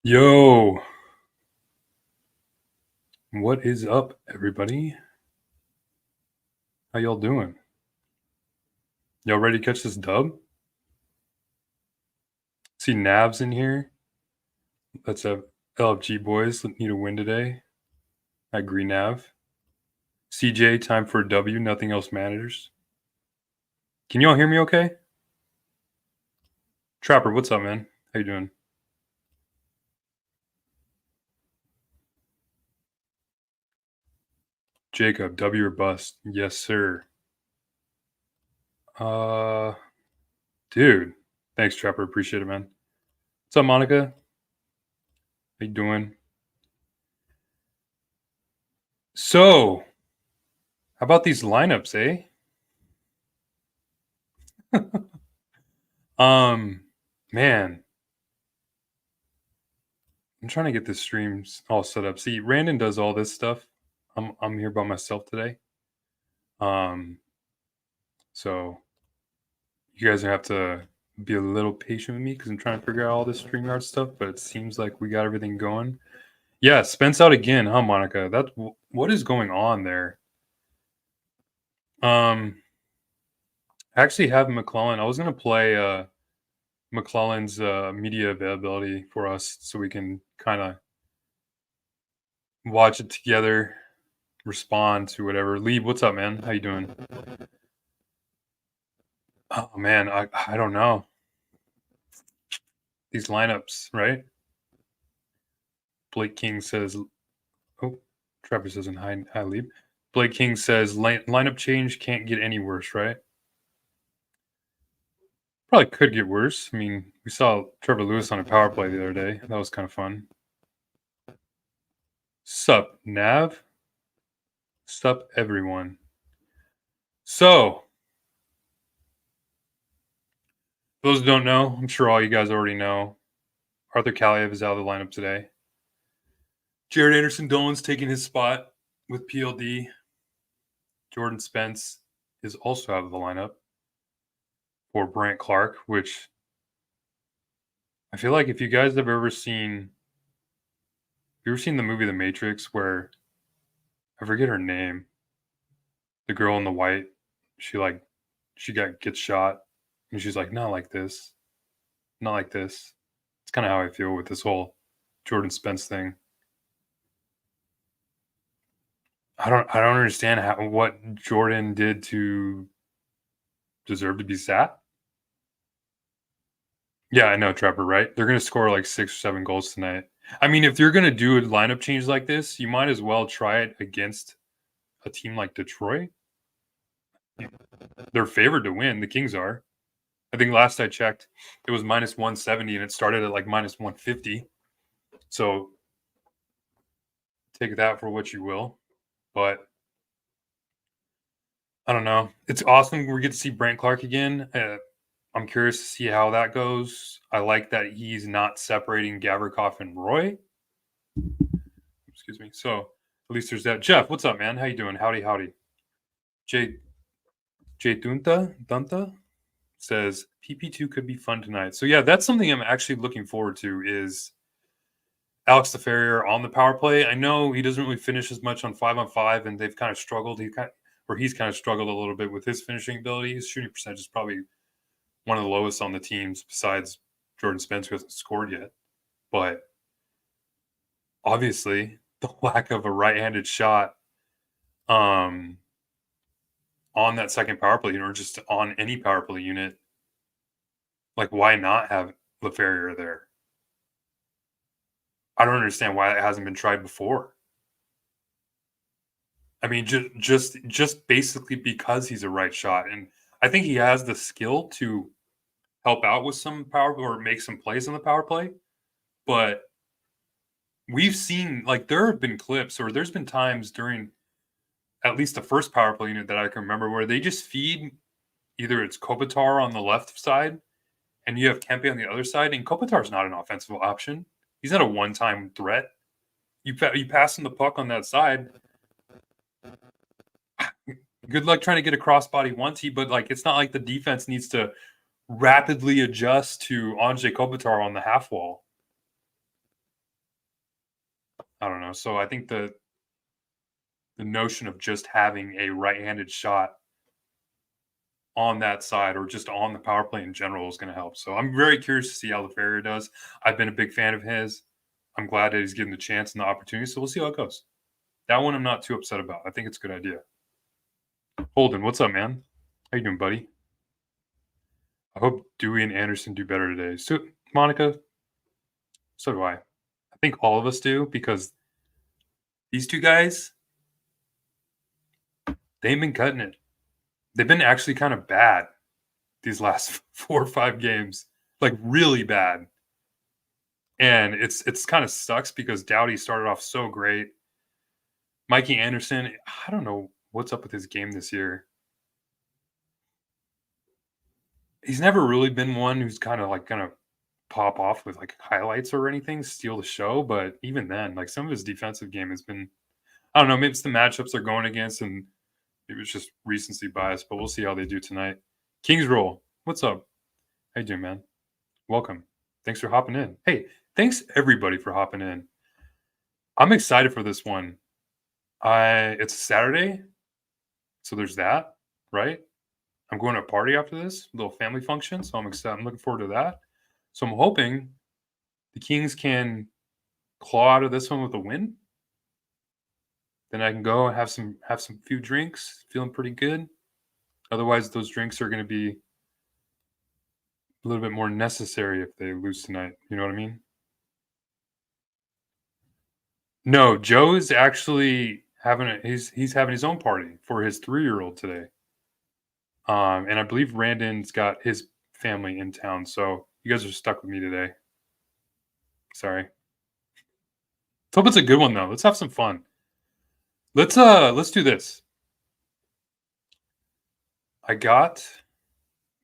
Yo, what is up, everybody? How y'all doing? Y'all ready to catch this dub? See Navs in here. Let's have LFG boys need a win today. I agree, Nav. CJ, time for a W. Nothing else matters. Can y'all hear me okay? Trapper, what's up, man? How you doing? Jacob, W or bust? Yes, sir. Uh, dude. Thanks, Trapper. Appreciate it, man. What's up, Monica? How you doing? So, how about these lineups, eh? Man, I'm trying to get the streams all set up. See, Randon does all this stuff. I'm here by myself today. So you guys have to be a little patient with me because I'm trying to figure out all this StreamYard stuff. But it seems like we got everything going. Yeah, Spence out again, huh, Monica? What is going on there? I actually have McClellan. I was gonna play McClellan's media availability for us so we can kind of watch it together, respond to whatever. Lee, what's up, man? How you doing? Oh man, I don't know. These lineups, right? Blake King says, oh, Trevor says in high leap. Blake King says lineup change can't get any worse, right? Probably could get worse. I mean, we saw Trevor Lewis on a power play the other day. That was kind of fun. Sup, Nav? Sup, everyone. So, those who don't know, I'm sure all you guys already know. Arthur Kaliev is out of the lineup today. Jared Anderson Dolan's taking his spot with PLD. Jordan Spence is also out of the lineup for Brant Clark, which I feel like if you guys have ever seen the movie The Matrix where I forget her name, the girl in the white, she gets shot and she's like, not like this. Not like this. It's kind of how I feel with this whole Jordan Spence thing. I don't understand what Jordan did to deserve to be sat. Yeah, I know, Trevor, right? They're going to score like 6 or 7 goals tonight. I mean, if you're going to do a lineup change like this, you might as well try it against a team like Detroit. They're favored to win. The Kings are. I think last I checked, it was minus 170 and it started at like minus 150. So take that for what you will. But I don't know. It's awesome we get to see Brant Clark again. I'm curious to see how that goes. I like that he's not separating Gavrikov and Roy. Excuse me. So at least there's that. Jeff, what's up, man? How you doing? Howdy. Jay Dunta says PP2 could be fun tonight. So yeah, that's something I'm actually looking forward to is Alex Laferriere on the power play. I know he doesn't really finish as much on 5-on-5, and they've kind of struggled. He's kind of struggled a little bit with his finishing ability. His shooting percentage is probably one of the lowest on the teams besides Jordan Spence, who hasn't scored yet. But obviously, the lack of a right-handed shot on that second power play unit or just on any power play unit, like why not have Laferriere there? I don't understand why it hasn't been tried before. I mean, just basically because he's a right shot, and I think he has the skill to help out with some power or make some plays on the power play. But we've seen like there have been clips or there's been times during at least the first power play unit that I can remember where they just feed either it's Kopitar on the left side and you have Kempe on the other side, and Kopitar's not an offensive option. He's not a one-time threat. You pass him the puck on that side. Good luck trying to get a crossbody once but like it's not like the defense needs to rapidly adjust to Anze Kopitar on the half wall. I don't know. So I think the notion of just having a right-handed shot on that side or just on the power play in general is going to help. So I'm very curious to see how LaFerrier does. I've been a big fan of his. I'm glad that he's given the chance and the opportunity. So we'll see how it goes. That one I'm not too upset about. I think it's a good idea. Holden, what's up, man? How you doing, buddy? I hope Dewey and Anderson do better today. So, Monica, so do I. I think all of us do because these two guys, they've been cutting it. They've been actually kind of bad these last 4 or 5 games, like really bad. And it's kind of sucks because Doughty started off so great. Mikey Anderson, I don't know what's up with his game this year. He's never really been one who's kind of like going to pop off with like highlights or anything, steal the show. But even then, like some of his defensive game has been, I don't know, maybe it's the matchups they're going against and it was just recency bias, but we'll see how they do tonight. Kings Roll, what's up? How you doing, man? Welcome. Thanks for hopping in. Hey, thanks everybody for hopping in. I'm excited for this one. It's Saturday, so there's that, right? I'm going to a party after this, a little family function, so I'm excited. I'm looking forward to that. So I'm hoping the Kings can claw out of this one with a win. Then I can go and have some few drinks, feeling pretty good. Otherwise, those drinks are going to be a little bit more necessary if they lose tonight. You know what I mean? No, Joe is actually he's having his own party for his 3-year-old today. And I believe Randon's got his family in town, so you guys are stuck with me today. Sorry. Let's hope it's a good one though. Let's have some fun. Let's do this. I got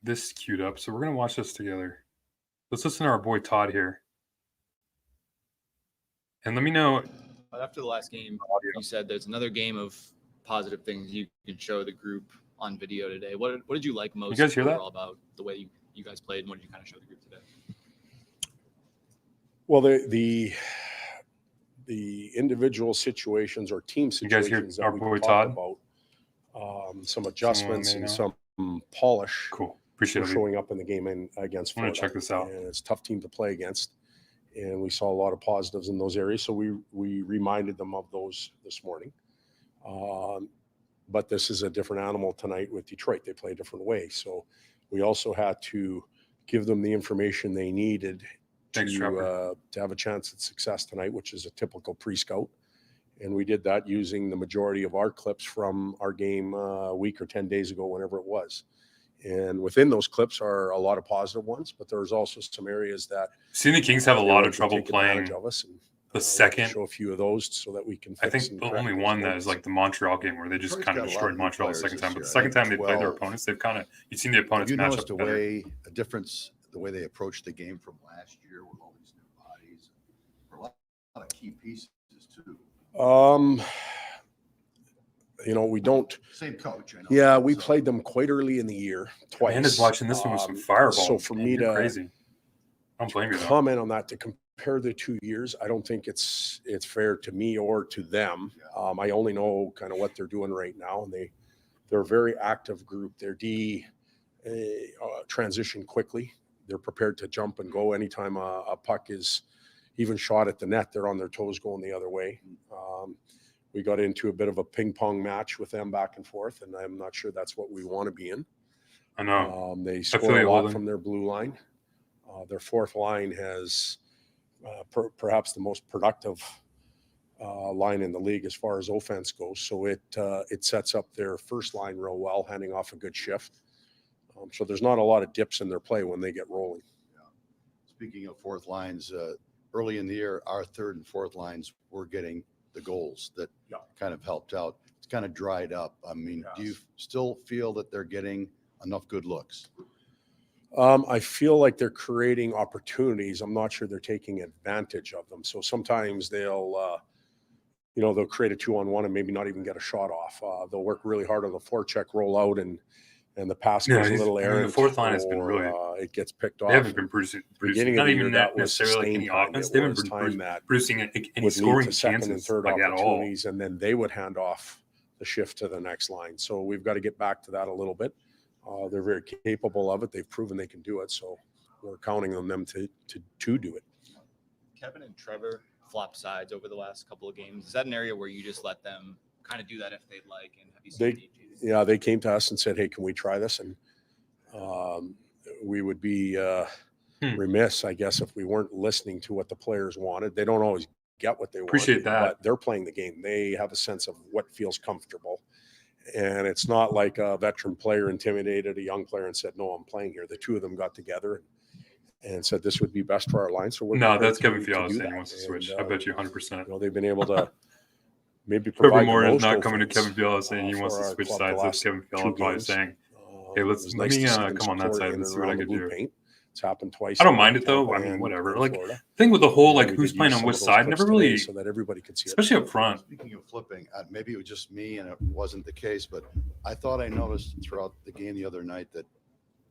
this queued up, so we're gonna watch this together. Let's listen to our boy Todd here. And let me know. After the last game, you said there's another game of positive things you can show the group on video today. What did you like most? You guys hear that? About the way you guys played, and what did you kind of show the group today? Well, the individual situations or team situations that our we boy talk Todd? about, some adjustments and some polish. Cool. Appreciate it. Showing up in the game against I'm gonna Florida. check this out. And it's a tough team to play against, and we saw a lot of positives in those areas. So we reminded them of those this morning. But this is a different animal tonight with Detroit. They play a different way. So we also had to give them the information they needed to have a chance at success tonight, which is a typical pre-scout. And we did that using the majority of our clips from our game a week or 10 days ago, whenever it was. And within those clips are a lot of positive ones, but there's also some areas that seeing the Kings have a lot of trouble playing of us. And, the second. Show a few of those so that we can fix. I think the only one that is like the Montreal game where they just kind of destroyed Montreal the second time. But the second time they played their opponents, they've kind of you've seen the opponents match up better. A difference, the way they approached the game from last year with all these new bodies, a lot of key pieces too. We don't. Same coach. I know. Yeah, we played them quite early in the year, twice. And is watching this one with some fireball. So for me to crazy. I don't blame you. Comment on that to compare the 2 years, I don't think it's fair to me or to them. Yeah. I only know kind of what they're doing right now, and they're a very active group. Their transition quickly. They're prepared to jump and go anytime a puck is even shot at the net. They're on their toes going the other way. We got into a bit of a ping pong match with them back and forth, and I'm not sure that's what we want to be in. I know. They score a lot from their blue line. Their fourth line has perhaps the most productive line in the league as far as offense goes. So it sets up their first line real well, handing off a good shift. So there's not a lot of dips in their play when they get rolling. Yeah. Speaking of fourth lines, early in the year, our third and fourth lines were getting the goals that kind of helped out. It's kind of dried up. I mean, do you still feel that they're getting enough good looks? I feel like they're creating opportunities. I'm not sure they're taking advantage of them. So sometimes they'll create a 2-on-1 and maybe not even get a shot off. They'll work really hard on the forecheck rollout and and the pass Yeah, goes a he's- little I mean, the errant, fourth line has been or, really- it gets picked They off. haven't been producing Beginning of not the even year, that was necessarily like sustained any time. offense. It They haven't was been time that producing any would lead scoring to second and chances third like at all. opportunities, and then they would hand off the shift to the next line. So we've got to get back to that a little bit. They're very capable of it. They've proven they can do it. So we're counting on them to do it. Kevin and Trevor flop sides over the last couple of games. Is that an area where you just let them kind of do that if they'd like? And have you seen any changes? Yeah, they came to us and said, "Hey, can we try this?" And we would be remiss, I guess, if we weren't listening to what the players wanted. They don't always get what they want. Appreciate that. But they're playing the game. They have a sense of what feels comfortable. And it's not like a veteran player intimidated a young player and said, "No, I'm playing here." The two of them got together and said this would be best for our line. So we're No, prepared that's Kevin to Fiala do saying he that. wants to switch. And, I bet you 100%. they've been able to maybe Trevor provide Moore the is most not coming to offense, Kevin Fiala saying he wants for to our switch club the sides. That's last Kevin Fiala 2 probably games. saying, "Hey, It let was me nice to see them come on that score side in and and see what I around the could blue do." paint. It's happened twice. I don't in mind it though. Tampa I mean, and- whatever. and Like, Florida. thing with the whole, And like, we who's did playing use on some which of those side clips never today really, so that everybody could see it. especially up front. Speaking of flipping, maybe it was just me and it wasn't the case, but I thought I noticed throughout the game the other night that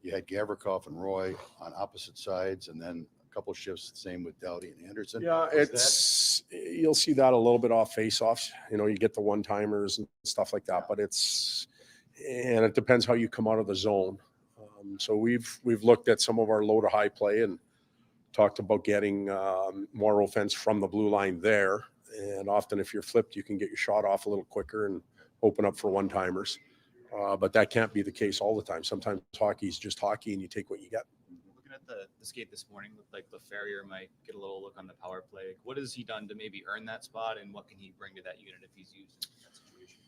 you had Gavrikov and Roy on opposite sides, and then a couple shifts, same with Doughty and Anderson. Yeah, Was you'll see that a little bit off face-offs. You get the one-timers and stuff like that, but it depends how you come out of the zone. So we've looked at some of our low to high play and talked about getting more offense from the blue line there. And often, if you're flipped, you can get your shot off a little quicker and open up for one-timers. But that can't be the case all the time. Sometimes hockey is just hockey, and you take what you get. Looking at the skate this morning, looked like LaFerrier might get a little look on the power play. What has he done to maybe earn that spot, and what can he bring to that unit if he's used in that situation?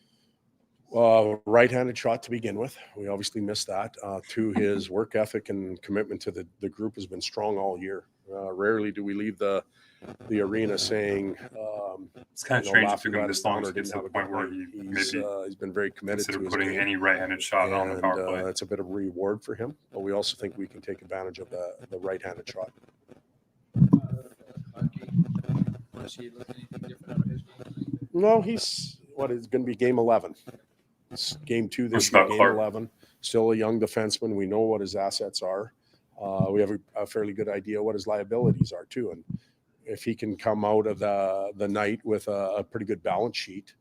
Right-handed shot to begin with. We obviously missed that. To his work ethic and commitment to the group has been strong all year. Rarely do we leave the arena saying, It's kind of strange it laughing took him at this us down long or to get didn't to have the a point good where night. he He's maybe been very committed to considered his putting game. any right-handed shot on the power play. It's a bit of a reward for him, but we also think we can take advantage of the right-handed shot. Was he look anything different out of his game? No, it's going to be game 11. It's game 2 this What's year, about game Clark? 11. Still a young defenseman. We know what his assets are. We have a fairly good idea what his liabilities are too. And if he can come out of the night with a pretty good balance sheet,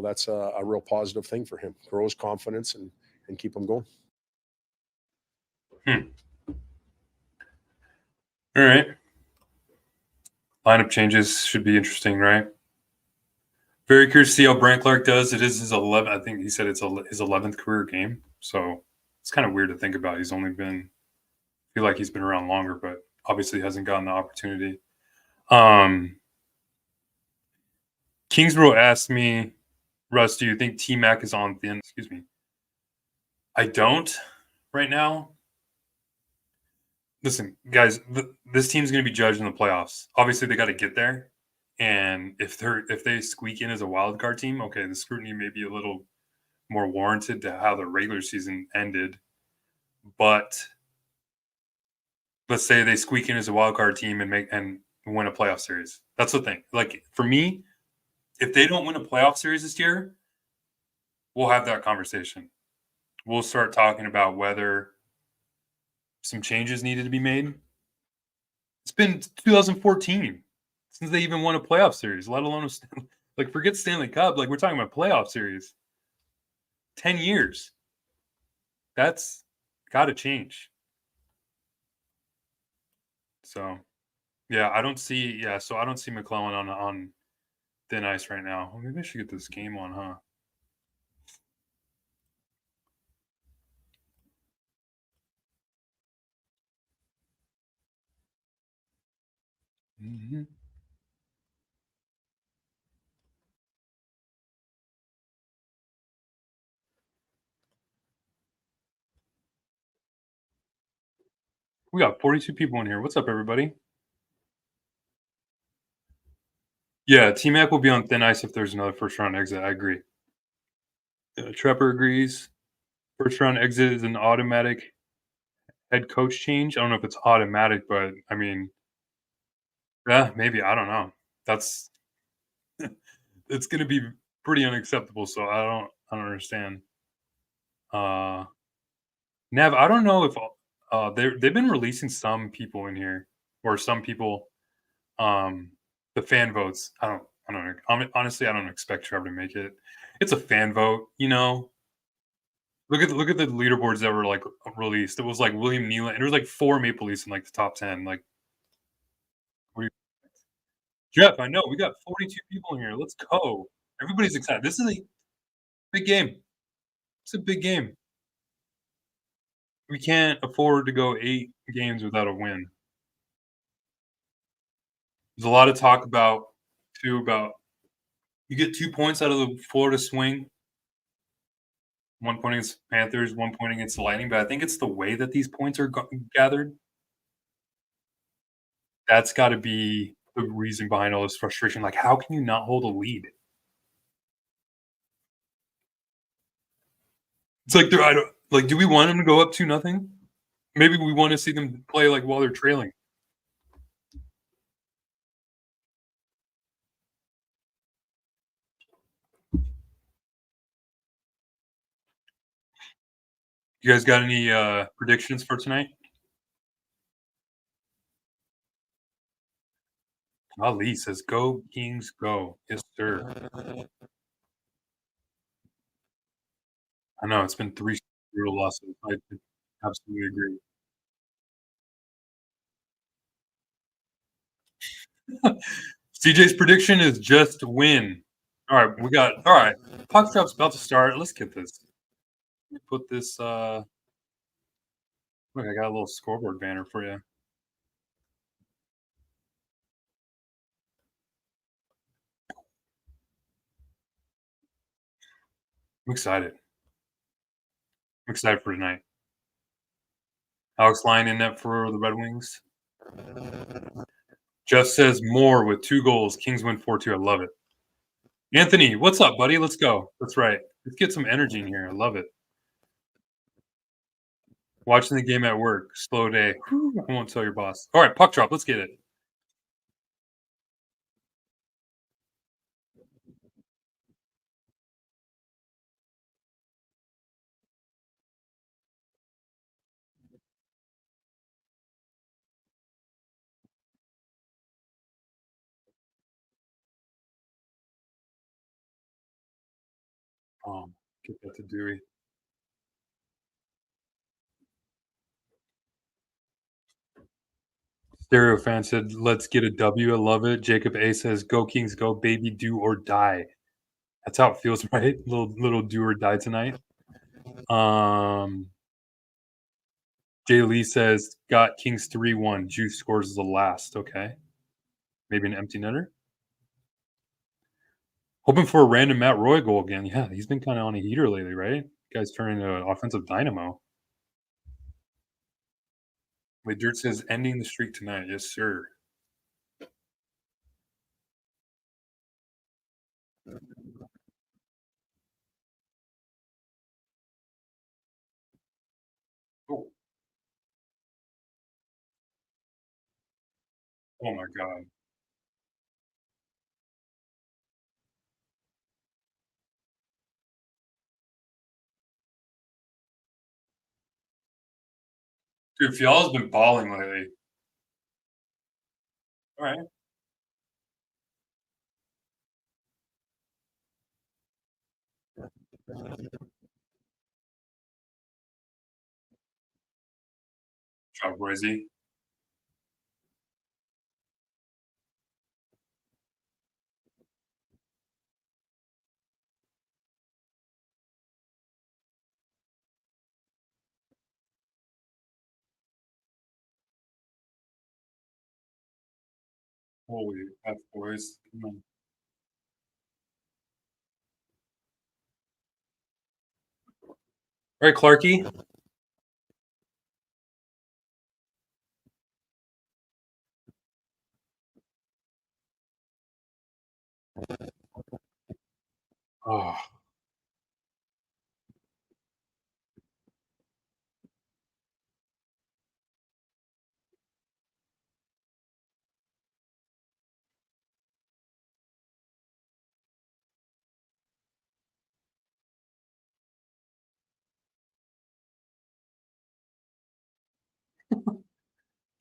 that's a real positive thing for him. Grow his confidence and keep him going. All right. Lineup changes should be interesting, right? Very curious to see how Brant Clark does. It is his 11th. I think he said it's his 11th career game. So it's kind of weird to think about. He's only been, I feel like he's been around longer, but obviously hasn't gotten the opportunity. Kingsborough asked me, Russ, do you think T-Mac is on thin? Excuse me. I don't right now. Listen, guys, this team's going to be judged in the playoffs. Obviously, they got to get there. And if they squeak in as a wild card team, okay, the scrutiny may be a little more warranted to how the regular season ended. But let's say they squeak in as a wild card team and win a playoff series. That's the thing. Like, for me, if they don't win a playoff series this year, we'll have that conversation. We'll start talking about whether some changes needed to be made. It's been 2014 since they even won a playoff series, let alone forget Stanley Cup. Like, we're talking about playoff series. 10 years. That's got to change. So, yeah, I don't see McClellan on thin ice right now. Well, maybe I should get this game on, huh? Mm-hmm. We got 42 people in here. What's up, everybody? Yeah, T-Mac will be on thin ice if there's another first-round exit. I agree. Trepper agrees. First-round exit is an automatic head coach change. I don't know if it's automatic, but, I mean, yeah, maybe. I don't know. That's it's going to be pretty unacceptable, so I don't understand. Nev, I don't know if they've been releasing some people in here or some people the fan votes. I don't know. Honestly, I don't expect Trevor to make it. It's a fan vote, you know. Look at the leaderboards that were like released. It was like William Nylander. There was like 4 Maple Leafs in like the top 10. Like, what do you, Jeff? I know we got 42 people in here. Let's go. Everybody's excited. This is a big game. It's a big game. We can't afford to go 8 games without a win. There's a lot of talk about you get 2 points out of the Florida swing. 1 point against Panthers, 1 point against the Lightning, but I think it's the way that these points are gathered. That's got to be the reason behind all this frustration. Like, how can you not hold a lead? It's like I don't like. Do we want them to go up 2-0? Maybe we want to see them play like while they're trailing. You guys got any predictions for tonight? Ali says, "Go Kings, go!" Yes, sir. I know it's been 3 brutal losses. I absolutely agree. CJ's prediction is just win. All right, all right. Puck drop's about to start. Let's get this. Let me put this. Look, I got a little scoreboard banner for you. I'm excited. I'm excited for tonight. Alex Lyon in net for the Red Wings. Jeff says more with 2 goals. Kings win 4-2. I love it. Anthony, what's up, buddy? Let's go. That's right. Let's get some energy in here. I love it. Watching the game at work. Slow day. I won't tell your boss. All right, puck drop. Let's get it. Get that to Dewey. Stereo fan said, "Let's get a W." I love it. Jacob A says, "Go Kings, go baby, do or die." That's how it feels, right? Little do or die tonight. Jay Lee says, "Got Kings 3-1. Juice scores the last." Okay, maybe an empty netter. Hoping for a random Matt Roy goal again. Yeah, he's been kind of on a heater lately, right? Guy's turning into an offensive dynamo. Wait, Dirt says, "Ending the streak tonight." Yes, sir. Oh. Oh my god. Dude, Fiala's been balling lately. All right. Job, Royzy. Holy F boys. Come on. All right, Clarky. Oh. It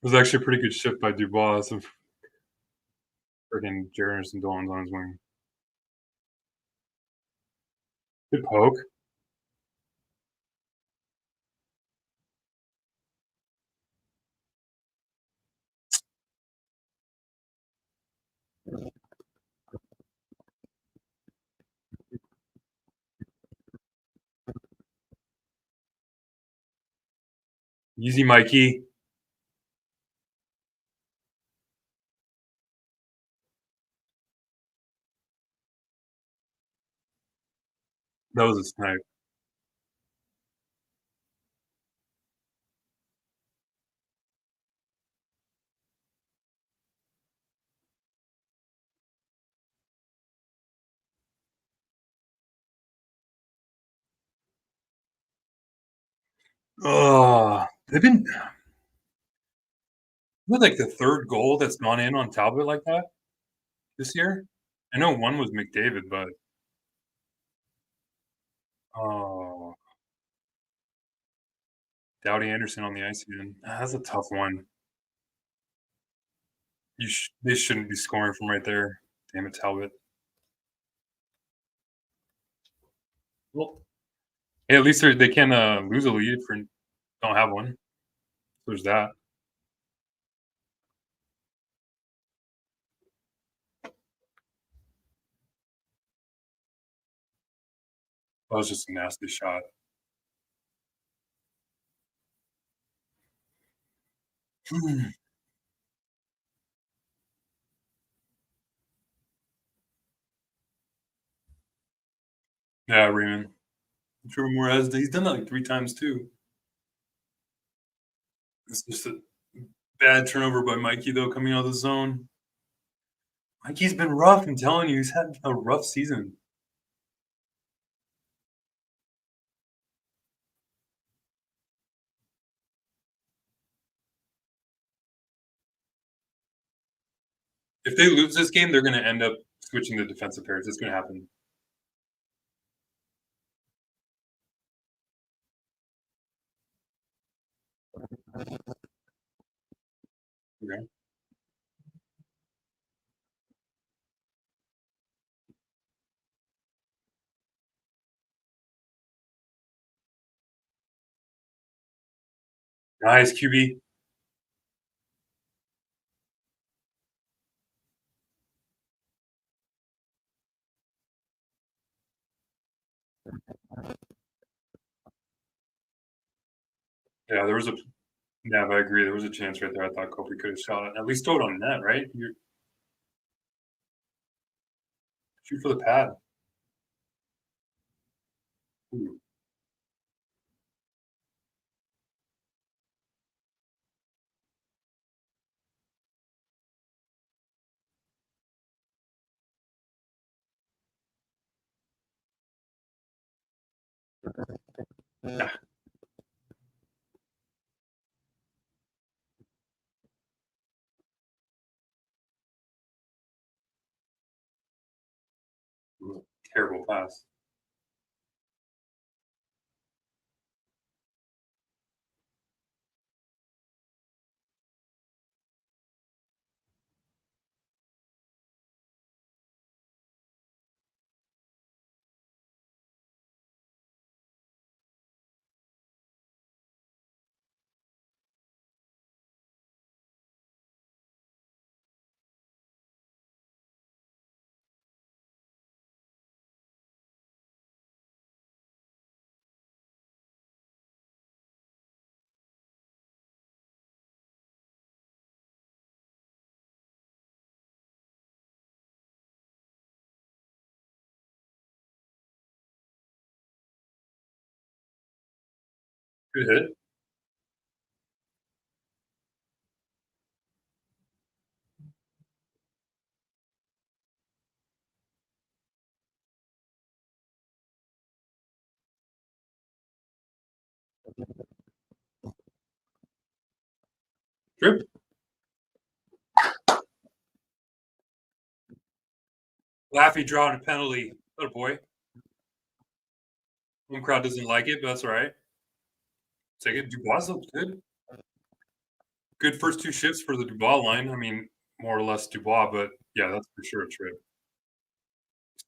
was actually a pretty good shift by Dubois. Some freaking Jared Anderson Dolan's on his wing. Good poke. Easy, Mikey. That was a snipe. Oh, they've been like the third goal that's gone in on Talbot like that this year. I know one was McDavid, but oh, Doughty Anderson on the ice again. That's a tough one. They shouldn't be scoring from right there. Damn it, Talbot. Well, hey, at least they can lose a lead for don't have one. There's that. That was just a nasty shot. Yeah, Raymond. Trevor Moore he's done that like 3 times too. It's just a bad turnover by Mikey though coming out of the zone. Mikey's been rough. I'm telling you, he's had a rough season. If they lose this game, they're going to end up switching the defensive pairs. It's going to happen. Okay. Nice, QB. Yeah, there was a. Yeah, I agree. There was a chance right there. I thought Kobe could have shot it. At least throw it on net, right? Shoot for the pad. Ooh. Yeah. Terrible pass. Good hit. Trip. Laffy drawing a penalty. Oh boy. Home crowd doesn't like it, but that's all right. Take it. Dubois looks good. Good first 2 shifts for the Dubois line. I mean, more or less Dubois, but yeah, that's for sure a trip.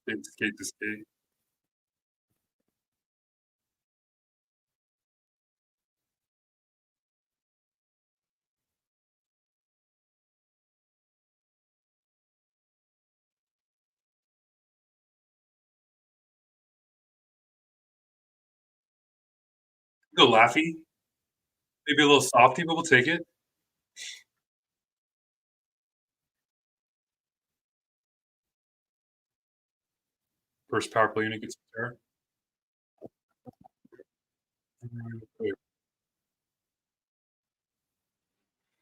Skate to skate. Go Laffy. Maybe a little softy, but we'll take it. First power play unit gets there.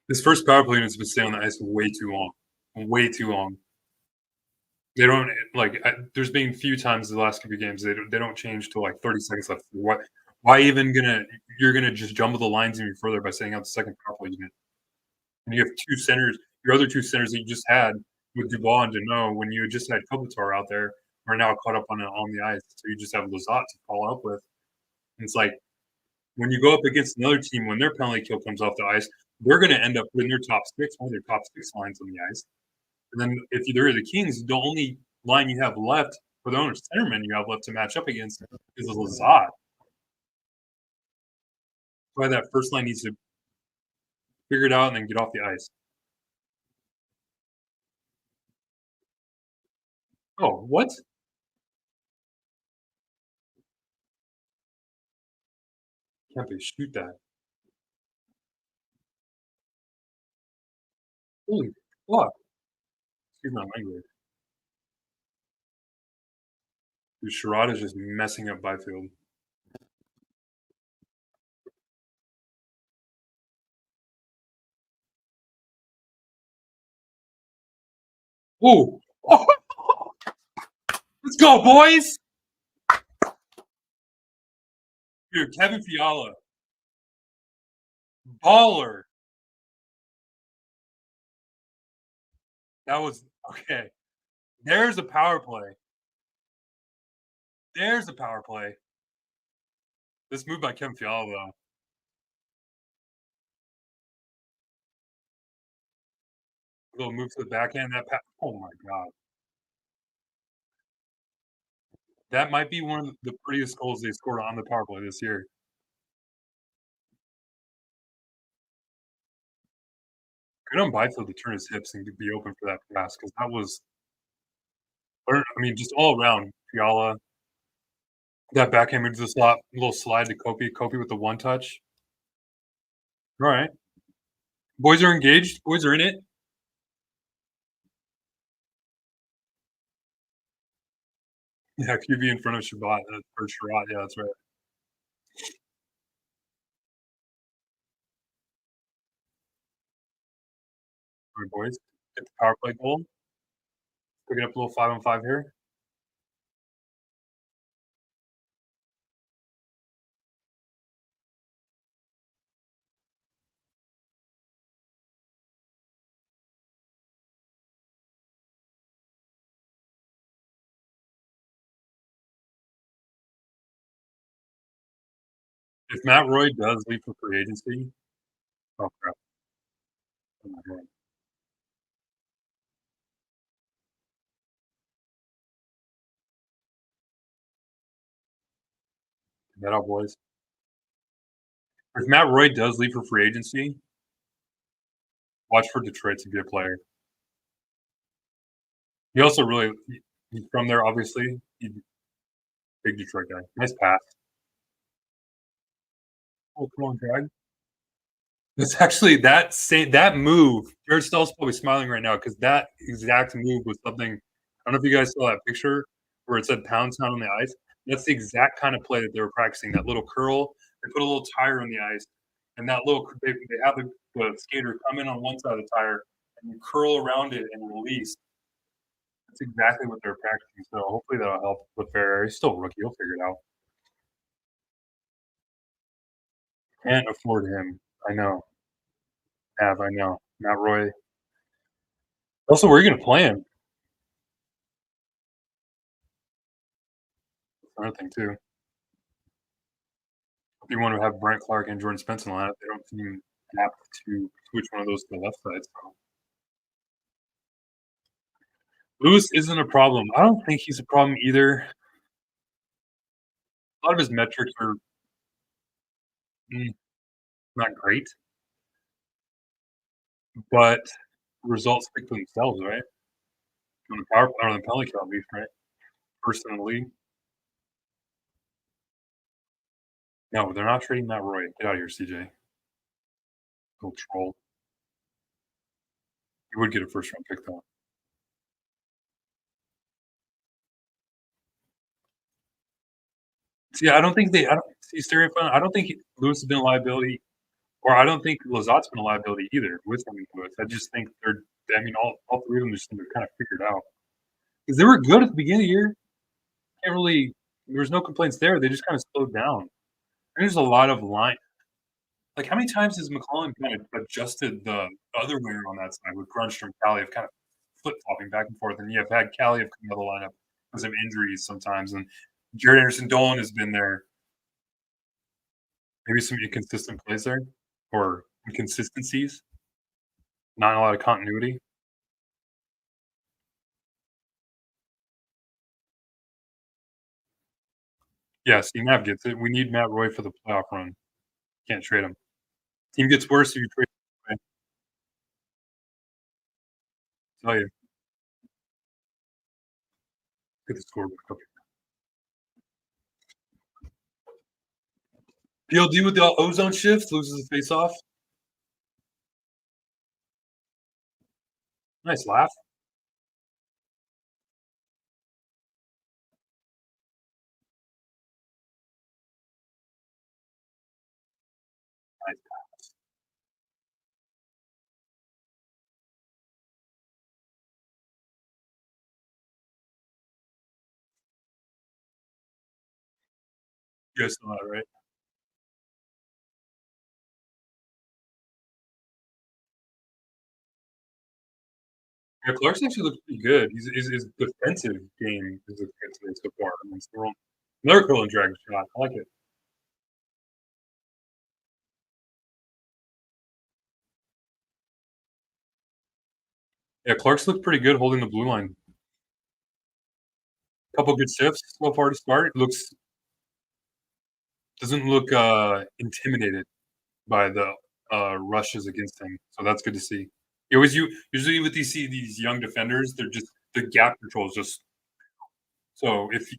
This first power play unit's been staying on the ice way too long. Way too long. They don't like. There's been few times the last couple of games they don't change till like 30 seconds left. Why even gonna? You're gonna just jumble the lines even further by setting out the second power play unit. And you have 2 centers. Your other 2 centers that you just had with Dubois and Deneau when you just had Kopitar out there are now caught up on the ice. So you just have Lizotte to follow up with. And it's like when you go up against another team when their penalty kill comes off the ice, they're going to end up with their top 6, one of their top 6 lines on the ice. And then if they're the Kings, the only line you have left, or the only centerman you have left to match up against is Lizotte. Why that first line needs to figure it out and then get off the ice. Oh, what? Can't they shoot that? Holy fuck. Excuse my language. Dude, Sherrod is just messing up Byfield. Ooh. Oh. Let's go, boys! Dude, Kevin Fiala. Baller. That was okay. There's a power play. There's a power play. This move by Kevin Fiala, though. A little move to the backhand. Oh my god. That might be one of the prettiest goals they scored on the power play this year. Good on Byfield to turn his hips and to be open for that pass because that was, I mean, just all around Fiala. That backhand into the slot, little slide to Kopi. Kopi with the one touch. All right. Boys are engaged. Boys are in it. Yeah, QB in front of Shabbat or Sherrod. Yeah, that's right. All right, boys. Get the power play goal. Picking up a little 5-on-5 here. If Matt Roy does leave for free agency, oh crap. Oh my god. Get that out, boys. If Matt Roy does leave for free agency, watch for Detroit to get a player. He also really he's from there, obviously. He's a big Detroit guy. Nice pass. Oh, come on, drag. It's actually that move. Jared Stahl's probably smiling right now because that exact move was something. I don't know if you guys saw that picture where it said "Pound Town" on the ice. That's the exact kind of play that they were practicing. That little curl. They put a little tire on the ice, and that little they have the skater come in on one side of the tire and you curl around it and release. That's exactly what they're practicing. So hopefully that'll help LaFerriere. He's still a rookie. He'll figure it out. Can't afford him. I know. I know. Matt Roy. Also, where are you going to play him? Another thing too. If you want to have Brent Clark and Jordan Spence in the lineup, they don't seem apt to switch one of those to the left side. So Lewis isn't a problem. I don't think he's a problem either. A lot of his metrics are not great, but results speak for themselves, right? On the power play or on the penalty kill, at least, right? First in the league. No, they're not trading Matt Roy. Get out of here, CJ. Little troll. You would get a first round pick though. See, I don't see Stereo Fun. I don't think Lewis has been a liability, or I don't think Lazat's been a liability either with Lewis. I just think all three of them just seem to kind of figured out. Because they were good at the beginning of the year. There was no complaints there. They just kind of slowed down. There's a lot of line. Like, how many times has McClellan kind of adjusted the other winger on that side with Grunstrom, Kaliev kind of flip-flopping back and forth, and you have had Kaliev come out of the lineup because of injuries sometimes, and Jared Anderson-Dolan has been there. Maybe some inconsistent plays there, or inconsistencies. Not a lot of continuity. Yeah, C-Mav gets it. We need Matt Roy for the playoff run. Can't trade him. Team gets worse if you trade him. I tell you. Get the scorebook up here. PLD with the ozone shift loses the face-off. Nice laugh. Nice pass. You guys know that, right? Yeah, Clarkson actually looks pretty good. His defensive game is a good today so far. I mean, it's another curl and drag shot. I like it. Yeah, Clark's looked pretty good holding the blue line. Couple good shifts so far to start. Doesn't look intimidated by the rushes against him. So that's good to see. Usually with these young defenders, they're just the gap control is just so if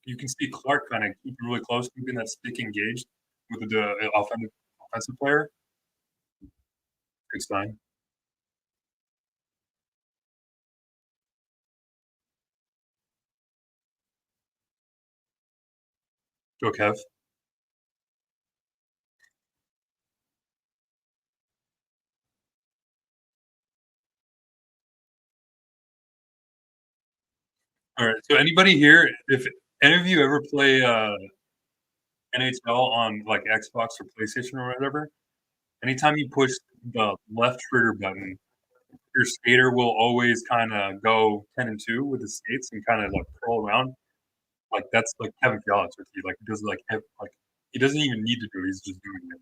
you can see Clark kind of keeping really close, keeping that stick engaged with the offensive player. Good sign. Go Kev. All right. So anybody here, if any of you ever play NHL on like Xbox or PlayStation or whatever, anytime you push the left trigger button, your skater will always kind of go 10 and 2 with his skates and kind of like curl around. Like that's like Kevin Fiala with you. Like he does like he doesn't even need to do it. He's just doing it.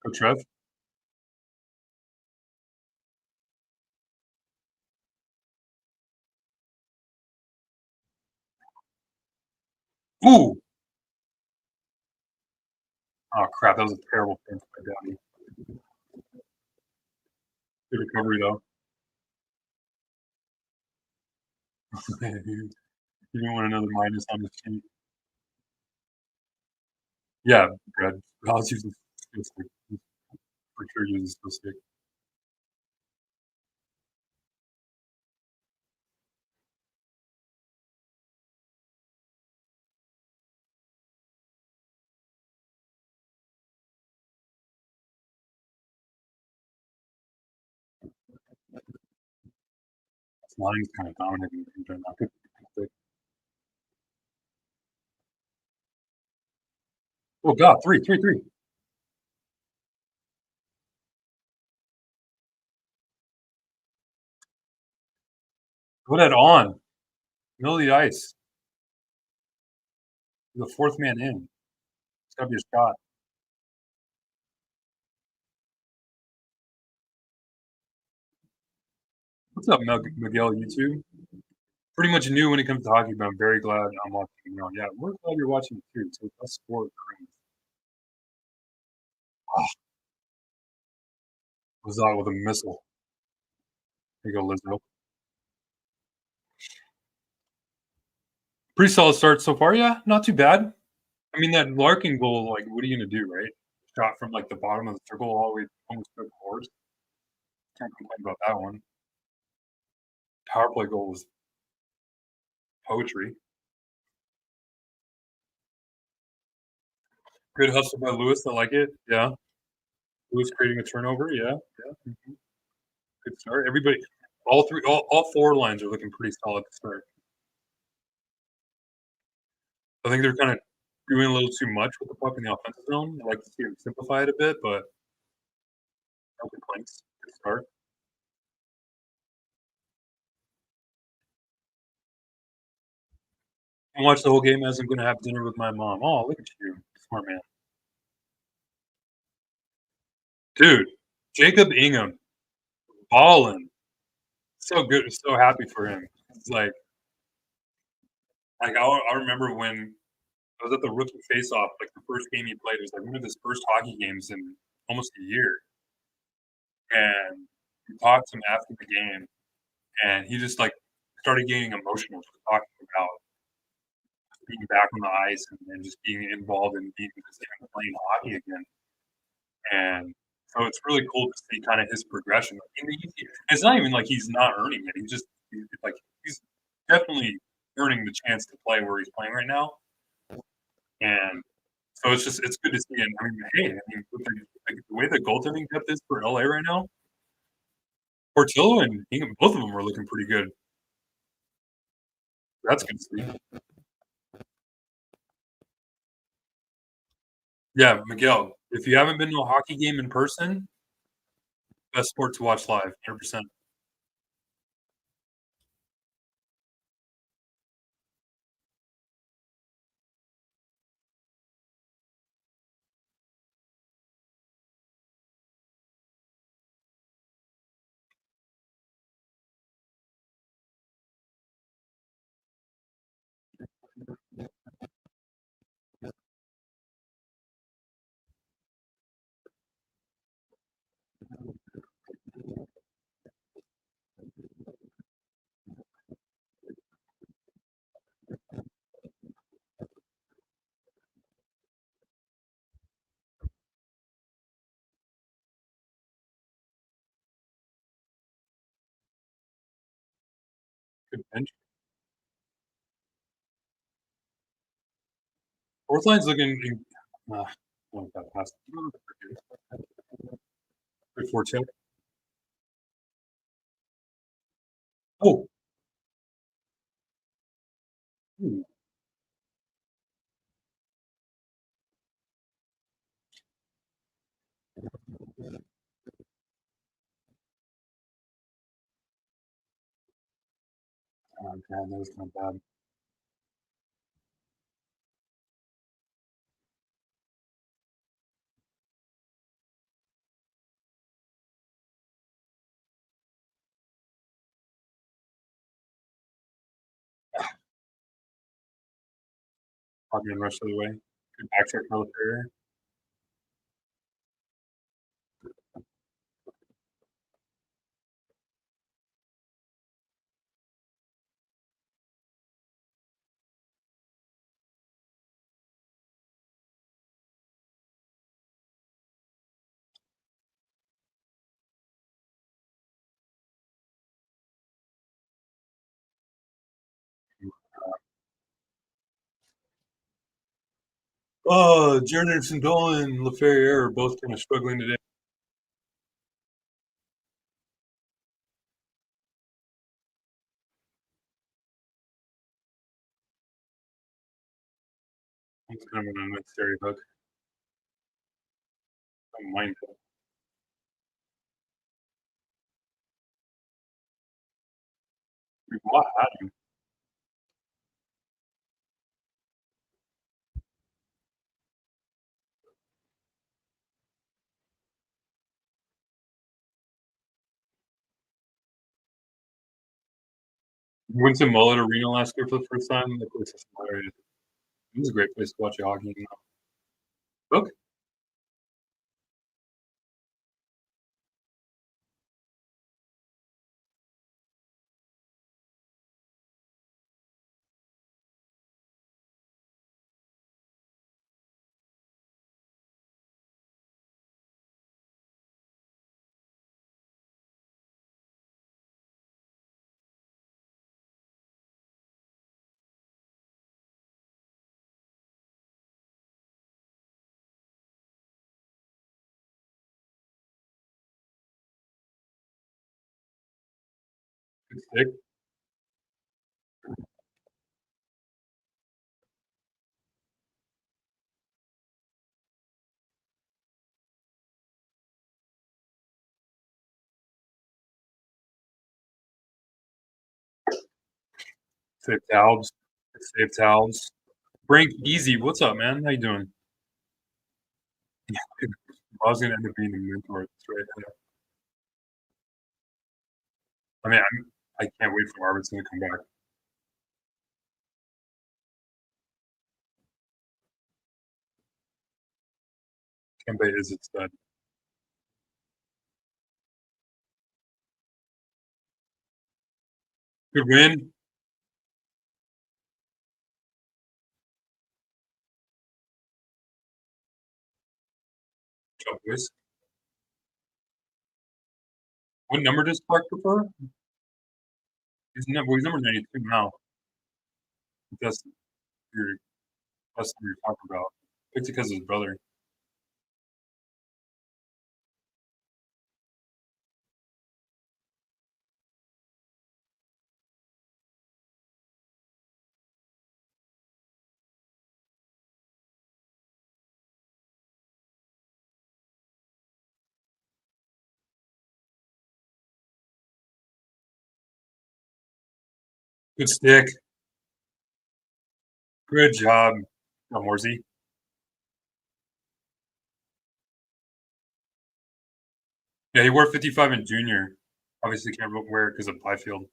Go Trev. Ooh. Oh crap! That was a terrible pinch by Downey. Good recovery though. You didn't want another minus on the sheet. Yeah, Brad. I was using skill stick. For sure using skill stick. Flying's kind of dominating in general. Oh god, three. Put it on. Middle of the ice. The fourth man in. It's gotta be a shot. What's up, Miguel YouTube? Pretty much new when it comes to hockey, but I'm very glad I'm watching it now. Yeah, we're glad you're watching it too. So let's score. Was out with a missile. There you go, Lizzo. Pretty solid start so far. Yeah, not too bad. I mean, that Larkin goal, like, what are you gonna do, right? Shot from like the bottom of the circle all the way almost to the boards. Can't complain about that one. Power play goal was poetry. Good hustle by Lewis. I like it. Yeah. Lewis creating a turnover. Yeah. Yeah. Good start. Everybody, all four lines are looking pretty solid to start. I think they're kind of doing a little too much with the puck in the offensive zone. I like to see them simplify it a bit, but no complaints. Good start. I watched the whole game as I'm going to have dinner with my mom. Oh, look at you, smart man. Dude, Jacob Ingham, balling. So good. So happy for him. It's like I remember when I was at the rookie face-off, like the first game he played. It was like one of his first hockey games in almost a year. And we talked to him after the game, and he just like started getting emotional, just talking about being back on the ice and just being involved in being just even playing hockey again. And so it's really cool to see kind of his progression. I mean, it's not even like he's not earning it. He's definitely earning the chance to play where he's playing right now. And so it's good to see. And I mean, hey, with the way the goaltending depth is for LA right now, Portillo and Ingham, both of them are looking pretty good. That's good to see. Yeah, Miguel, if you haven't been to a hockey game in person, best sport to watch live, 100%. Good bench. Fourth line's looking. Oh, that pass. Good forecheck. Oh. Ooh. Oh, God, that was not bad. Hogman rushed the other way. Good back check by Laferriere. Oh, Jared Anderson, Dolan, Laferriere are both kind of struggling today. It's kind of an unnecessary hook. Don't mind it. What had him? Went to Mullet Arena last year for the first time. The place is hilarious. It was a great place to watch a hockey game. Look. Good stick. Save towels. Save towels. Brink, easy. What's up, man? How you doing? I was gonna end up being the mentor. That's right. I mean, I can't wait for Robertson to come back. Kempe is its stud. Good win. Good job, boys. What number does Clark prefer? He's number 92 now. That's what you're talking about. It's because of his brother. Good stick. Good job, Morsey. Yeah, he wore 55 in junior. Obviously can't wear it because of Byfield.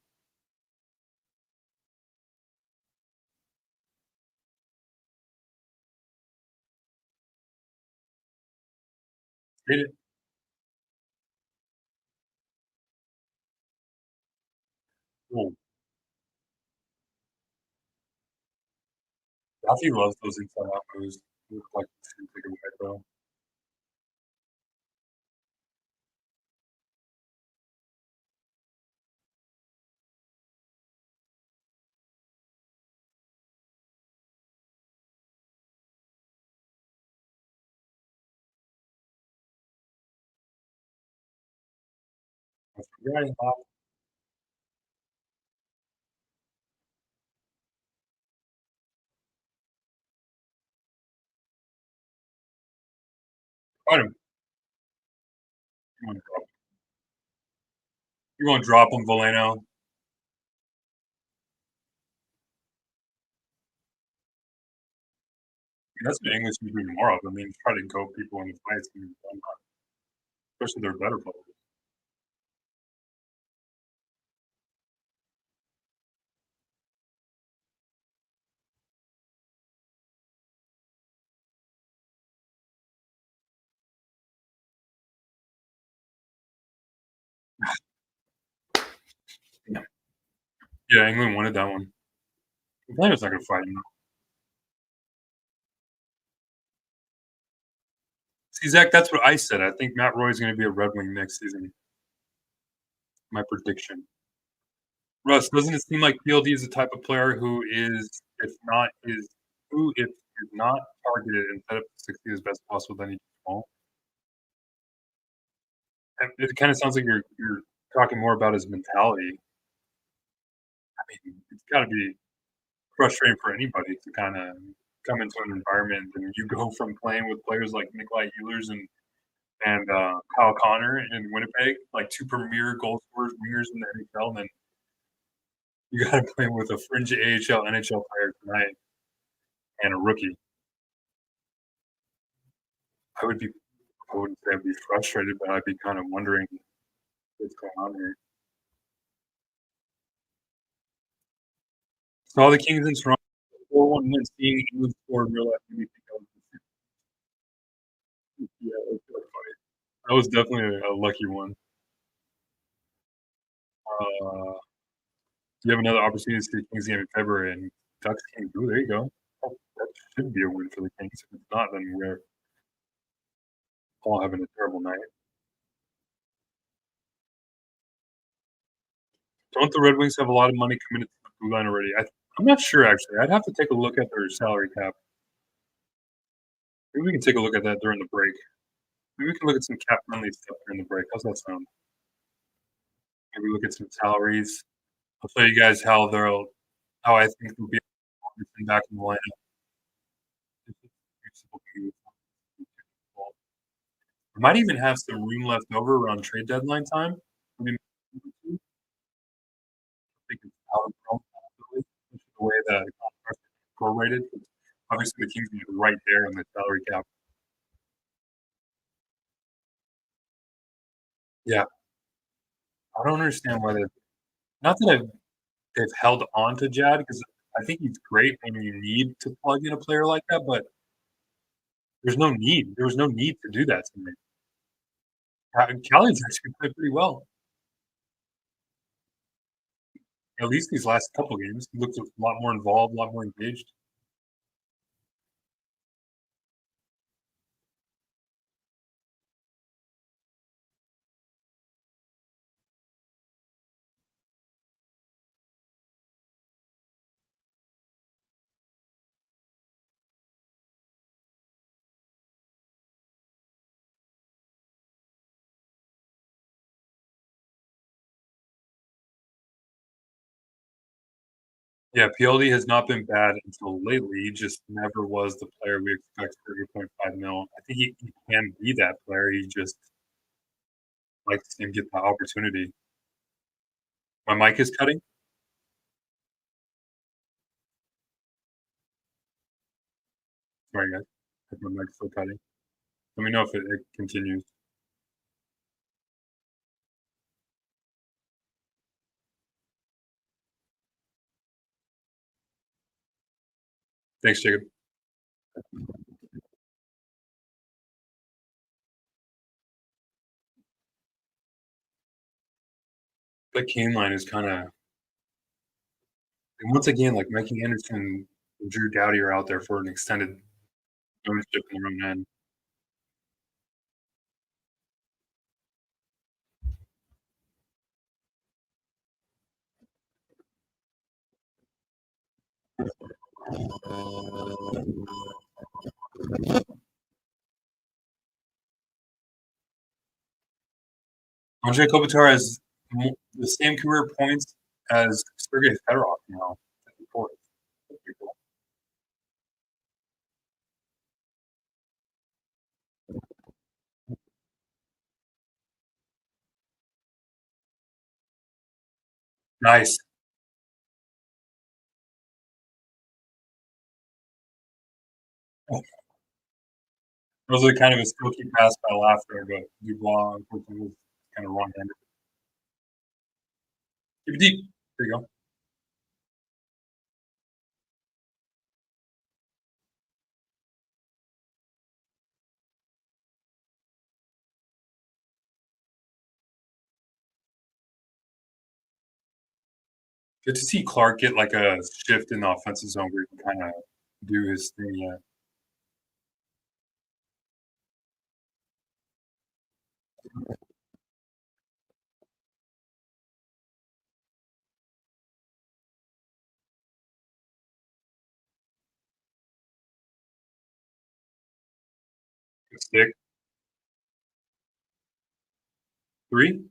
Hit it. Cool. Matthew loves those inside out moves. Look like he's gonna take it away, bro. You're right, Bob. Fight him. You won't drop him, Valeno. That's what English should be doing more of. I mean, try to go people in the fights, especially their better players. Yeah, England wanted that one. Valeno's not gonna fight him. See, Zach, that's what I said. I think Matt Roy's gonna be a Red Wing next season. My prediction. Russ, doesn't it seem like PLD is the type of player who is, if not targeted and set up to succeed as best possible, then he won't? And it kind of sounds like you're talking more about his mentality. I mean, it's got to be frustrating for anybody to kind of come into an environment and you go from playing with players like Nikolai Ehlers and Kyle Connor in Winnipeg, like two premier goal scorers, wingers in the NHL, and then You got to play with a fringe AHL, NHL player tonight and a rookie. I wouldn't say I'd be frustrated, but I'd be kind of wondering what's going on here. So all the Kings in Toronto 4-1 win, seeing England score in real life made me think I was yeah, that was really funny. That was definitely a lucky one. You have another opportunity to see the Kings game in February and Ducks Kings. Ooh, there you go. Oh, that should be a win for the Kings. If it's not, then we're all having a terrible night. Don't the Red Wings have a lot of money committed to the blue line already? I'm not sure, actually. I'd have to take a look at their salary cap. Maybe we can take a look at that during the break. Maybe we can look at some cap-friendly stuff during the break. How's that sound? Maybe look at some salaries. I'll show you guys how I think they'll be back in the lineup. We might even have some room left over around trade deadline time. I mean, I think it's out of possibly, the way that contracts are prorated. Obviously, the Kings are right there on the salary cap. Yeah, I don't understand why not that they've held on to Jad because I think he's great when you need to plug in a player like that, but there's no need. There was no need to do that to me. Callie's actually played pretty well. At least these last couple games, he looked a lot more involved, a lot more engaged. Yeah, PLD has not been bad until lately. He just never was the player we expect for 8.5 mil. I think he can be that player. He just likes to get the opportunity. My mic is cutting. Sorry, guys. If my mic's still cutting. Let me know if it continues. Thanks, Jacob. The Kane line is kind of, and once again, like Mikey Anderson and Drew Doughty are out there for an extended ownership in their own end. Andre Kopitar has the same career points as Sergei Fedorov now. Nice. That was kind of a silky pass by Lafleur, but Dubois unfortunately was kind of wrong-handed. Keep it deep. There you go. Good to see Clark get like a shift in the offensive zone where he can kind of do his thing. Yeah. Good stick. 3.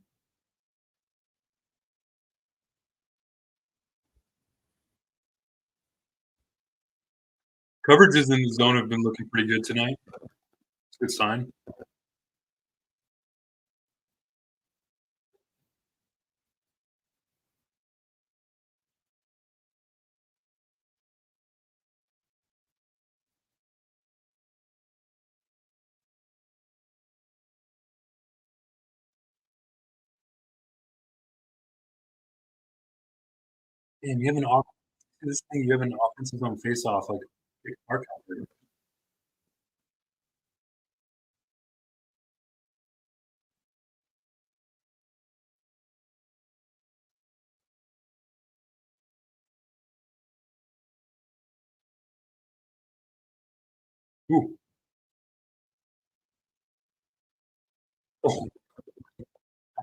Coverages in the zone have been looking pretty good tonight. It's a good sign. Man, you have an off this thing, you have an offensive zone face-off, like, big mark out there. Ooh. Oh,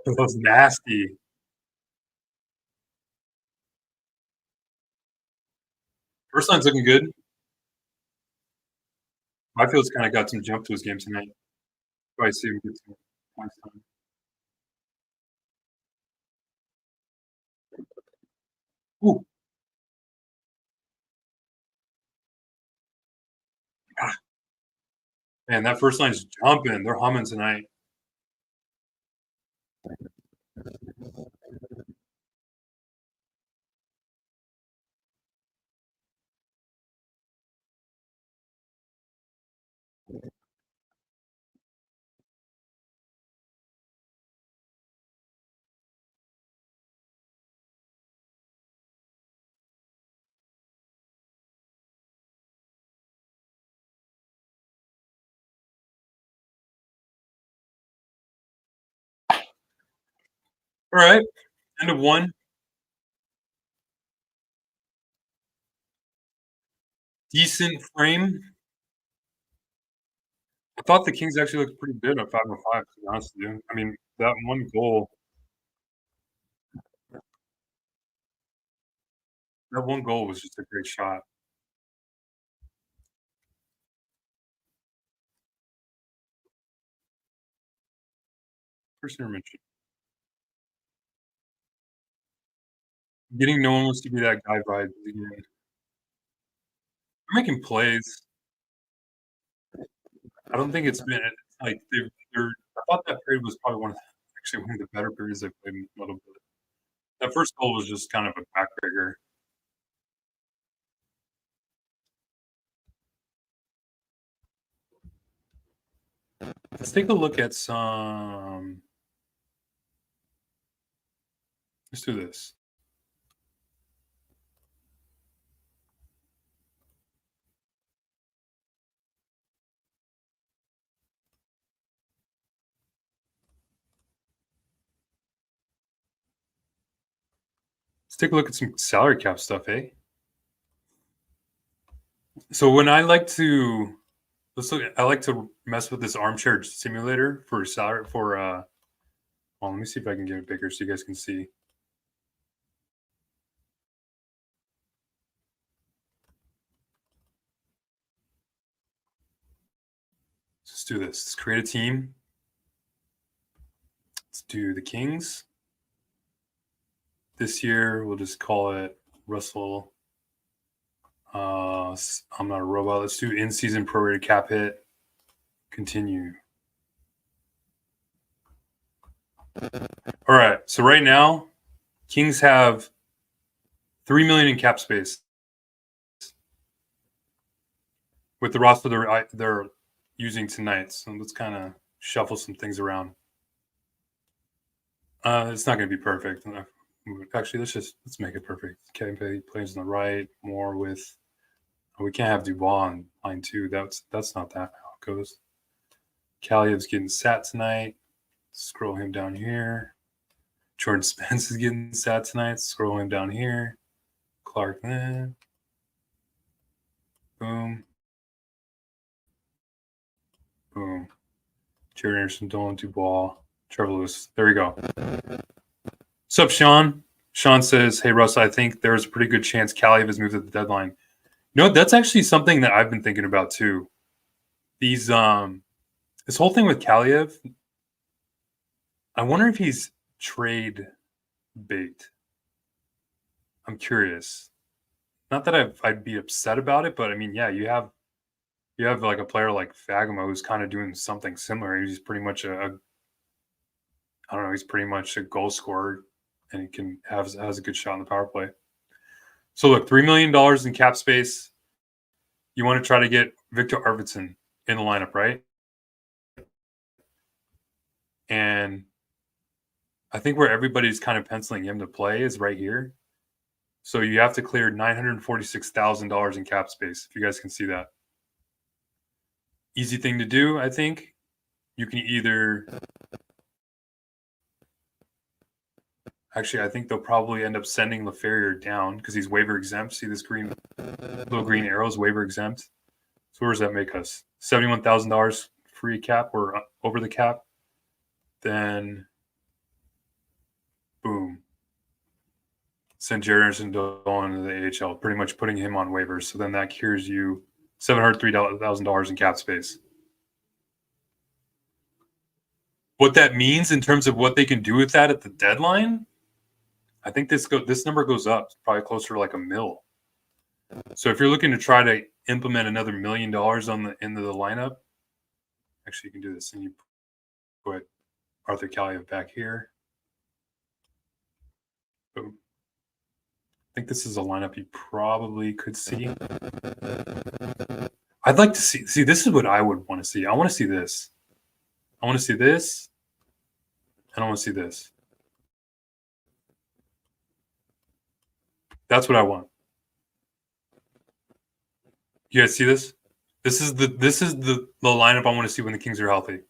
that was nasty. First line's looking good. Byfield's kinda got some jump to his game tonight. Probably see him get some points on. Ooh. Ah. Man, that first line's jumping. They're humming tonight. Alright, end of 1. Decent frame. I thought the Kings actually looked pretty good at 5-on-5, to be honest with you. I mean, that one goal was just a great shot. Person mentioned. Getting no one wants to be that guy vibe. They're making plays. I don't think it's been like they're. I thought that period was probably actually one of the better periods they played in a little bit. That first goal was just kind of a backbreaker. Let's take a look at some. Let's do this. Let's take a look at some salary cap stuff, eh? So when I like to I like to mess with this armchair simulator for salary for well, let me see if I can get it bigger so you guys can see. Let's do this. Let's create a team. Let's do the Kings. This year we'll just call it Russell. I'm not a robot. Let's do in-season prorated cap hit. Continue. All right. So right now, Kings have $3 million in cap space with the roster they're using tonight. So let's kind of shuffle some things around. It's not going to be perfect. Actually, let's make it perfect. Kempe plays on the right, more with. We can't have Dubois on line 2. That's not that how it goes. Kaliev's getting sat tonight. Scroll him down here. Jordan Spence is getting sat tonight. Scroll him down here. Clark, boom. Boom. Jared Anderson, Dolan, Dubois, Trevor Lewis. There we go. What's up, Sean? Sean says, hey, Russ, I think there's a pretty good chance Kaliev has moved at the deadline. You know, that's actually something that I've been thinking about too. These this whole thing with Kaliev, I wonder if he's trade bait. I'm curious. Not that I'd be upset about it, but I mean, yeah, you have like a player like Fagemo who's kind of doing something similar. He's pretty much I don't know, he's pretty much a goal scorer and he can has a good shot on the power play. So look, $3 million in cap space. You want to try to get Victor Arvidsson in the lineup, right? And I think where everybody's kind of penciling him to play is right here. So you have to clear $946,000 in cap space, if you guys can see that. Easy thing to do, I think. You can either... Actually, I think they'll probably end up sending LaFerriere down because he's waiver exempt. See this green, little green arrows, waiver exempt. So where does that make us? $71,000 free cap or over the cap. Then, boom. Send Jared Anderson Dolan to the AHL, pretty much putting him on waivers. So then that cures you $703,000 in cap space. What that means in terms of what they can do with that at the deadline, I think this number goes up, probably closer to like $1 million. So if you're looking to try to implement another $1 million on the end of the lineup, actually you can do this and you put Arthur Kaliyev back here. Boom. I think this is a lineup you probably could see. I'd like to see this is what I would want to see. I want to see this. I want to see this. And I want to see this. That's what I want. You guys see this? This is the lineup I want to see when the Kings are healthy.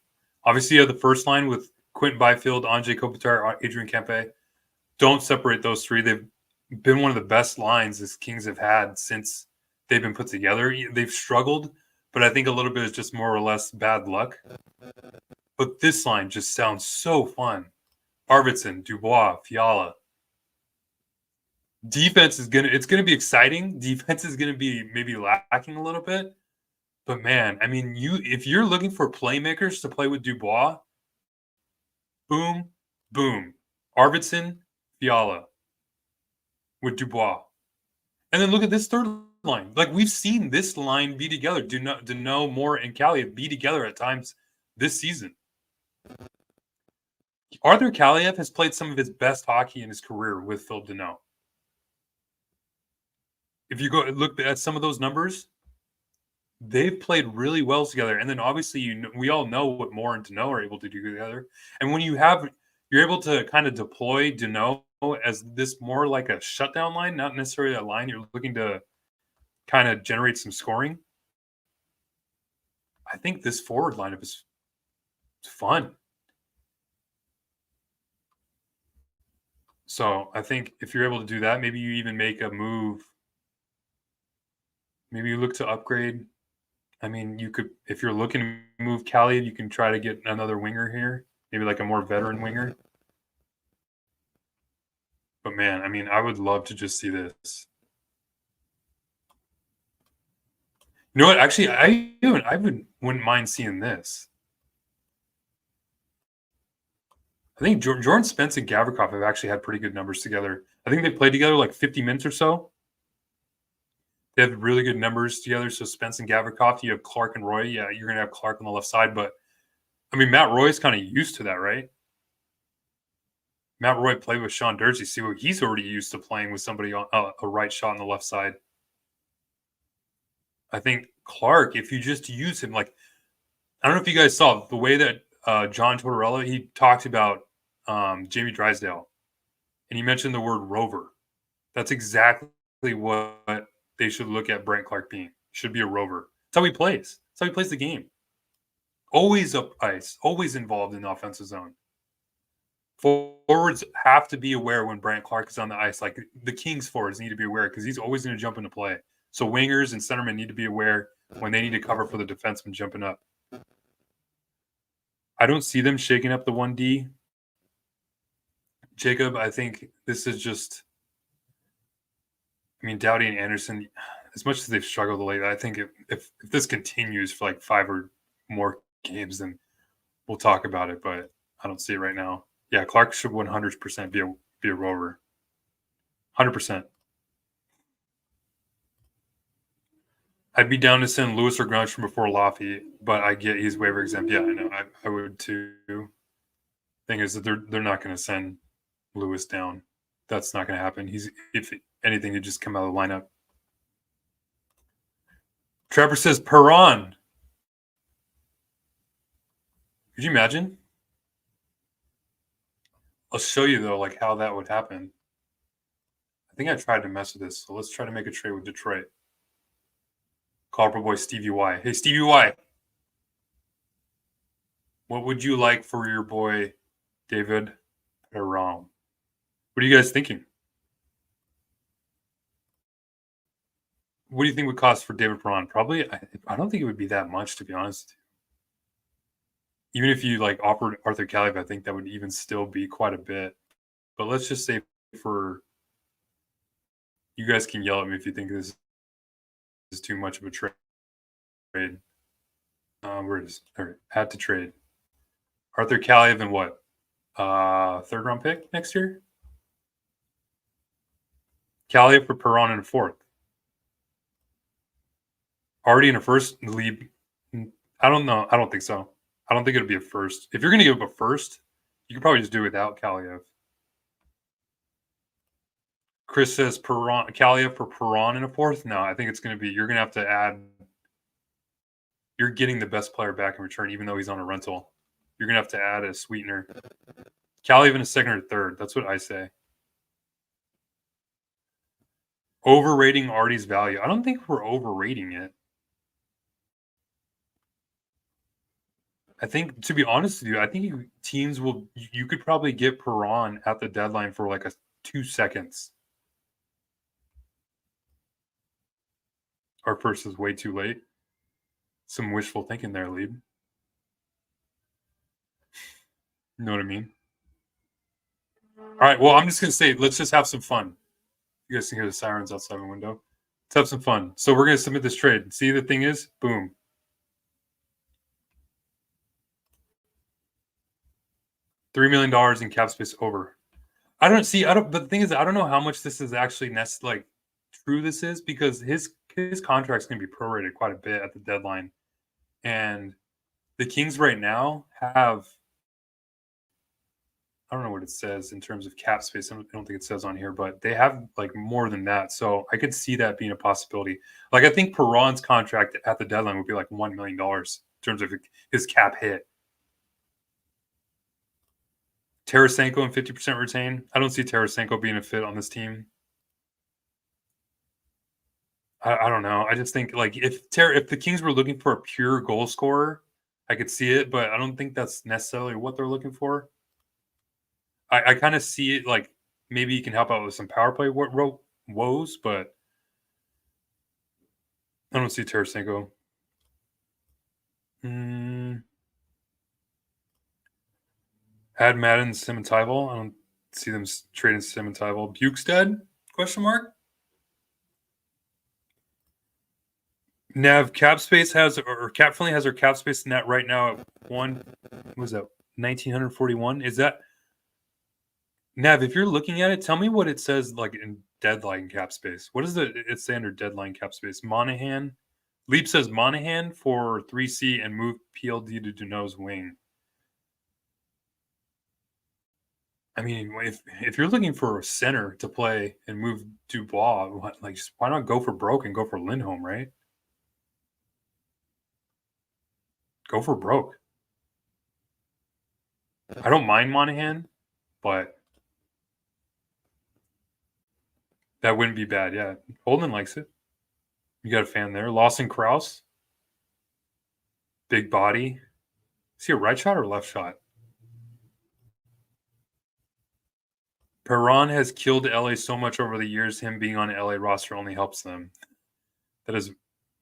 Obviously, you have the first line with Quentin Byfield, Anze Kopitar, Adrian Kempe. Don't separate those three. They've been one of the best lines the Kings have had since they've been put together. They've struggled, but I think a little bit is just more or less bad luck. But this line just sounds so fun. Arvidsson, Dubois, Fiala. Defense is it's gonna be exciting. Defense is gonna be maybe lacking a little bit. But man, I mean, if you're looking for playmakers to play with Dubois, boom, boom. Arvidsson, Fiala with Dubois. And then look at this third line. Like we've seen this line be together. Danault, Moore, and Kaliyev be together at times this season. Arthur Kaliyev has played some of his best hockey in his career with Phil Danault. If you go look at some of those numbers, they've played really well together. And then obviously, we all know what Moore and Danault are able to do together. And when you're able to kind of deploy Danault as this more like a shutdown line, not necessarily a line you're looking to kind of generate some scoring. I think this forward lineup is fun. So I think if you're able to do that, maybe you even make a move. Maybe you look to upgrade. I mean, you could, if you're looking to move Kaliyev, you can try to get another winger here, maybe like a more veteran winger. But man, I mean, I would love to just see this. You know what? Actually, I wouldn't mind seeing this. I think Jordan Spence and Gavrikov have actually had pretty good numbers together. I think they played together like 50 minutes or so. They have really good numbers together. So Spence and Gavrikov, you have Clark and Roy. Yeah, you're going to have Clark on the left side. But, I mean, Matt Roy's kind of used to that, right? Matt Roy played with Sean Durzi. See what he's already used to playing with somebody on a right shot on the left side. I think Clark, if you just use him, like, I don't know if you guys saw the way that John Tortorella, he talked about Jamie Drysdale, and he mentioned the word rover. That's exactly what they should look at Brent Clark being. Should be a rover. That's how he plays. That's how he plays the game. Always up ice, always involved in the offensive zone. Forwards have to be aware when Brent Clark is on the ice. Like the Kings forwards need to be aware because he's always going to jump into play. So wingers and centermen need to be aware when they need to cover for the defenseman jumping up. I don't see them shaking up the 1D. Jacob, I think this is just, I mean, Doughty and Anderson, as much as they've struggled lately, I think if this continues for like 5 or more games, then we'll talk about it, but I don't see it right now. Yeah, Clark should 100% be a rover. 100%. I'd be down to send Lewis or Grunch from before Laffy, but I get he's waiver exempt. Yeah, I know. I would too. Thing is that they're not going to send Lewis down. That's not going to happen. If anything, he'd just come out of the lineup. Trevor says Perron. Could you imagine? I'll show you though, like how that would happen. I think I tried to mess with this, so let's try to make a trade with Detroit. Call up our boy Stevie Y. Hey, Stevie Y. What would you like for your boy David Perron? What are you guys thinking? What do you think would cost for David Perron? Probably, I don't think it would be that much, to be honest. Even if you like offered Arthur Kaliyev, I think that would even still be quite a bit. But let's just say for you guys can yell at me if you think this is too much of a trade. Where is add to trade? Arthur Kaliyev and what? Third round pick next year? Kaliyev for Perron in a fourth. Already in a first lead. I don't know. I don't think so. I don't think it'll be a first. If you're going to give up a first, you could probably just do it without Kaliyev. Chris says Kaliyev for Perron in a fourth. No, I think it's going to be, you're going to have to add, you're getting the best player back in return, even though he's on a rental. You're going to have to add a sweetener. Kaliyev in a second or third. That's what I say. Overrating Artie's value. I don't think we're overrating it. I think, to be honest with you, I think teams will, you could probably get Perron at the deadline for like 2 seconds. Our first is way too late. Some wishful thinking there, Lieb. You know what I mean? All right, well, I'm just going to say, let's just have some fun. You guys can hear the sirens outside my window. Let's have some fun. So we're going to submit this trade. See, the thing is, boom. $3 million in cap space over. But the thing is, I don't know how much this is actually true this is, because his contract's going to be prorated quite a bit at the deadline. And the Kings right now have, I don't know what it says in terms of cap space. I don't think it says on here, but they have like more than that. So I could see that being a possibility. Like, I think Perron's contract at the deadline would be like $1 million in terms of his cap hit. Tarasenko and 50% retain. I don't see Tarasenko being a fit on this team. I don't know. I just think like if the Kings were looking for a pure goal scorer, I could see it, but I don't think that's necessarily what they're looking for. I kind of see it like maybe he can help out with some power play woes, but I don't see Tarasenko. Add Madden, Sim, and Tyval. I don't see them trading Sim and Tyval. Bukestad? Question mark. Nav cap space has, or cap friendly has our cap space net right now at what was that? 1941. Is that Nav? If you're looking at it, tell me what it says like in deadline cap space. What does it say under deadline cap space? Monahan. Leap says Monahan for 3C and move PLD to Duneau's wing. I mean, if you're looking for a center to play and move Dubois, why not go for broke and go for Lindholm, right? Go for broke. I don't mind Monahan, but that wouldn't be bad. Yeah, Holden likes it. You got a fan there. Lawson Krause. Big body. Is he a right shot or left shot? Perron has killed LA so much over the years. Him being on LA roster only helps them. That is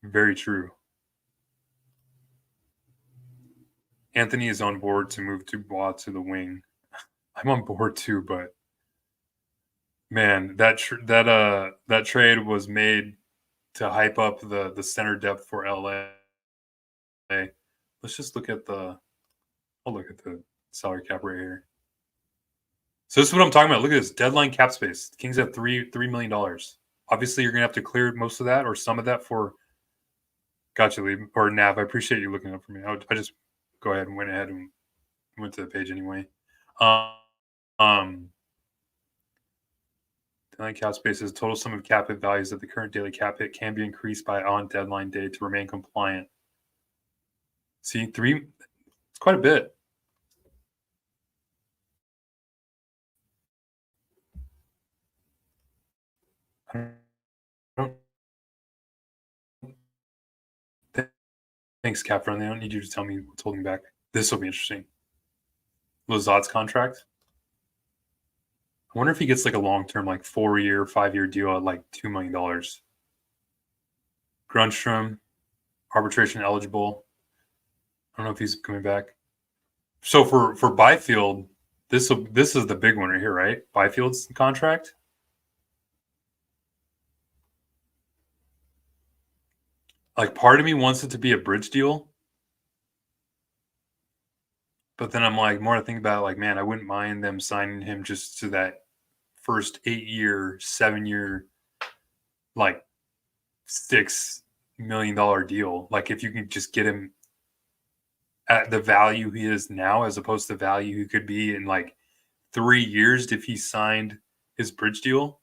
very true. Anthony is on board to move Dubois to the wing. I'm on board too, but man, that trade was made to hype up the center depth for LA. Let's just look at I'll look at the salary cap right here. So this is what I'm talking about. Look at this deadline cap space. The Kings have $3 million. Obviously, you're gonna have to clear most of that or some of that for. Gotcha, Lee or Nav. I appreciate you looking up for me. I just go ahead and went to the page anyway. Deadline cap space is total sum of cap hit values that the current daily cap hit can be increased by on deadline day to remain compliant. See, it's quite a bit. Thanks, Capron. They don't need you to tell me what's holding back. This will be interesting. Lazard's contract. I wonder if he gets like a long-term, like 4-year, 5-year deal at like $2 million. Grunstrom, arbitration eligible. I don't know if he's coming back. So for Byfield, this is the big one right here, right? Byfield's contract. Like, part of me wants it to be a bridge deal, but then I'm like, more to think about it, like, man, I wouldn't mind them signing him just to that first 8-year, 7-year, like $6 million deal. Like, if you can just get him at the value he is now, as opposed to the value he could be in like 3 years if he signed his bridge deal.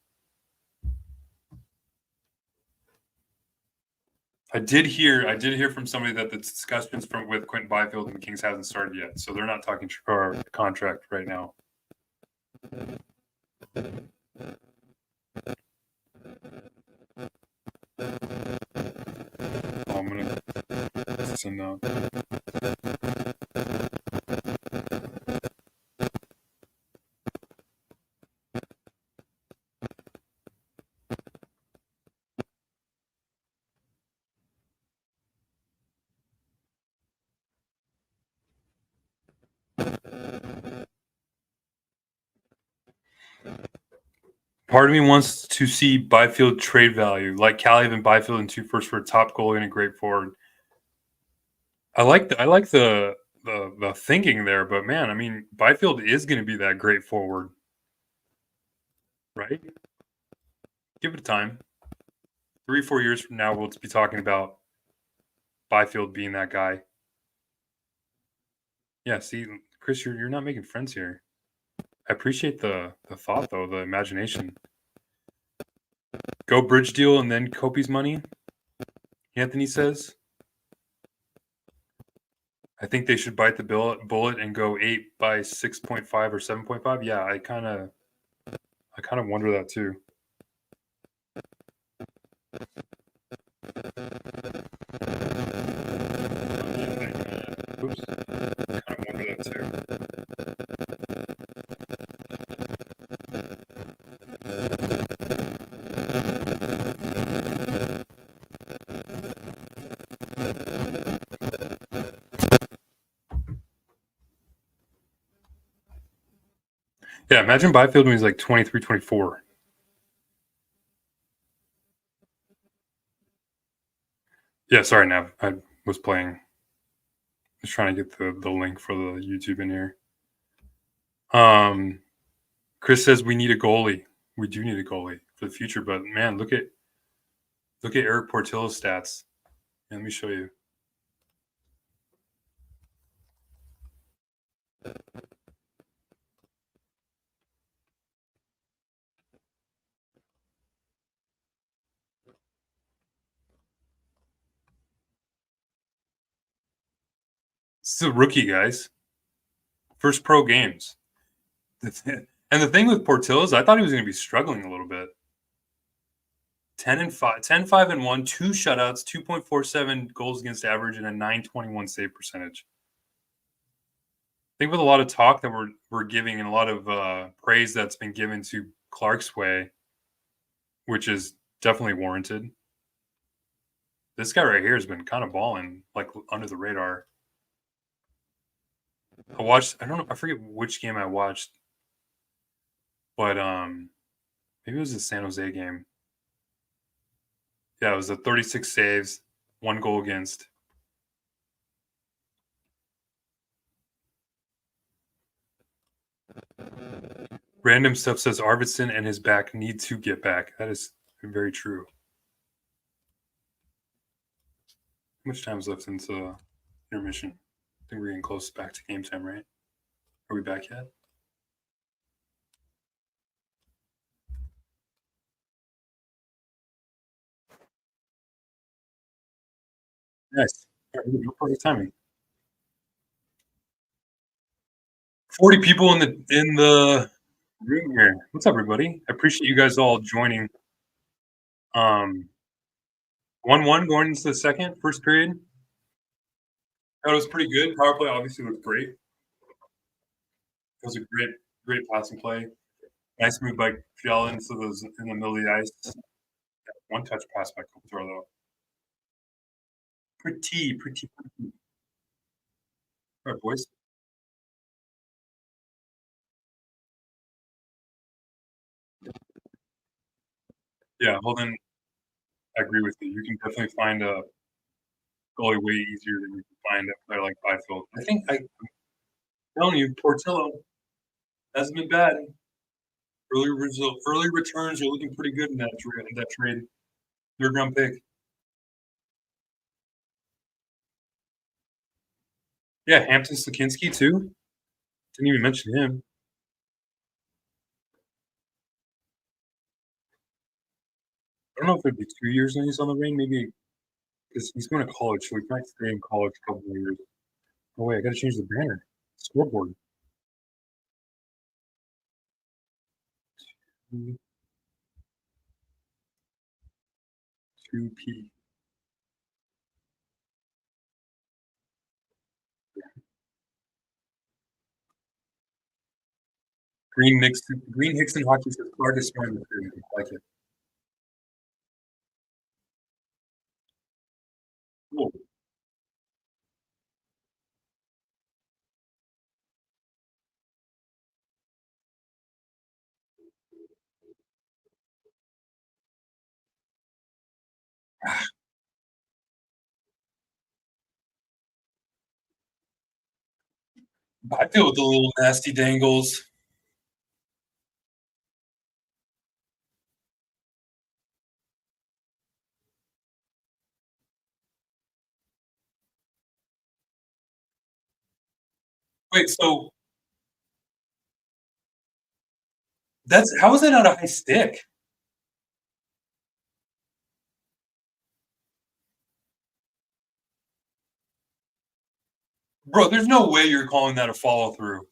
I did hear from somebody that the discussions with Quentin Byfield and the Kings hasn't started yet, so they're not talking contract right now. I'm gonna send out. Part of me wants to see Byfield trade value, like Kaliyev and Byfield and 2 firsts for a top goalie and a great forward. I like the thinking there, but man, I mean, Byfield is going to be that great forward, right? Give it time. 3-4 years from now, we'll be talking about Byfield being that guy. Yeah, see, Chris, you're not making friends here. I appreciate the thought, though, the imagination. Go bridge deal and then Kopi's money, Anthony says. I think they should bite the bullet and go 8 by 6.5 or 7.5. Yeah, I kind of wonder that too. Oops. I kind of wonder that too. Yeah, imagine Byfield when he's like 23, 24. Yeah, sorry, Nav. I was playing. Just trying to get the link for the YouTube in here. Chris says we need a goalie. We do need a goalie for the future, but man, look at Eric Portillo's stats. Yeah, let me show you. This is a rookie, guys. First pro games. And the thing with Portillo is I thought he was going to be struggling a little bit. 10-5-1, 2 shutouts, 2.47 goals against average, and a 921 save percentage. I think with a lot of talk that we're giving and a lot of praise that's been given to Clark's way, which is definitely warranted. This guy right here has been kind of balling, like under the radar. I forget which game I watched, but maybe it was the San Jose game. Yeah, it was a 36 saves, 1 goal against. Random stuff says Arvidsson and his back need to get back. That is very true. How much time is left into intermission? I think we're getting close back to game time, right? Are we back yet? Nice. Perfect timing. 40 people in the room here. What's up, everybody? I appreciate you guys all joining. 1-1 going into the second, first period. That was pretty good. Power play obviously was great. It was a great passing play. Nice move by Fiala into those in the middle of the ice. One touch pass by Kopitar though. Pretty. All right, boys. Yeah, Holden, I agree with you. You can definitely find a goalie way easier than you can find a player like Byfield. I'm telling you, Portillo hasn't been bad. Early returns are looking pretty good in that trade. Third round pick. Yeah, Hampton Slakinski too. Didn't even mention him. I don't know if it'd be 2 years when he's on the ring, maybe because he's going to college, so he might stay in college a couple more years. Oh wait, I gotta change the banner. Scoreboard. 2P. Green Hickson hockey says hard to spell in the period. I like it. Cool. I deal with the little nasty dangles. Wait, so how is that not a high stick? Bro, there's no way you're calling that a follow through.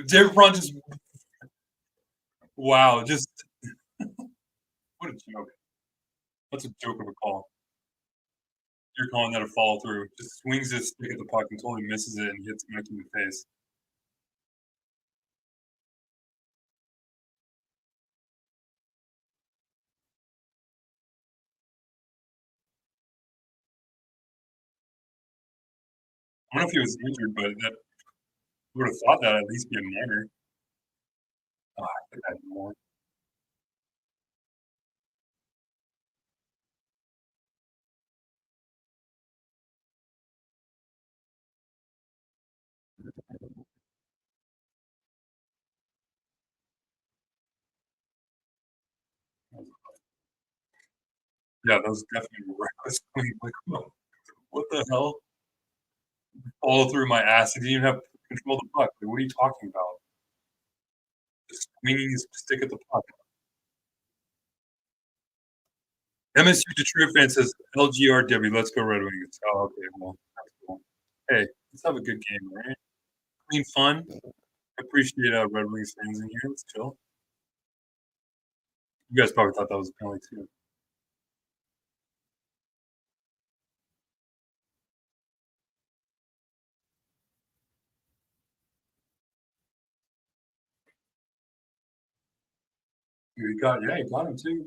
David Braun just wow, just what a joke. That's a joke of a call. You're calling that a follow through. Just swings his stick at the puck and totally misses it and hits Mike in the face. I don't know if he was injured, but that would have thought that at least be a minor. I think I had more. Yeah, that was definitely a reckless swing. Like, what the hell? Follow through my ass. He didn't even have control of the puck. Like, what are you talking about? Just swinging his stick at the puck. MSU Detroit fan says LGRW. Let's go Red Wings. Oh, okay. Well, that's cool. Hey, let's have a good game, right? Clean fun. I appreciate Red Wings fans in here. Let's chill. You guys probably thought that was a penalty too. You got him too.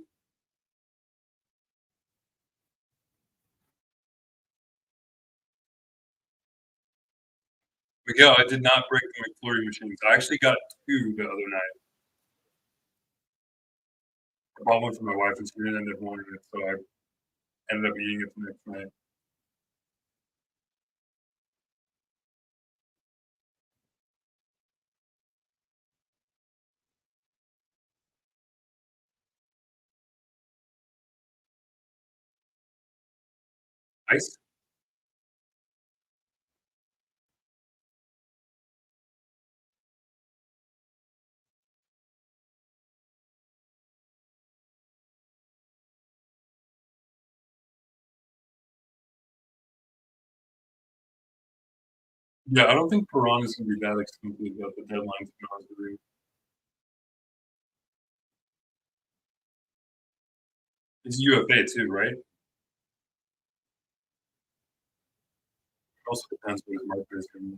Miguel, I did not break the McFlurry machines. I actually got 2 the other night. I bought one for my wife and she didn't end up wanting it, so I ended up eating it the next night. Ice? Yeah, I don't think Perron is going to be that expensive at the deadline, to be honest with you. It's UFA too, right? Also depends what his market is gonna be.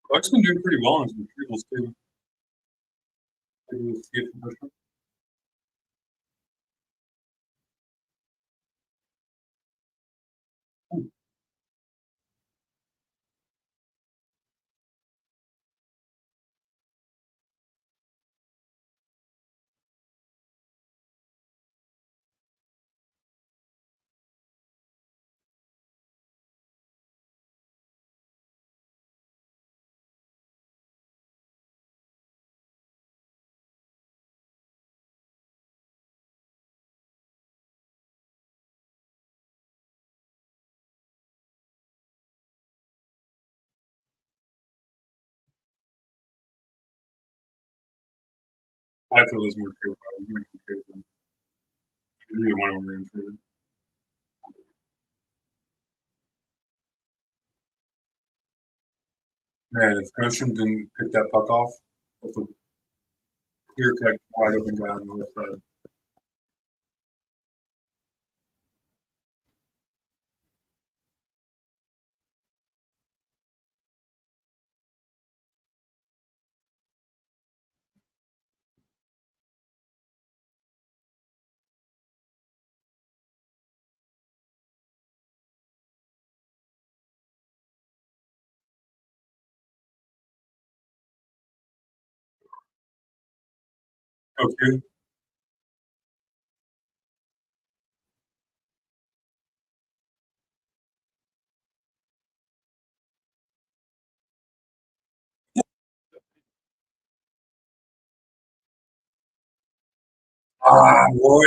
Clark's been doing pretty well in some retrievals too. Maybe we'll see it from this one. I feel there's more trade value. Either one of them are in trade. Man, if Gresham didn't pick that puck off, that's a clear cut wide open guy on the left side. Okay. Ah, boy.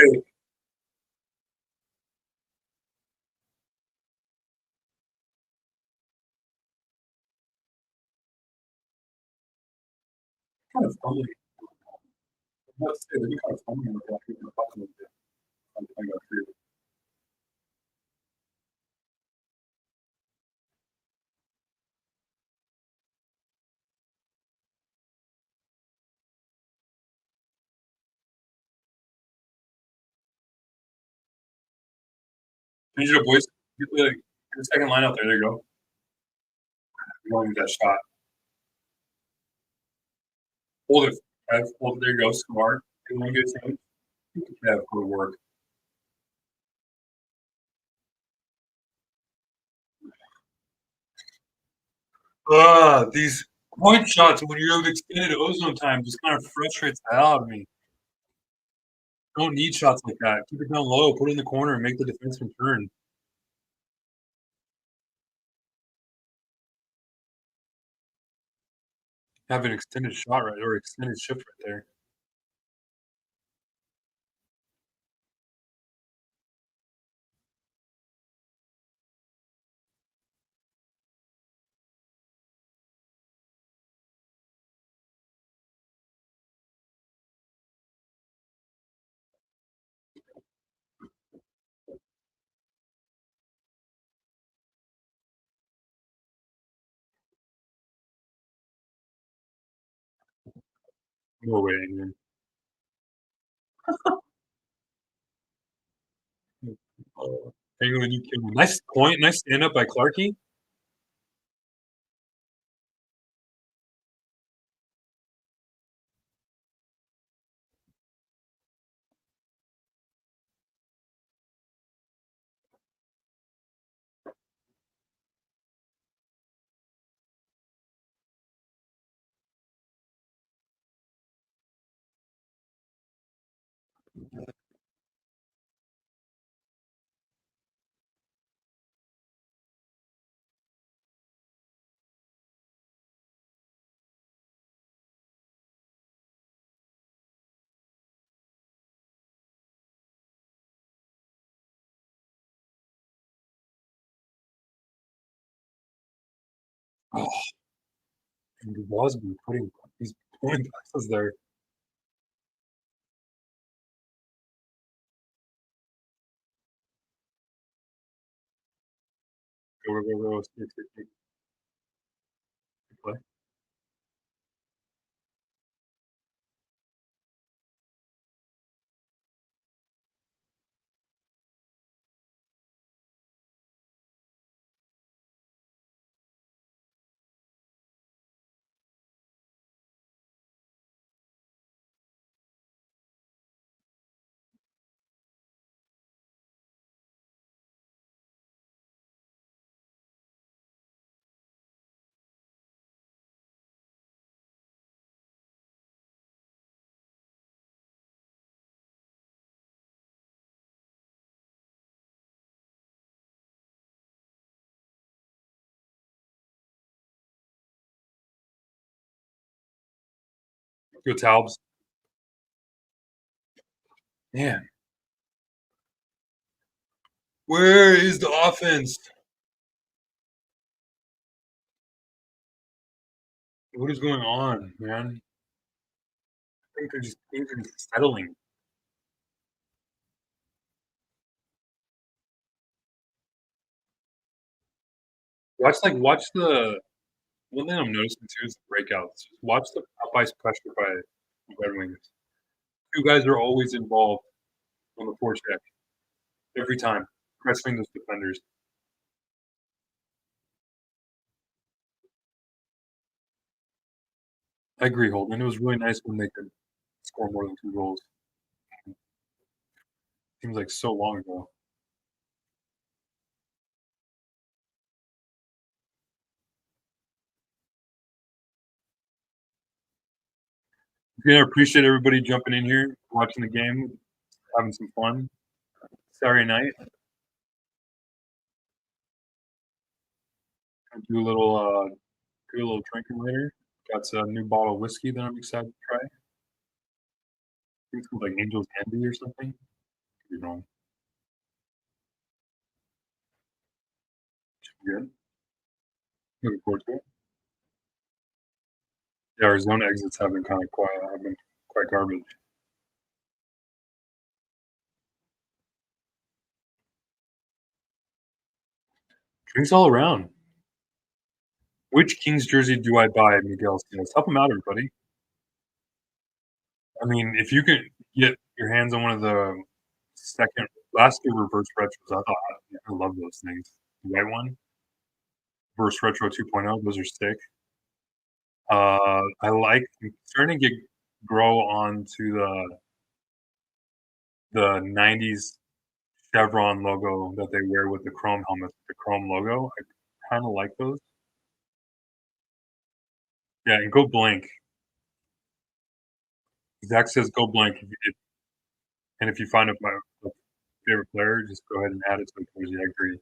Kind of funny. Let's say they're kind of funny when they're actually in the puck a little bit. I got three. Change it up, boys. Get the second line out there. There you go. You're going to get that shot. Hold it. Hold it. There you go. Smart. You want to get a change? Yeah, good work. These point shots when you have extended ozone time just kind of frustrates the hell out of me. Don't need shots like that. Keep it down low, put it in the corner, and make the defenseman turn. Have an extended shot right or extended shift right there. No way, man. Penguin, you kill me. Nice point. Nice stand up by Clarkie. Oh, And Wasby putting these point passes there. Go. Stick. Good play. Good Talbs. Man. Where is the offense? What is going on, man? I think things are just settling. Watch the one thing I'm noticing too is the breakouts. Just watch the up ice pressure by the Red Wings. Two guys are always involved on the forecheck every time, pressuring those defenders. I agree, Holden. It was really nice when they could score more than 2 goals. Seems like so long ago. Again, I appreciate everybody jumping in here, watching the game, having some fun. Saturday night. Do a little drinking later. Got a new bottle of whiskey that I'm excited to try. I think it's called like Angel's Envy or something. Could be wrong. Should be good. Looking forward to it. Yeah, our zone exits have been kind of quiet. Have been quite garbage. Drinks all around. Which Kings jersey do I buy? Miguel says. Help him out, everybody. I mean, if you can get your hands on one of the last year reverse retros, I love those things. The white one, reverse retro 2.0, those are sick. I like I'm starting to grow onto the 90s Chevron logo that they wear with the chrome helmets, the chrome logo. I kinda like those. Yeah, and go blank. Zach says go blank if you find a favorite player, just go ahead and add it to the jersey. I agree.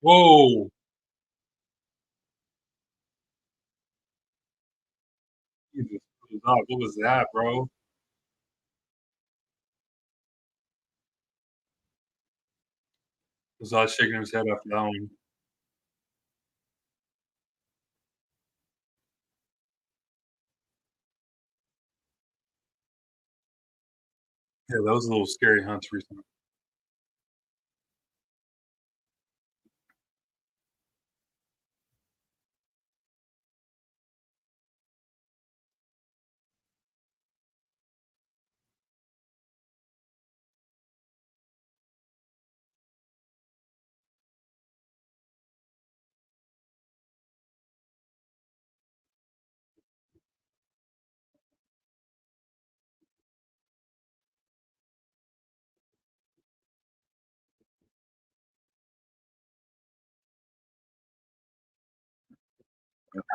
Whoa! Jesus, what was that, bro? Zaz shaking his head after that one. Yeah, that was a little scary hunts recently.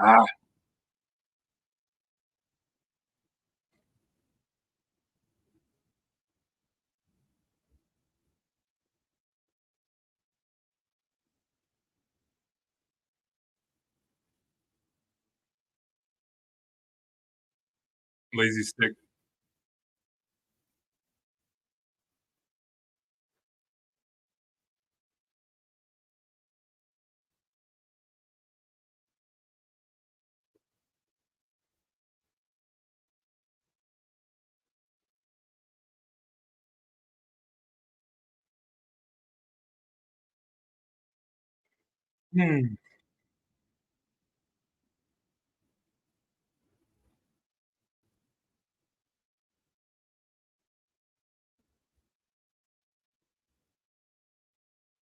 Ah, Lazy stick. Hmm.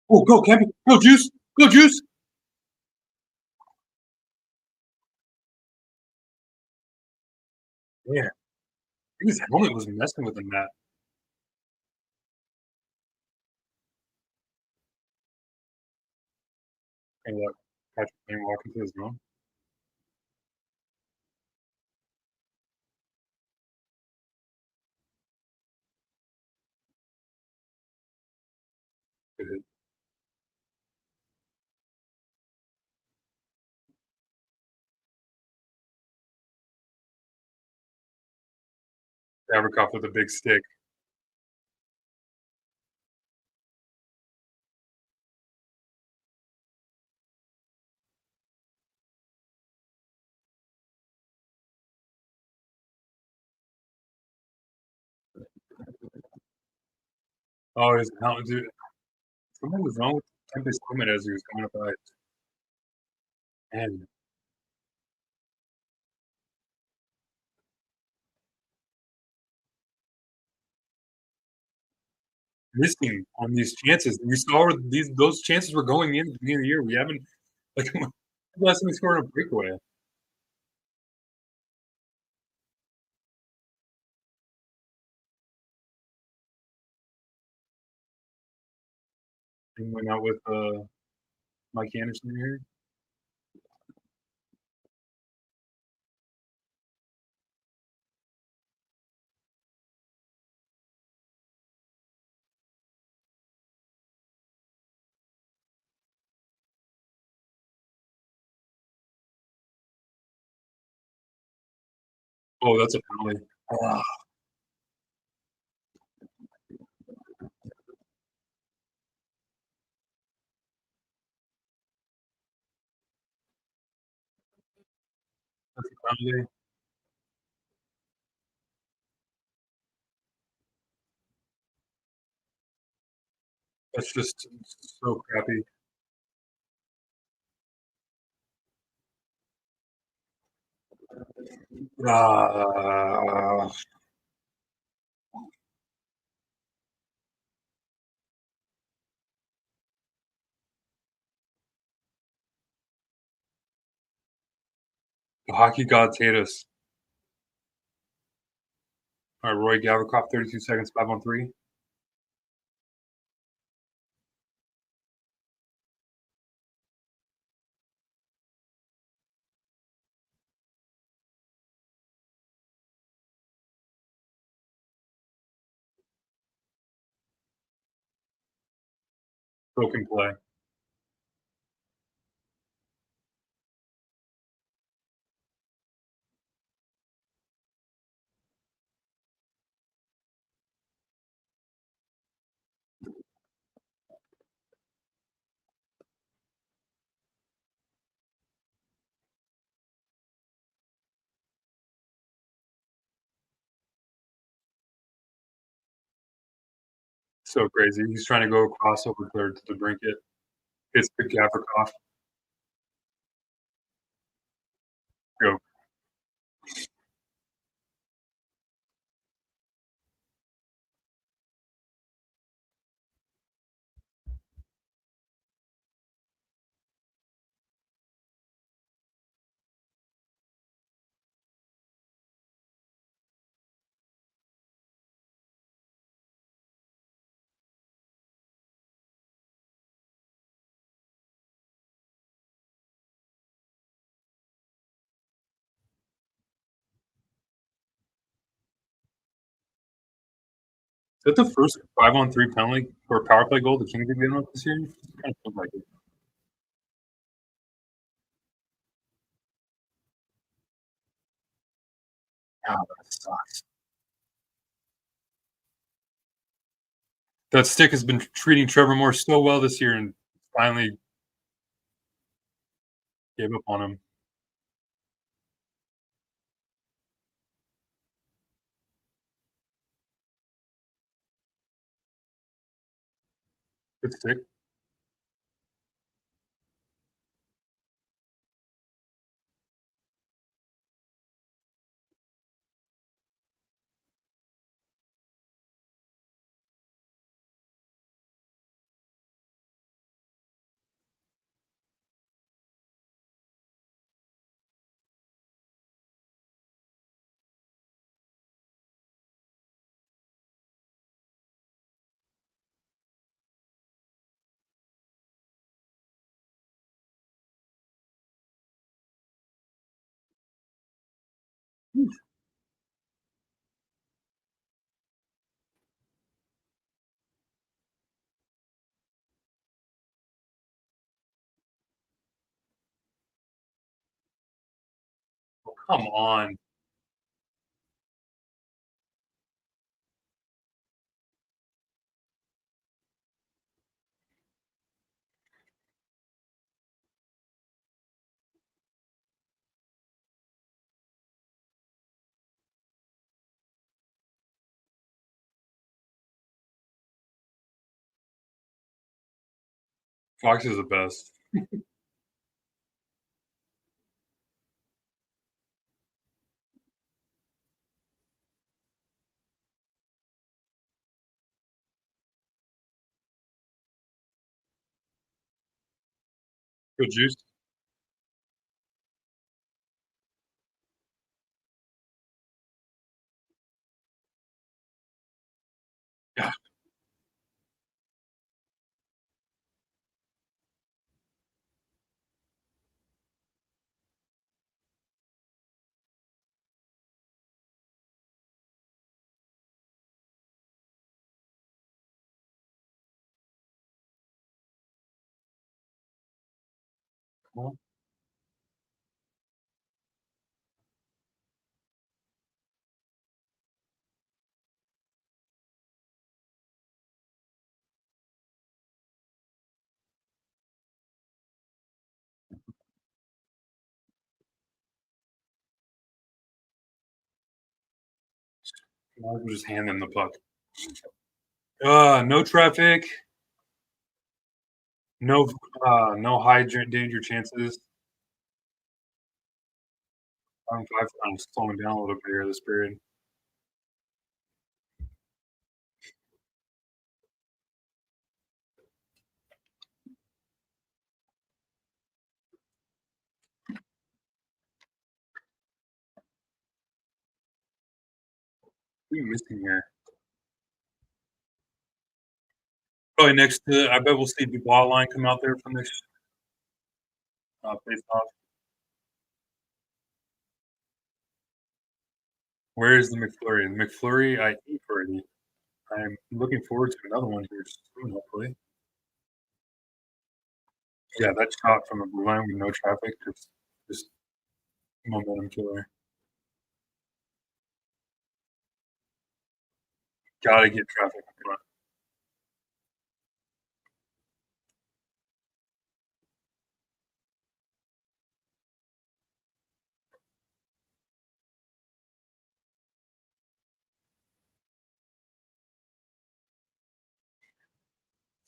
Oh, go, Campy. Go, Juice. Go, Juice. Yeah. I think his helmet was messing with him, Matt. And look, Patrick Kane walking to his zone. Good hit. Gavrikov with a big stick. Oh, his helmet, dude. Something was wrong with Tempe's helmet as he was coming up the ice. Man, missing on these chances. We saw where those chances were going in at the beginning of the year. We haven't like last time we scored on a breakaway. And went out with Mike Anderson here. Oh, that's a penalty. Ah, that's a penalty. That's just so crappy. Ah, the hockey gods hate us. All right, Roy Gavrikov, 32 seconds, 5-on-3. Broken play. So crazy. He's trying to go across over third to the brinket. It's the Gavrikov. Go. Is that the first 5-on-3 penalty or power play goal the Kings have given up this year? Kind of feels like it. Oh, that sucks. That stick has been treating Trevor Moore so well this year and finally gave up on him. Good stick. Oh, come on. Fox is the best. Good juice. Yeah. Well, I can just hand them the puck. No traffic. No high danger chances. I've kind of slowing down a little bit here this period. What are we missing here? Probably next to I bet we'll see Dubois line come out there from this face off. Where is the McFlurry? The McFlurry I ate already. I'm looking forward to another one here soon, hopefully. Yeah, that shot from the blue line with no traffic, just momentum killer. Gotta get traffic up front.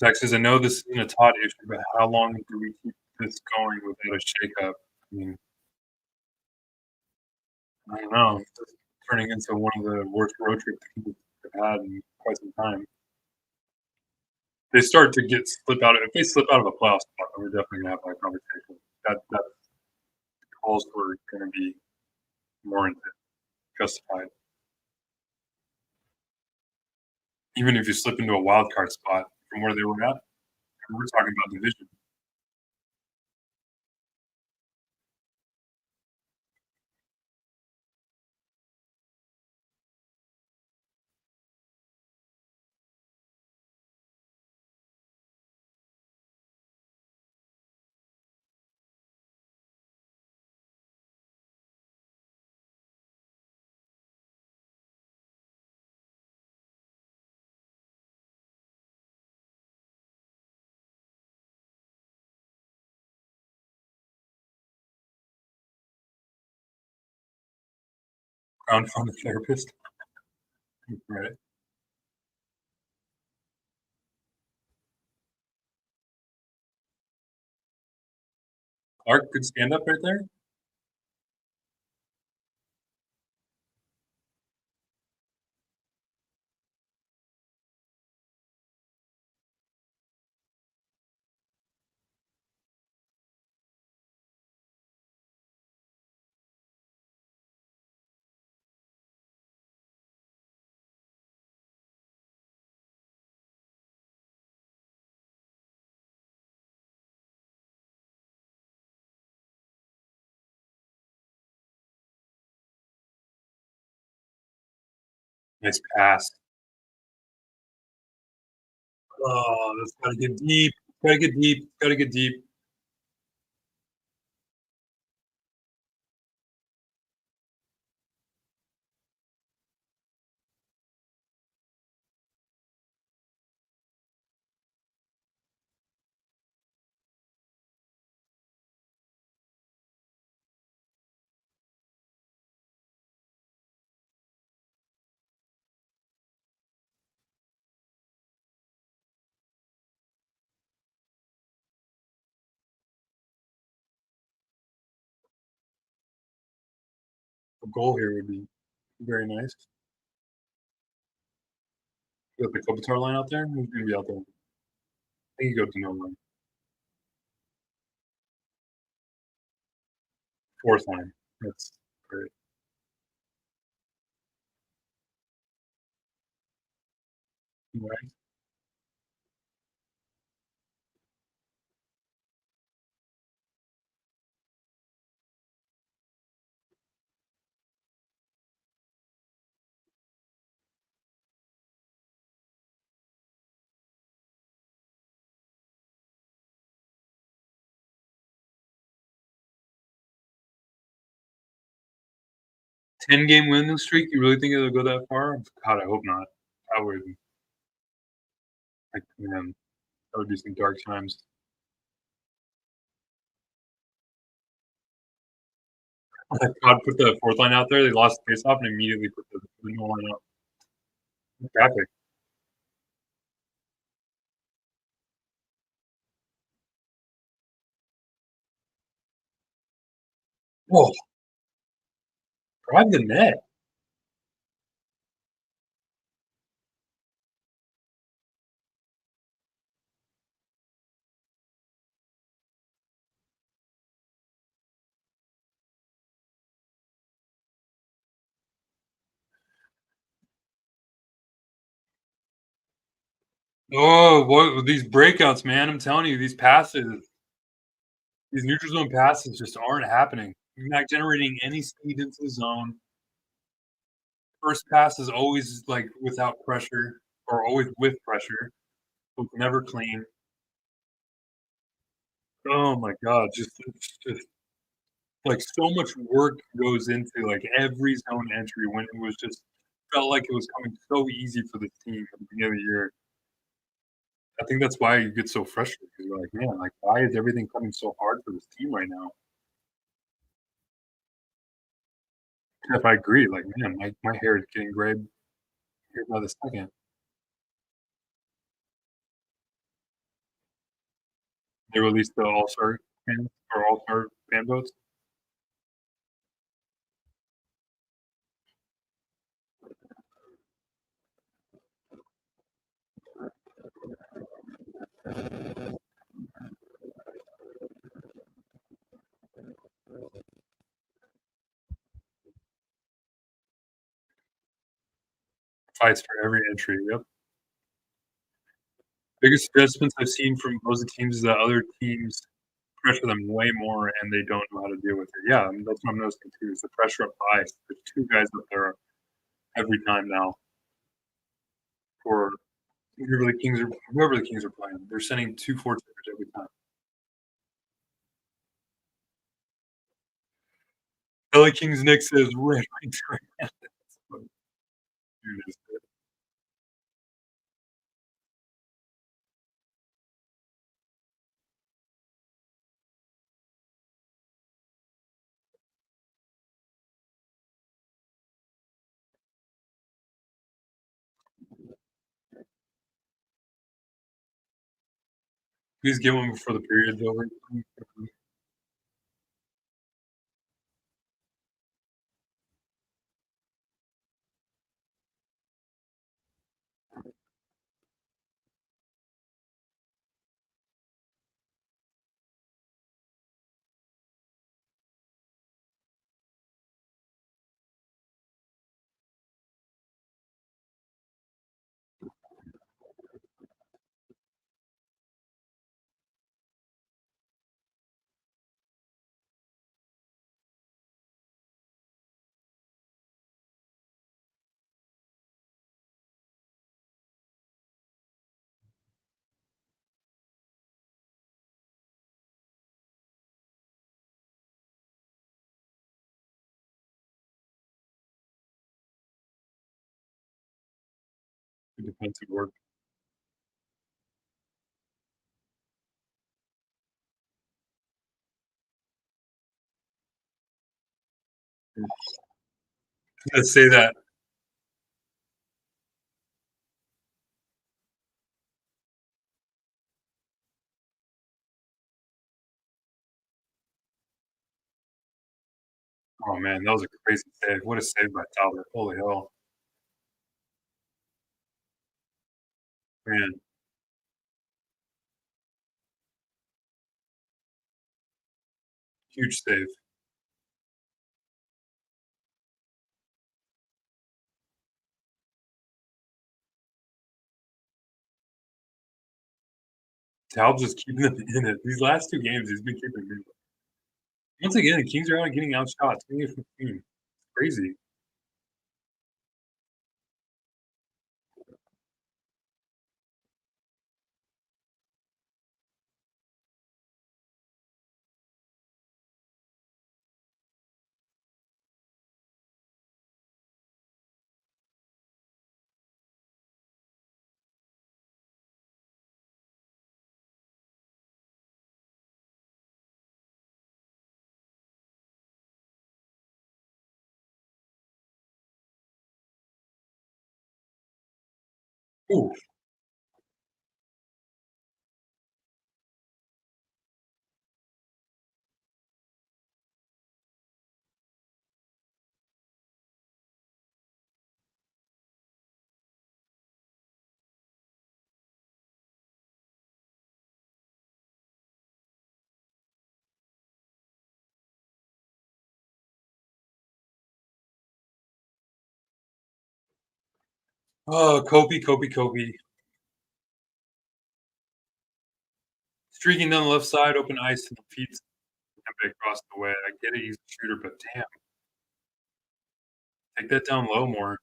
Zach says, "I know this isn't a Todd issue, but how long do we keep this going without a shakeup?" I mean, I don't know. It's turning into one of the worst road trips we've had in quite some time. They start to if they slip out of a playoff spot, then we're definitely gonna have that conversation. That calls for gonna be warranted, justified. Even if you slip into a wild card spot from where they were at, we're talking about division. Crowdfund the therapist. Right. Clark could stand up right there. Nice pass. Oh, that's gotta get deep. Gotta get deep. Gotta get deep. A goal here would be very nice. You got the Kopitar line out there? Who's gonna be out there? I think you go to no line. Fourth line. That's great. Right. 10-game winning streak? You really think it'll go that far? God, I hope not. I would like, man, that would be some dark times. God put the fourth line out there, they lost the faceoff and immediately put the new line up. Traffic. Whoa, drive the net. Oh, what these breakouts, man, I'm telling you, these neutral zone passes just aren't happening. You're not generating any speed into the zone. First pass is always, like, without pressure or always with pressure, so it's never clean. Oh my god, it's just, like, so much work goes into, like, every zone entry when it was just felt like it was coming so easy for the team at the beginning of the year. I think that's why you get so frustrated because you're like, "Man, like, why is everything coming so hard for this team right now?" If I agree, like, man, my hair is getting gray here by the second. They released the All-Star fans or All-Star fan votes. Fights for every entry, yep. Biggest adjustments I've seen from opposing teams is that other teams pressure them way more and they don't know how to deal with it. Yeah, I mean, that's what I'm noticing too, is the pressure up high. There's 2 guys up there every time now for whoever the Kings are playing. They're sending 2 forecheckers every time. LA Kings Nick says, "Red Wings." Please get one before the period's over. Good defensive work. Let's say that. Oh man, that was a crazy save. What a save by Talbot. Holy hell. Man, huge save. Talbot's just keeping them in it. These last 2 games, he's been keeping them in it. Once again, the Kings are out getting outshot 28-15. Crazy. Ooh. Oh, Kobe. Streaking down the left side, open ice, and feeds Kempe across the way. I get it, he's a shooter, but damn. Take that down low more.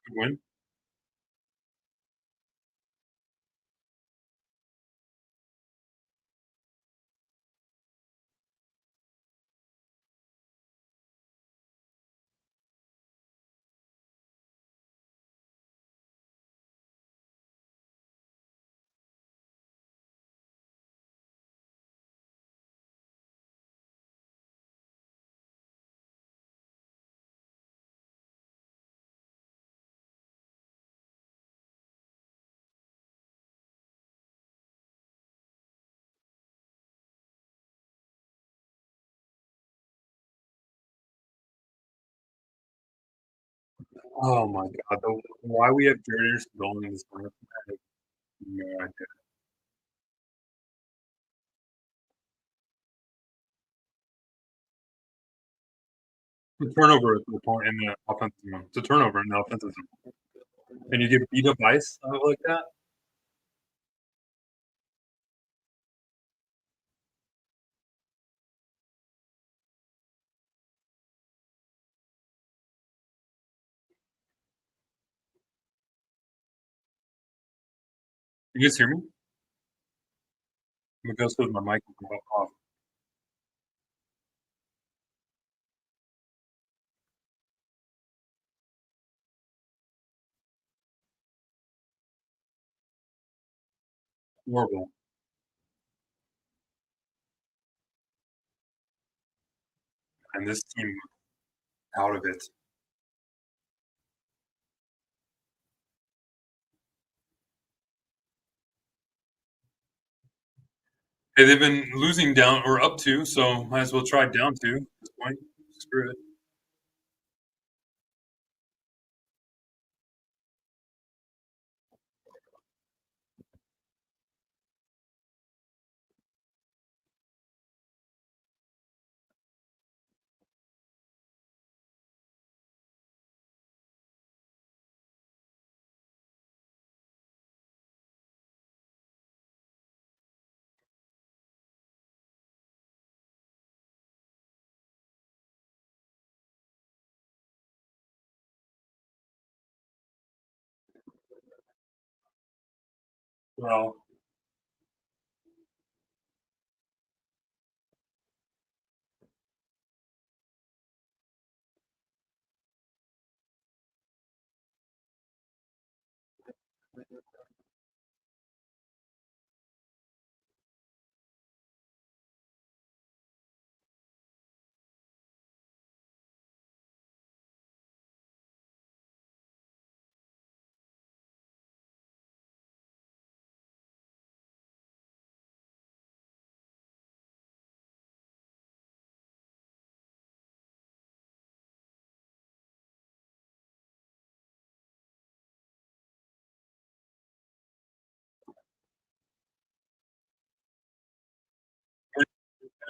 Good win. Oh my god, why we have Jared Anderson going in this lineup, I have no idea. The turnover at the point in the offensive zone. It's a turnover in the offensive zone. And you get beat up ice like that? You guys hear me? I'm gonna go so my mic will go off. Horrible. And this team out of it. Hey, they've been losing down or up 2, so might as well try down 2 at this point. Screw it. Well,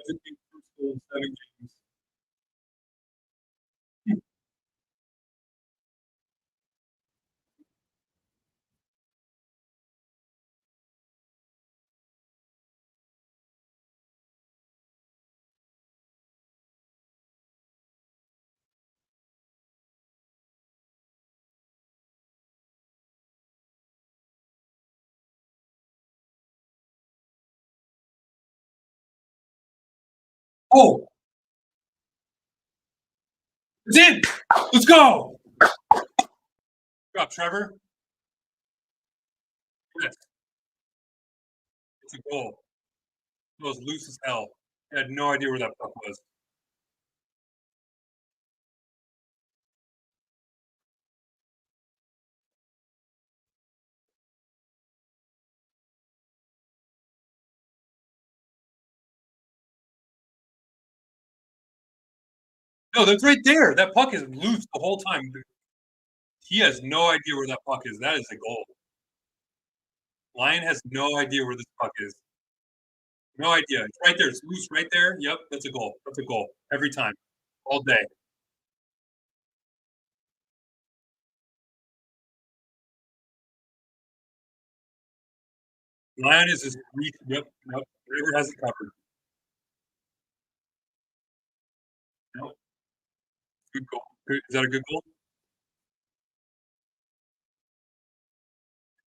everything crucial in 7 games. Oh, it's in. Let's go. Good job, Trevor. Yes, it's a goal. It was loose as hell. I had no idea where that puck was. No, that's right there. That puck is loose the whole time. He has no idea where that puck is. That is a goal. Lion has no idea where this puck is. No idea. It's right there. It's loose right there. Yep, that's a goal. That's a goal. Every time. All day. Lion is his reach. Yep. Whatever has it covered. Yep. Good goal. Is that a good goal?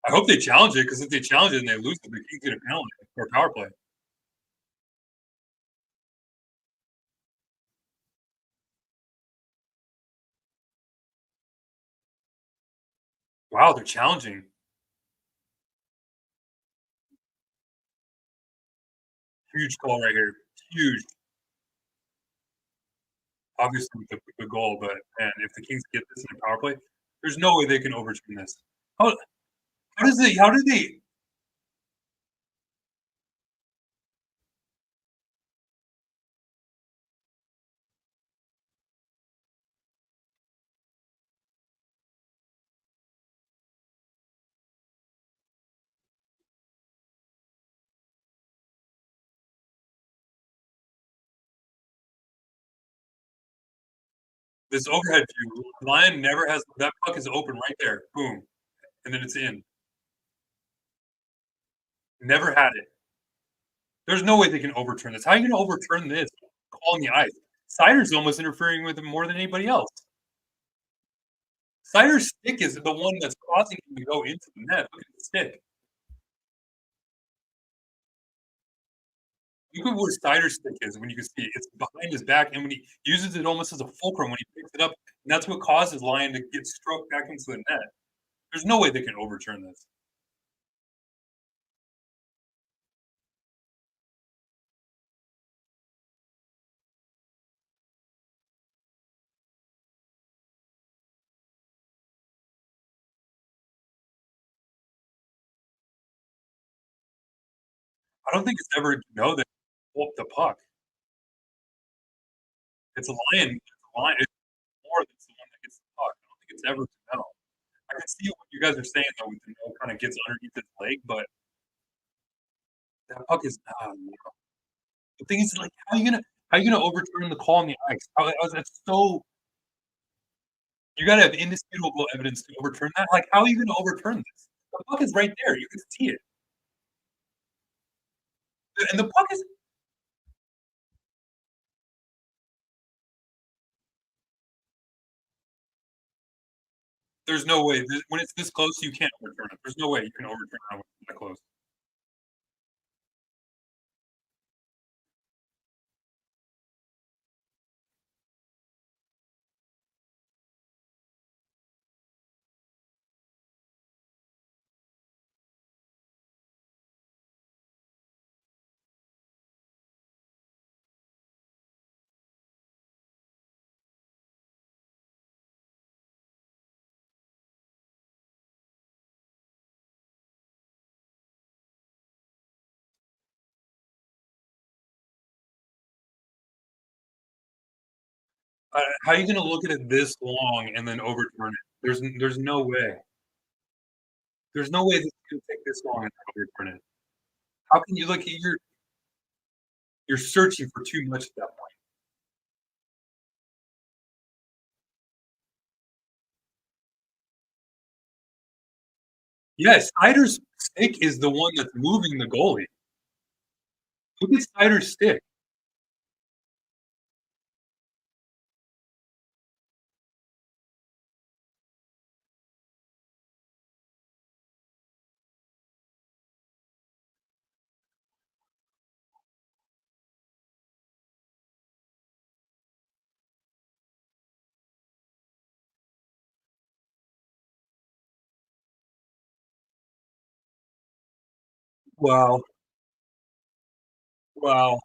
I hope they challenge it, because if they challenge it and they lose it, the Kings get a penalty or a power play. Wow, they're challenging. Huge call right here. Huge. Obviously, the goal, but man, if the Kings get this in a power play, there's no way they can overturn this. How did they this overhead view? Lion never has that puck is open right there. Boom. And then it's in. Never had it. There's no way they can overturn this. How are you gonna overturn this? Call on the ice. Sider's almost interfering with him more than anybody else. Sider's stick is the one that's causing him to go into the net. Look at the stick. Look at where Sider's stick is when you can see it. It's behind his back, and when he uses it almost as a fulcrum when he picks it up, and that's what causes Lion to get stroked back into the net. There's no way they can overturn this. I don't think it's ever to know that pull up the puck. It's a lion. It's a lion. It's more that's the one that gets the puck. I don't think it's ever to know. I can see what you guys are saying though, with the no kind of gets underneath his leg, but that puck is the thing is like how you gonna overturn the call on the ice? That's so you gotta have indisputable evidence to overturn that. Like, how are you gonna overturn this? The puck is right there. You can see it. And the puck is there's no way. When it's this close, you can't overturn it. There's no way you can overturn it when it's that close. How are you gonna look at it this long and then overturn it? There's no way. There's no way this is gonna take this long and overturn it. How can you look? You're searching for too much at that point. Yes, Snyder's stick is the one that's moving the goalie. Look at Snyder's stick. Wow. Wow.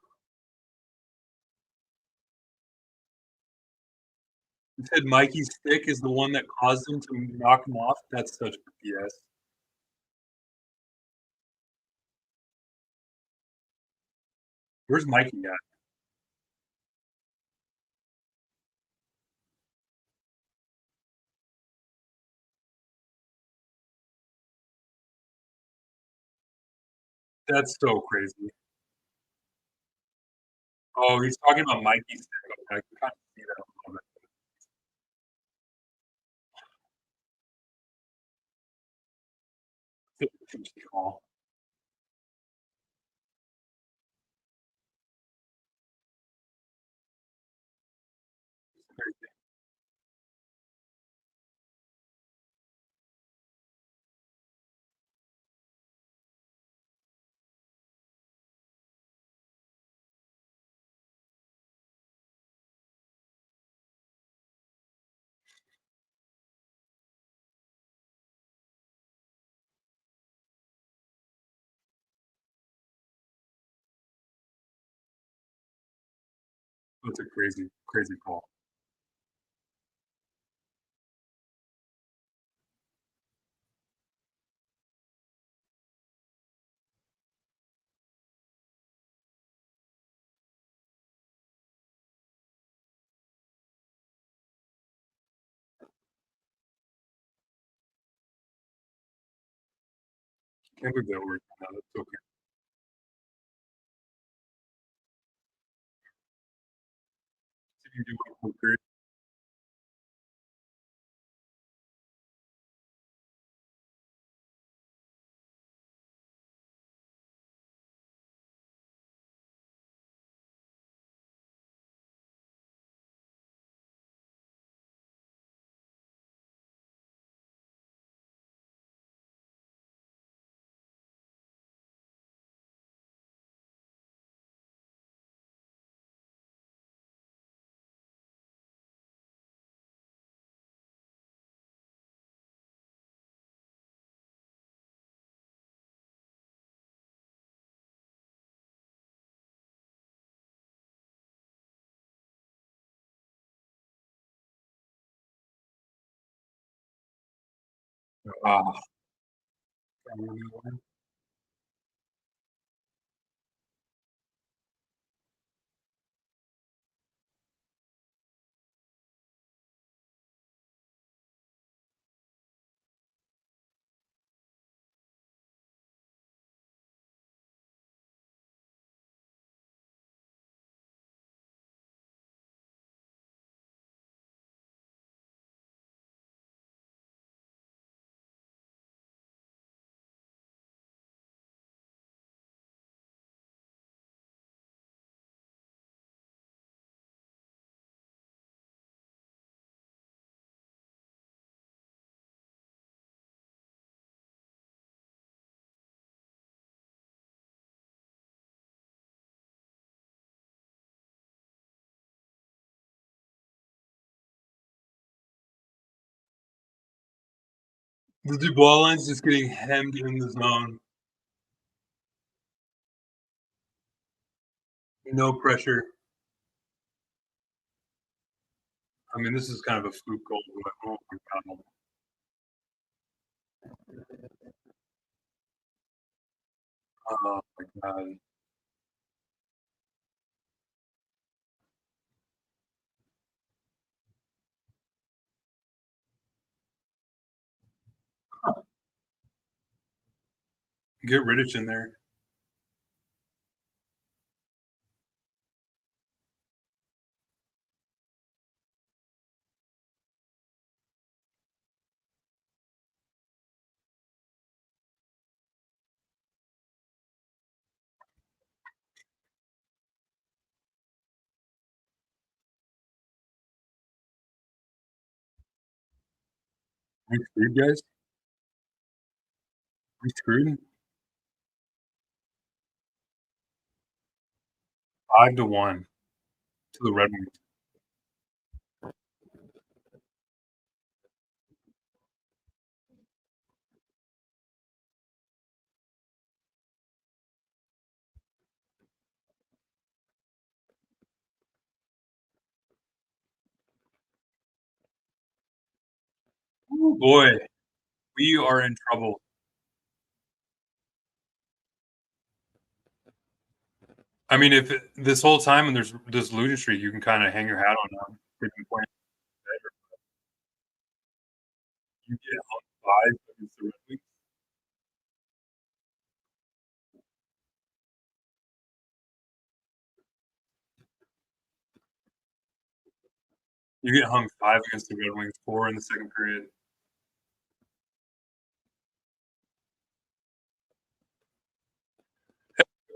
You said Mikey's stick is the one that caused him to knock him off? That's such BS. Where's Mikey at? That's so crazy. Oh, he's talking about Mikey's stick. Okay, I can kind of see that a little bit. Fifty call. Crazy. That's a crazy, crazy call. Can't believe that worked. No, that's okay. If you do one full period, ah, The Dubois line's just getting hemmed in the zone. No pressure. I mean, this is kind of a fluke goal. Oh my god. Oh my god. Get Riddich in there. We screwed, guys. We screwed. 5-1 to the Red Wings. Oh boy, we are in trouble. I mean, if this whole time and there's this losing streak, you can kind of hang your hat on them. You get hung 5 against the Red Wings. You get hung 5 against the Red Wings, 4 in the second period.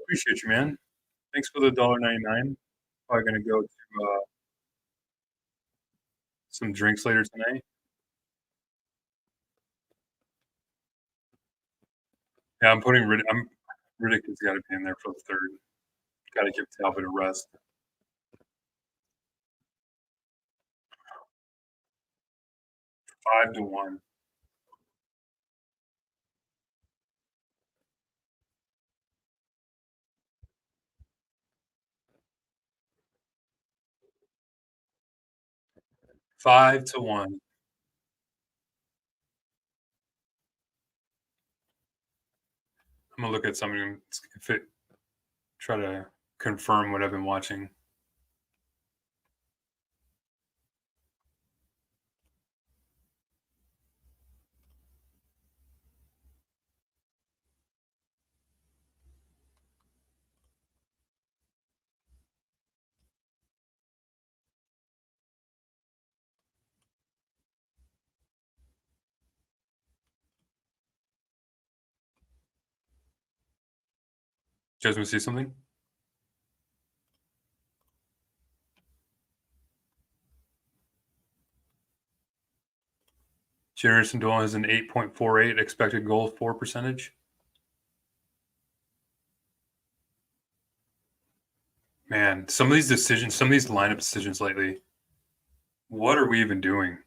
Appreciate you, man. Thanks for the $1.99. Probably gonna go to some drinks later tonight. Yeah, I'm putting Riddick has got to be in there for the third. Got to give Talbot a rest. 5-1. Five to 1. I'm gonna look at something if it try to confirm what I've been watching. You guys want to see something? Jerison Dolan has an 8.48 expected goal for percentage. Man, some of these decisions, some of these lineup decisions lately, what are we even doing?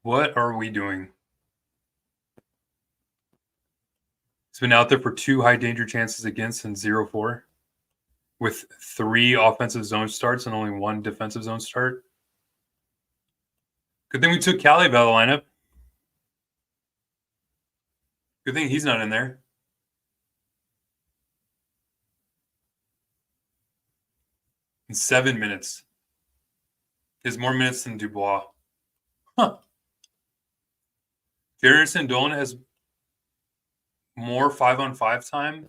What are we doing? He's been out there for 2 high danger chances against and 0-4 with 3 offensive zone starts and only 1 defensive zone start. Good thing we took Callie out of the lineup. Good thing he's not in there. In 7 minutes. He has more minutes than Dubois. Huh. Garrison Dolan has more 5-on-5 time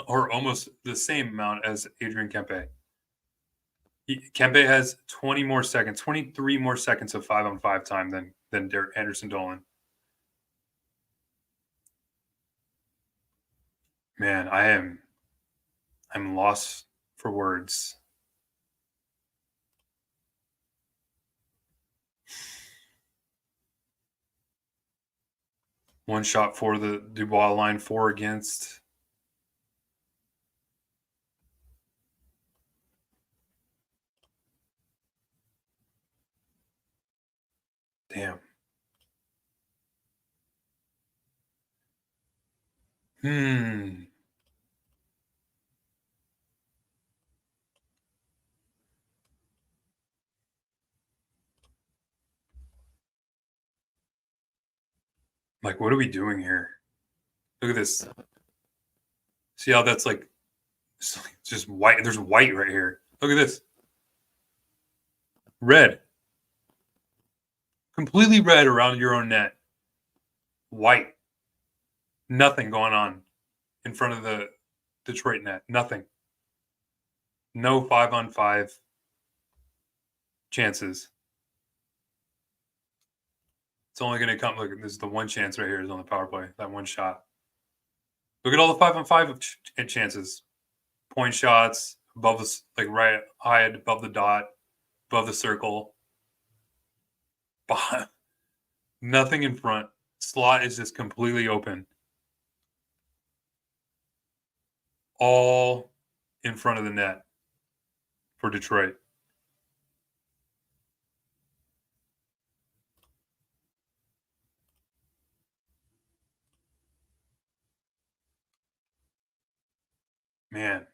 or almost the same amount as Adrian Kempe. Kempe has 20 more seconds, 23 more seconds of 5-on-5 time than Anderson Dolan. Man, I'm lost for words. One shot for the Dubois line, 4 against. Damn. Hmm. Like, what are we doing here? Look at this. See how that's like just white? There's white right here. Look at this. Red. Completely red around your own net. White. Nothing going on in front of the Detroit net. Nothing. No 5-on-5 chances. It's only going to come. Look, this is the one chance right here is on the power play. That one shot. Look at all the 5-on-5 chances. Point shots above the, like right high above the dot, above the circle. Behind, nothing in front. Slot is just completely open. All in front of the net for Detroit. Man.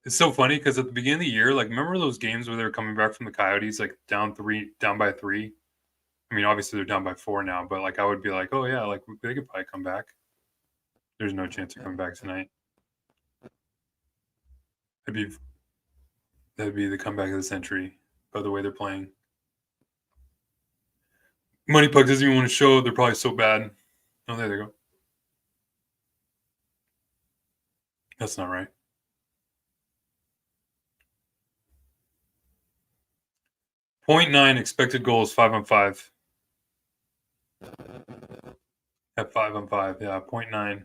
It's so funny because at the beginning of the year, like, remember those games where they were coming back from the Coyotes, like down by 3? I mean, obviously they're down by 4 now, but like I would be like, oh yeah, like they could probably come back. There's no chance they're coming back tonight. That'd be the comeback of the century by the way they're playing. Money Puck doesn't even want to show. They're probably so bad. Oh, there they go. That's not right. .9 expected goals 5-on-5. At 5-on-5, yeah, 0.9.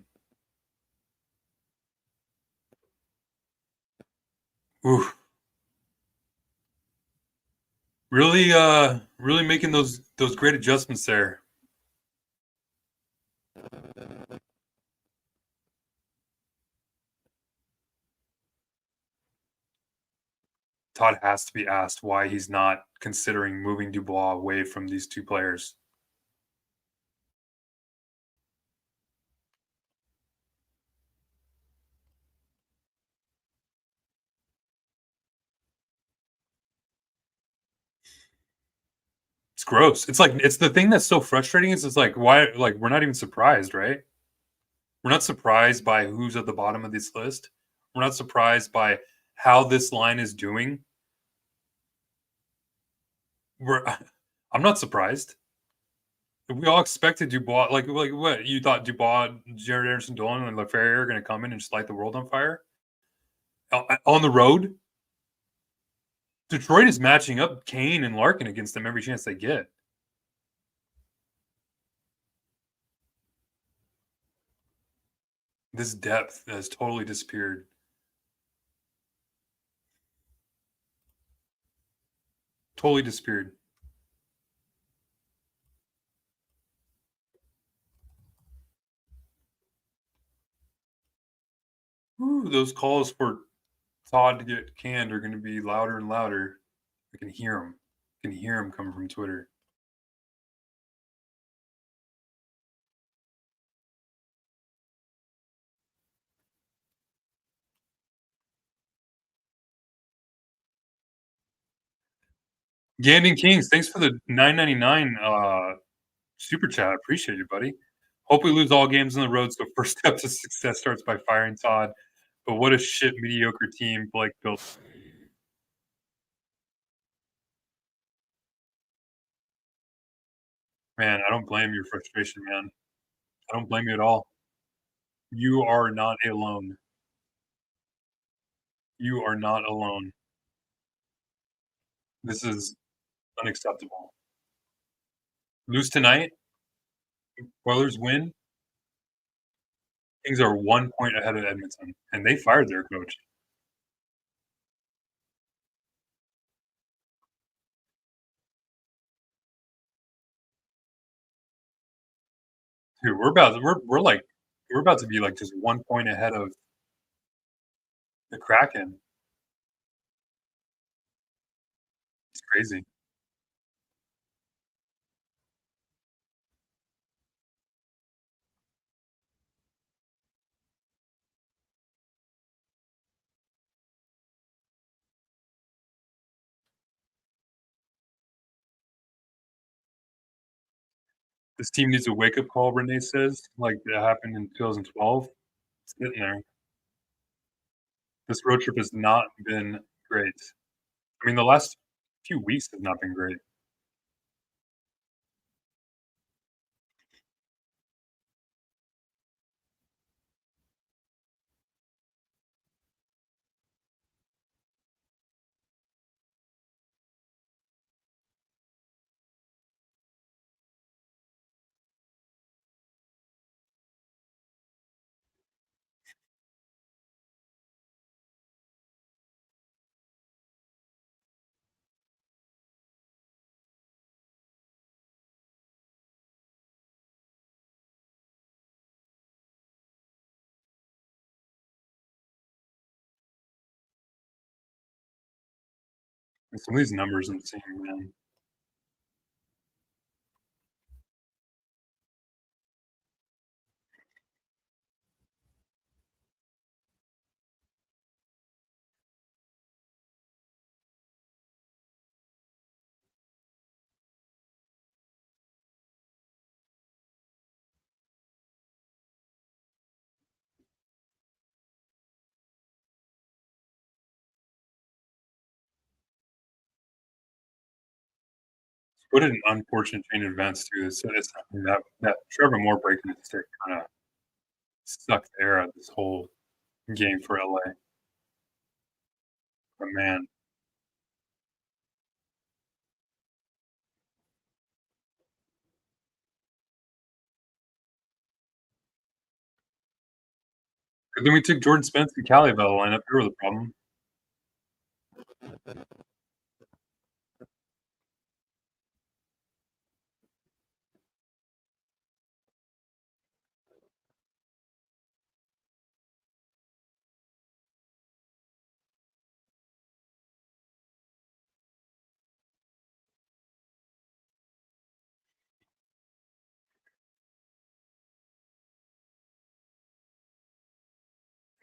Ooh. Really making those great adjustments there. Todd has to be asked why he's not considering moving Dubois away from these two players. It's gross. It's like, it's the thing that's so frustrating is it's like, why, like, we're not even surprised, right? We're not surprised by who's at the bottom of this list. We're not surprised by how this line is doing. I'm not surprised. We all expected Dubois, like what you thought Dubois, Jared Anderson, Dolan, and Laferriere are going to come in and just light the world on fire on the road. Detroit is matching up Kane and Larkin against them every chance they get. This depth has totally disappeared. Totally disappeared. Ooh, those calls for Todd to get canned are going to be louder and louder. I can hear them. I can hear them coming from Twitter. Gandon Kings, thanks for the $9.99 super chat. Appreciate you, buddy. Hope we lose all games on the road, so first step to success starts by firing Todd. But what a shit mediocre team Blake built. Man, I don't blame your frustration, man. I don't blame you at all. You are not alone. You are not alone. This is unacceptable. Lose tonight, Oilers win. Kings are 1 point ahead of Edmonton, and they fired their coach. Dude, we're like We're about to be like just 1 point ahead of the Kraken. It's crazy. This team needs a wake-up call, Renee says, like that happened in 2012. It's getting there. This road trip has not been great. I mean, the last few weeks have not been great. And some of these numbers I'm seeing, man. What an unfortunate chain of events too. It's that Trevor Moore breaking his stick kind of sucked the air out of this whole game for LA. But man, but then we took Jordan Spence and Cali out of the lineup. They were the problem.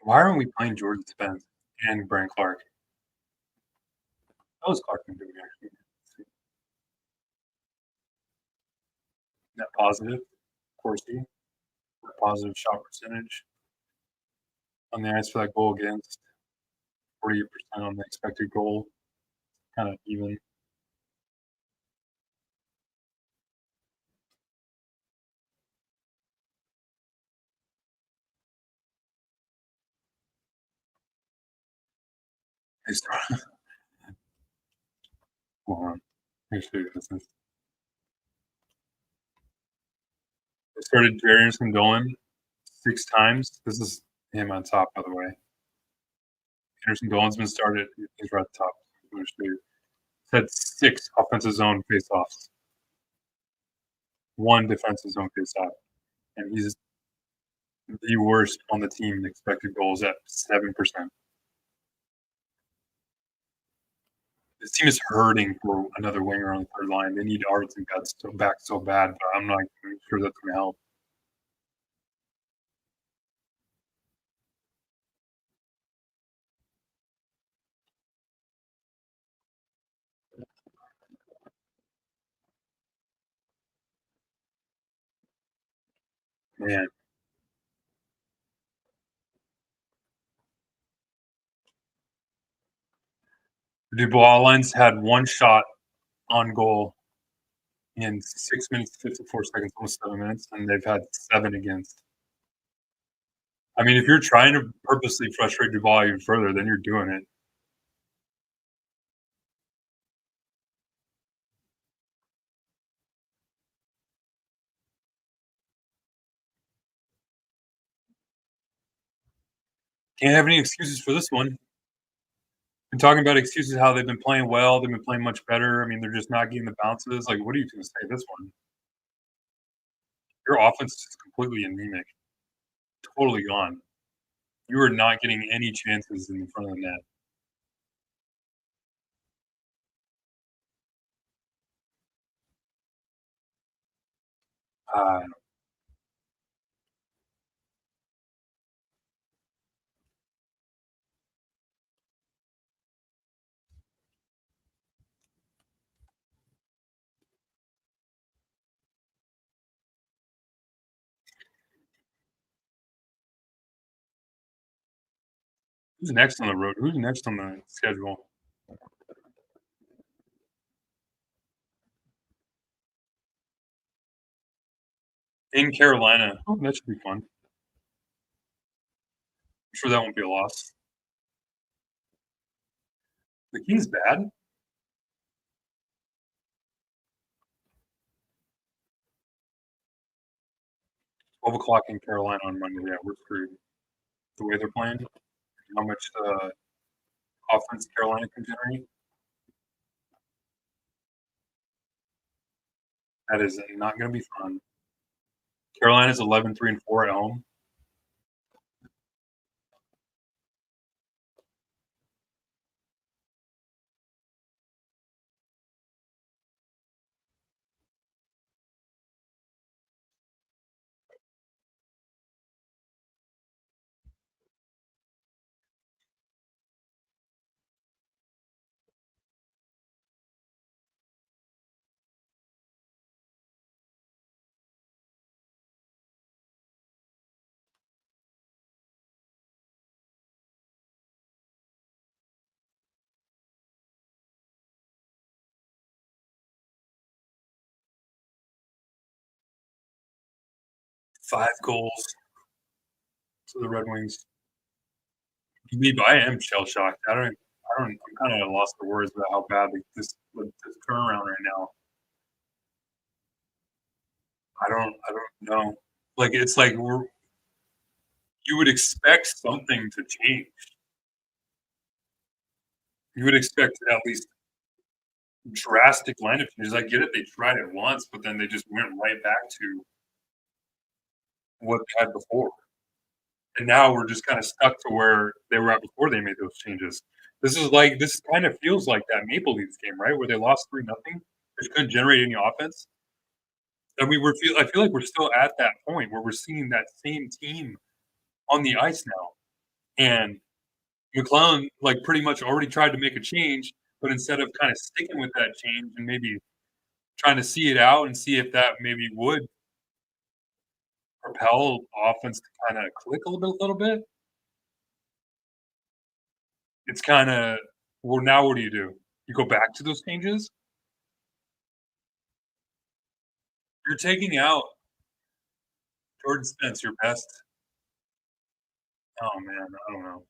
Why aren't we playing Jordan Spence and Brent Clark? How was Clark been doing actually? Net positive, Corsi, positive shot percentage on the ice for that goal against, 48% on the expected goal, kind of even. They started, hold on, let me show you this. They started Jerry Anderson Dolan 6 times. This is him on top, by the way. Anderson Dolan's been started. He's right at the top. I'm gonna show you. He's had 6 offensive zone faceoffs, 1 defensive zone faceoff, and he's the worst on the team in expected goals at 7%. This team is hurting for another winger on the third line. They need Arts and Guts back so bad, but I'm not sure that's going to help. Man, the Dubois lines had 1 shot on goal in 6 minutes, 54 seconds, almost 7 minutes, and they've had 7 against. I mean, if you're trying to purposely frustrate Dubois even further, then you're doing it. Can't have any excuses for this one. Been talking about excuses, how they've been playing well, they've been playing much better. I mean, they're just not getting the bounces. Like, what are you going to say this one? Your offense is completely anemic. totally gone. You are not getting any chances in the front of the net. Uh, who's next on the road? Who's next on the schedule? In Carolina. Oh, that should be fun. I'm sure that won't be a loss. The Kings bad? 12 o'clock in Carolina on Monday. Yeah, we're screwed. The way they're playing, how much offense Carolina can generate. That is not going to be fun. Carolina's 11-3-4 at home. Five goals to the Red Wings. I am shell shocked. I'm kind of lost for words about how bad this turnaround right now. I don't know. Like it's like you would expect something to change. You would expect at least drastic lineup changes. I get it, they tried it once, but then they just went right back to what they had before. And now we're just kind of stuck to where they were at before they made those changes. This kind of feels like that Maple Leafs game, right? Where they lost 3-0. They couldn't generate any offense. And I feel like we're still at that point where we're seeing that same team on the ice now. And McClellan, like, pretty much already tried to make a change, but instead of kind of sticking with that change and maybe trying to see it out and see if that maybe would propel offense to kinda click a little bit, it's kinda, well, now what do? You go back to those changes? You're taking out Jordan Spence, your best. Oh, man, I don't know.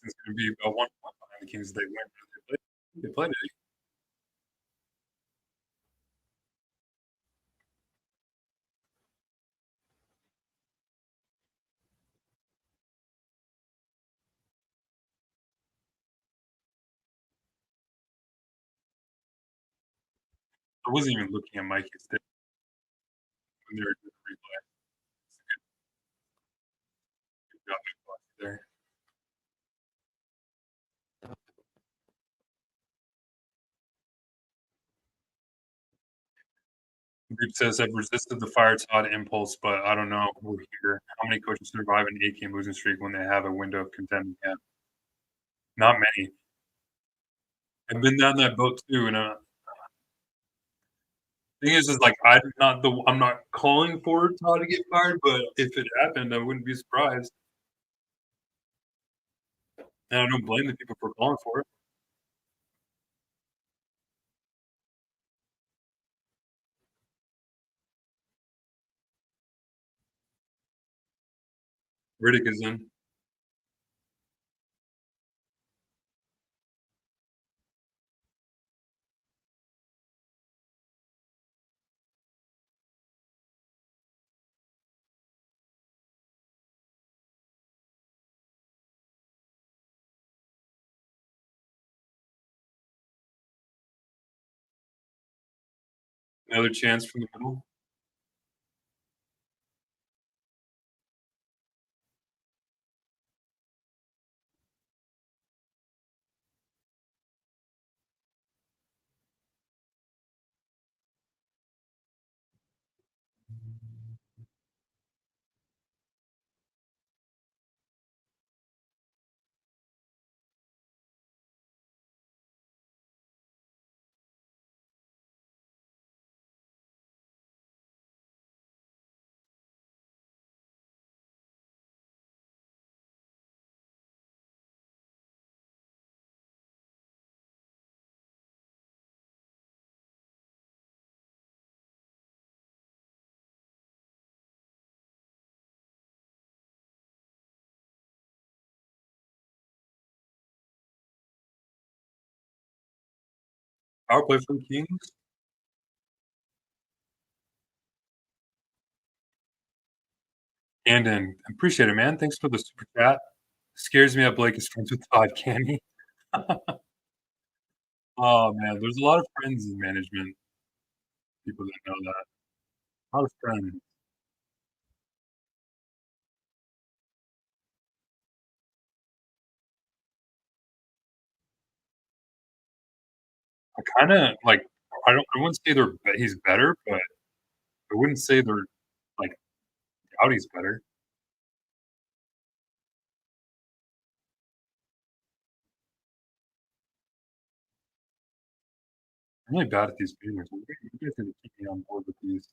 It's gonna be about 1 point behind the Kings if they win. They played it. I wasn't even looking at Mikey's stick when they were doing the replay. Good job there. Group says, "I've resisted the fire Todd impulse, but I don't know. We're here. How many coaches survive an 8-game losing streak when they have a window of contending yet? Not many. I've been down that boat too, and thing is like I'm not calling for Todd to get fired, but if it happened, I wouldn't be surprised. And I don't blame the people for calling for it. Riddick is in. Another chance from the middle. Power play from Kings. And appreciate it, man. Thanks for the super chat. Scares me that Blake is friends with Todd Canny. Oh man, there's a lot of friends in management. People that know that. A lot of friends. I kinda like I wouldn't say he's better, but I wouldn't say they're like Doughty's better. I'm really bad at these gamers. You guys need to keep me on board with these.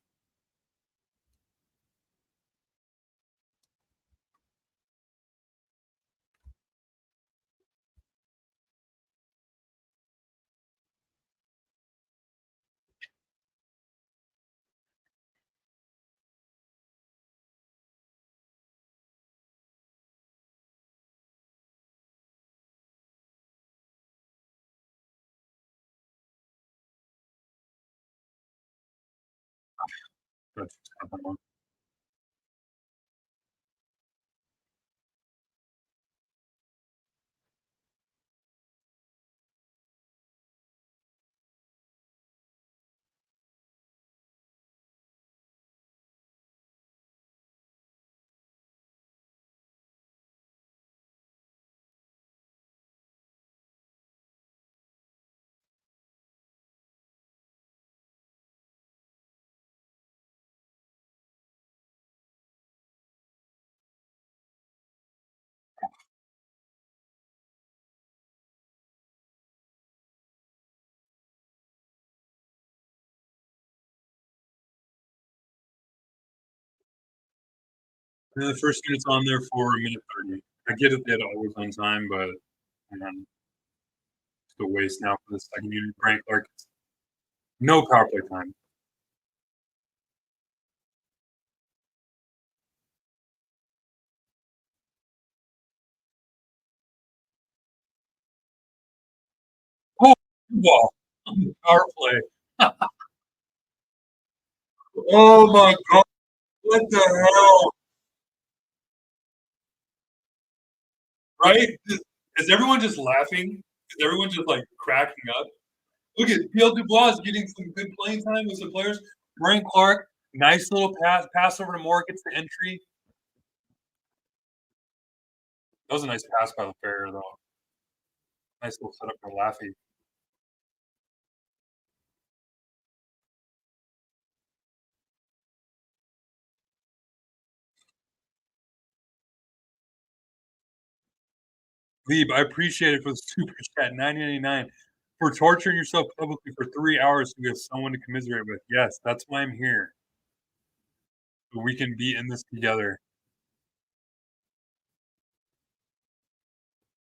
That's the first minute's on there for a minute 30. I get it that I was on time, but man, it's a waste now for the second unit. Frank Clark, no power play time. Oh, ball on the power play. Oh my god, what the hell? Right? Is everyone just laughing? Is everyone just like cracking up? Look at Pierre Dubois getting some good playing time with some players. Brian Clark, nice little pass over to Moore, gets the entry. That was a nice pass by LaFerrier, though. Nice little setup for Laffy. Lieb, I appreciate it for the super chat, 9.99. For torturing yourself publicly for 3 hours to get someone to commiserate with. Yes, that's why I'm here. So we can be in this together.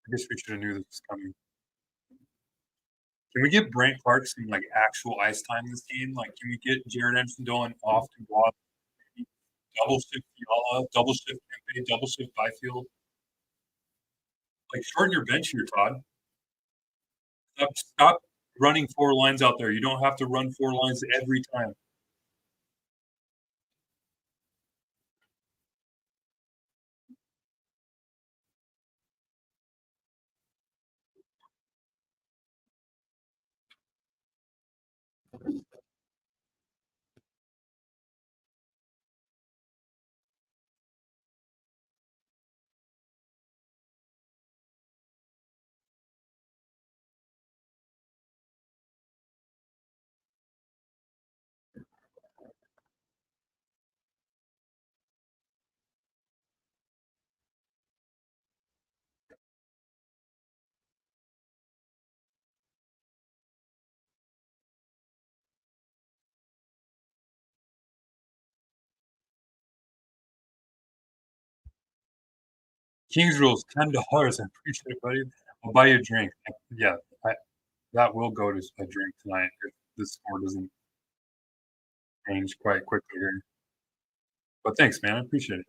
I guess we should have knew this was coming. Can we get Brant Clark some like actual ice time in this game? Like, can we get Jared Anderson Dolan off to Watt, double shift Fiala, double shift Kempe, double shift Byfield? Like, shorten your bench here, Todd. Stop running 4 lines out there. You don't have to run 4 lines every time. King's Rules, $10. I appreciate it, buddy. I'll buy you a drink. Yeah, that will go to a drink tonight if the score doesn't change quite quickly here. But thanks, man. I appreciate it.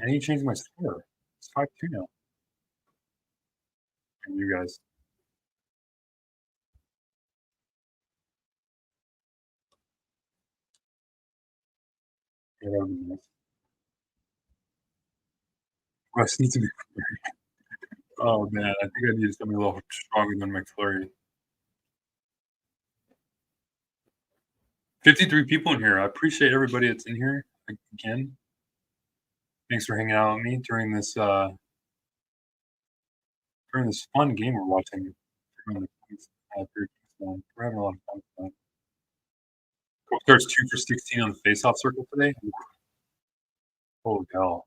I need to change my score. It's 5-2 now. And you guys. Yeah, that would be nice. Russ needs to be. Oh man, I think I need something a little stronger than McFlurry. 53 people in here. I appreciate everybody that's in here again. Thanks for hanging out with me during this fun game we're watching. We're having a lot of fun tonight. Kopitar's 2 for 16 on the face-off circle today. Holy hell.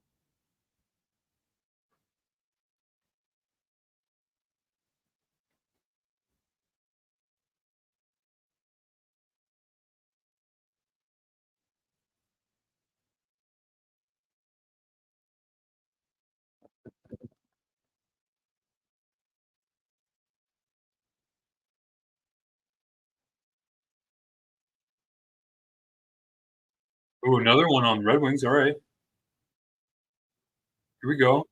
Ooh, another one on Red Wings. All right. Here we go.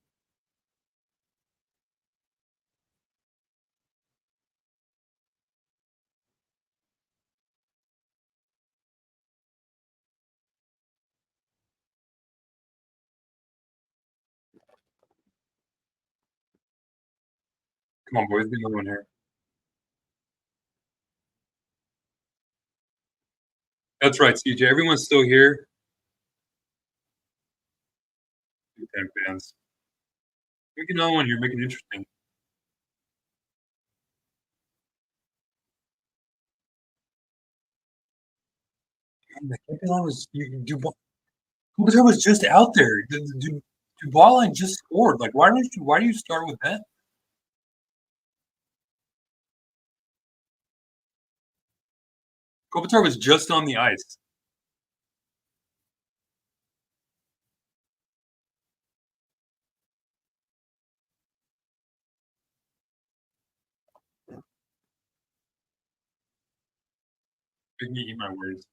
Come on, boys. Get another one here. That's right, CJ. Everyone's still here. 10 fans. Make another one here. Make it interesting. Kopitar was just out there. Dubois just scored. Like, why do you start with that? Kopitar was just on the ice. Make me eat my words.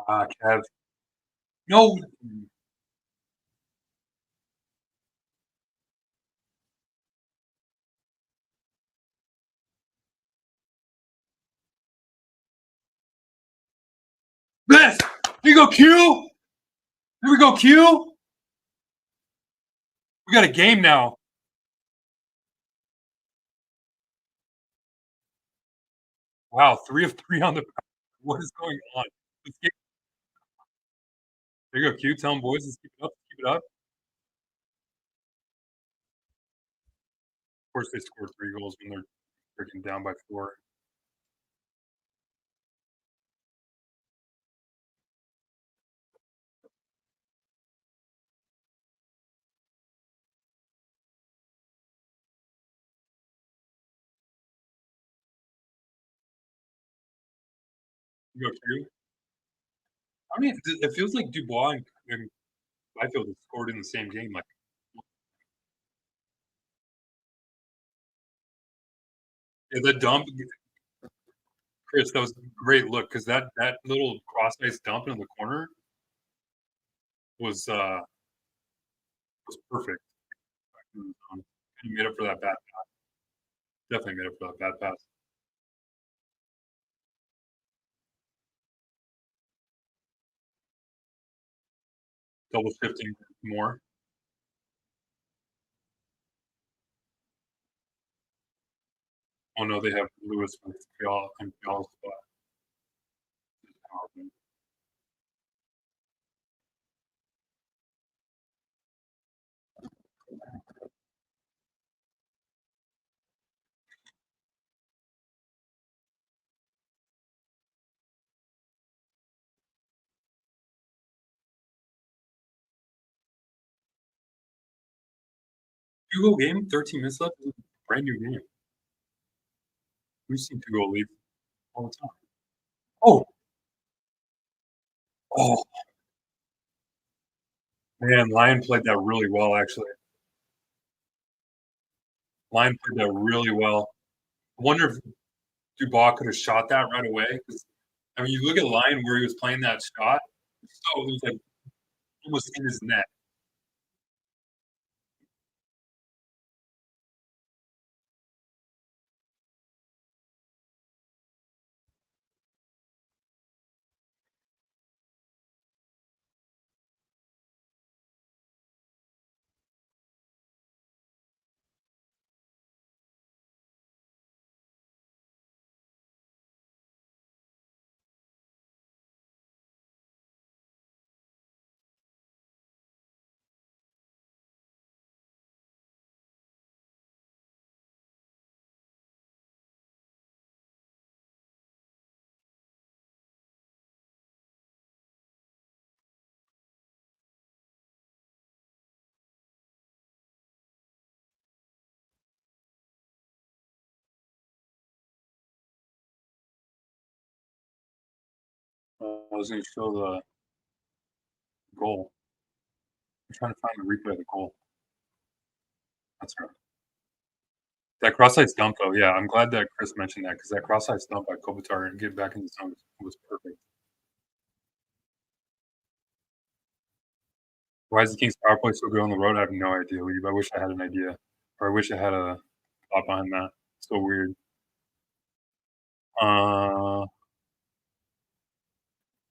Ah, Kev. No. This. Here we go, Q. Here we go, Q. We got a game now. Wow, 3 of 3 on the. What is going on? There you go, Q. Tell them boys, let's keep it up. Keep it up. Of course, they scored 3 goals when they're freaking down by 4. You go, Q. I mean, it feels like Dubois and Byfield have scored in the same game. Like, yeah, the dump, Chris, that was a great look because that little cross ice dump in the corner was perfect. He made up for that bad pass. Definitely made up for that bad pass. Double shifting more. Oh no, they have Lewis on Fial's spot. 2-goal game, 13 minutes left. It's a brand new game. We've seen 2-goal leads all the time. Oh, oh, man, Lyon played that really well, actually. Lyon played that really well. I wonder if Dubois could have shot that right away. Because I mean, you look at Lyon where he was playing that shot. So it was like almost in his net. I was going to show the goal. I'm trying to find the replay of the goal. That's right. That cross-side stump, though, yeah, I'm glad that Chris mentioned that because that cross-side stump by Kopitar and get back in the zone was perfect. Why is the Kings power play so good on the road? I have no idea, Lee. I wish I had an idea, or I wish I had a thought behind that. So weird.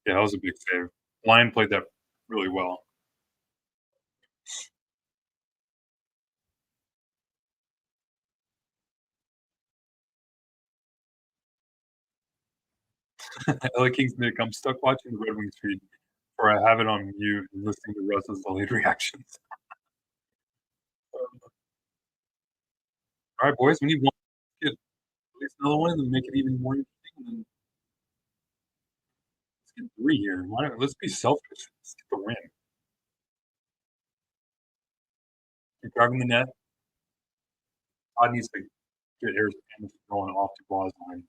Yeah, that was a big save. Lyon played that really well. LA Kings Nick, I'm stuck watching the Red Wings feed, or I have it on mute and listening to Russ's delayed reactions. All right, boys, we need one. Get at least another one and make it even more interesting. And then let's get 3 here. Why not? Let's be selfish. Let's get the win. Keep driving the net. Todd needs to get Harris going off to Ball's line.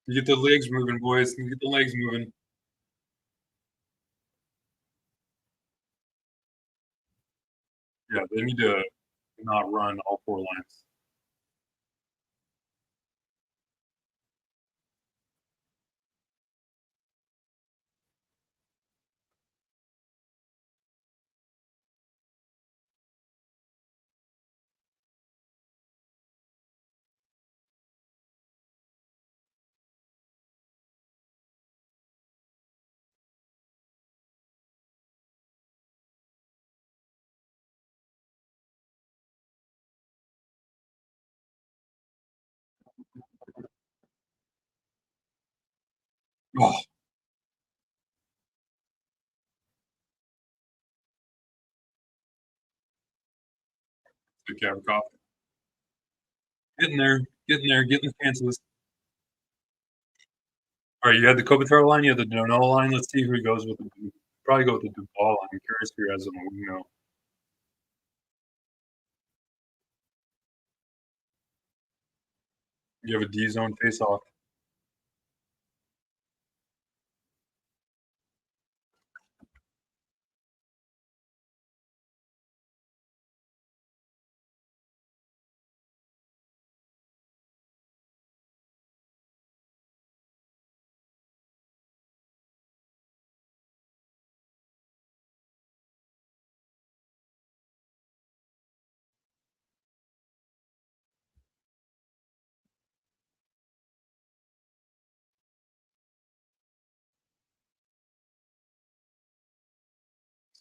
You get the legs moving, boys. You get the legs moving. Yeah, they need to not run all 4 lines. Oh, good Gavrikov. Getting there, getting there, getting the chances. All right, you had the Kopitar line, you had the Dono line. Let's see who goes with. Probably go with the Dubois line. I'm curious who has them. You know. You have a D zone face off.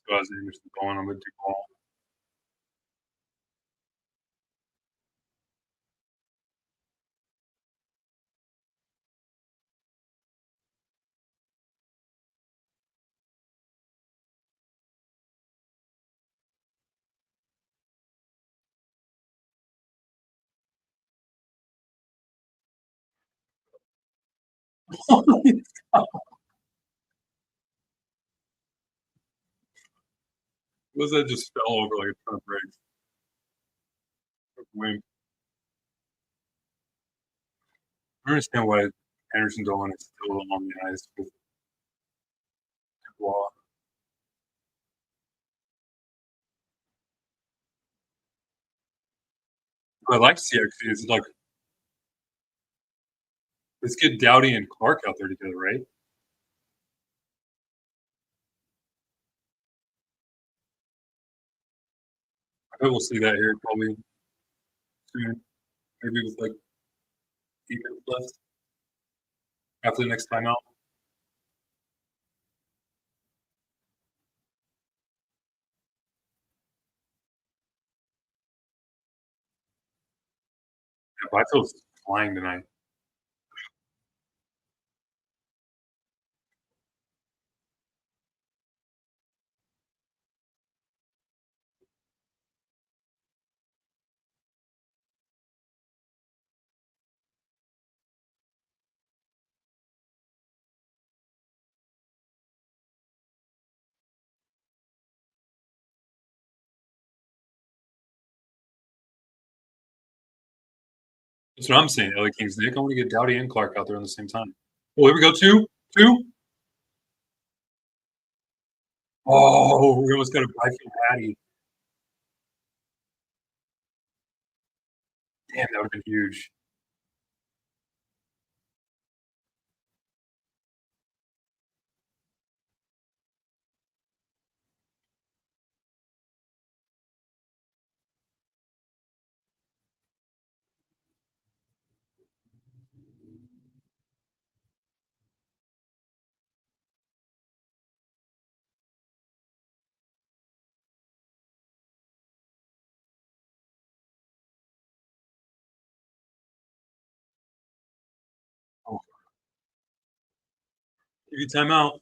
Still has Anderson going on the deep ball. Was that just fell over like a ton of bricks? Wing. I don't understand why Anderson Dolan is still on the ice with Dubois. I like CXC. It's like let's get Doughty and Clark out there together, right? I bet we'll see that here probably soon. Maybe with like 8 minutes left after the next timeout. Yeah, Byfield's flying tonight. That's what I'm saying. LA Kings, Nick. I want to get Doughty and Clark out there at the same time. Oh, here we go. Two. Oh, we almost got a Byfield Hattie. Damn, that would have been huge. Oh. Give you timeout.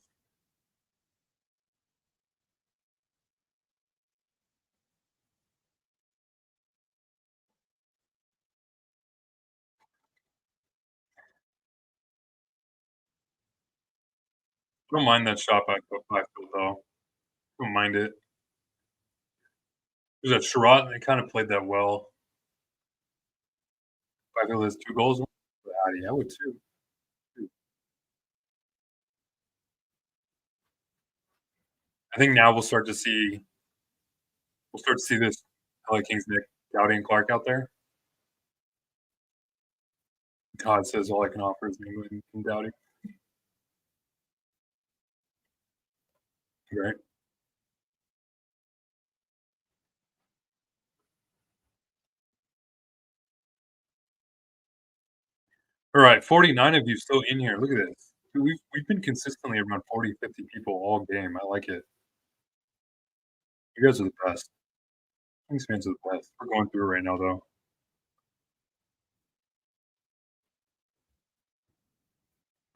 I don't mind that shot by Byfield though. Don't mind it. There's that Sherratt, they kind of played that well. Byfield has 2 goals. Hattie, I would too. I think now we'll start to see this LA Kings Nick, Doughty and Clark out there. Todd says all I can offer is England and Doughty. Right. All right, 49 of you still in here. Look at this. We've been consistently around 40, 50 people all game. I like it. You guys are the best. Kings fans are the best. We're going through it right now, though.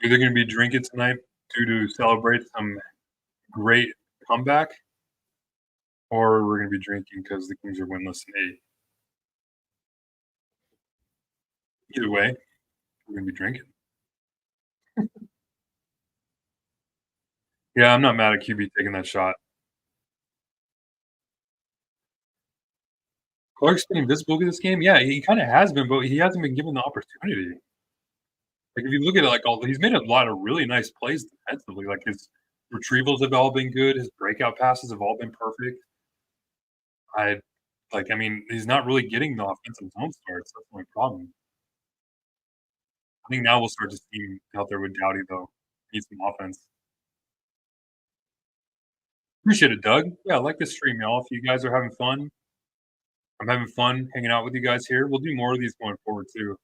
We're either going to be drinking tonight to celebrate some great comeback, or we're going to be drinking because the Kings are winless in 8. Either way, we're going to be drinking. Yeah, I'm not mad at QB taking that shot. Clark's been invisible in this game. Yeah, he kind of has been, but he hasn't been given the opportunity. Like if you look at it, like he's made a lot of really nice plays defensively. Like his retrievals have all been good. His breakout passes have all been perfect. I mean, he's not really getting the offensive zone starts. That's my problem. I think now we'll start to see him out there with Doughty though. Needs some offense. Appreciate it, Doug. Yeah, I like this stream, y'all. If you guys are having fun, I'm having fun hanging out with you guys here. We'll do more of these going forward too.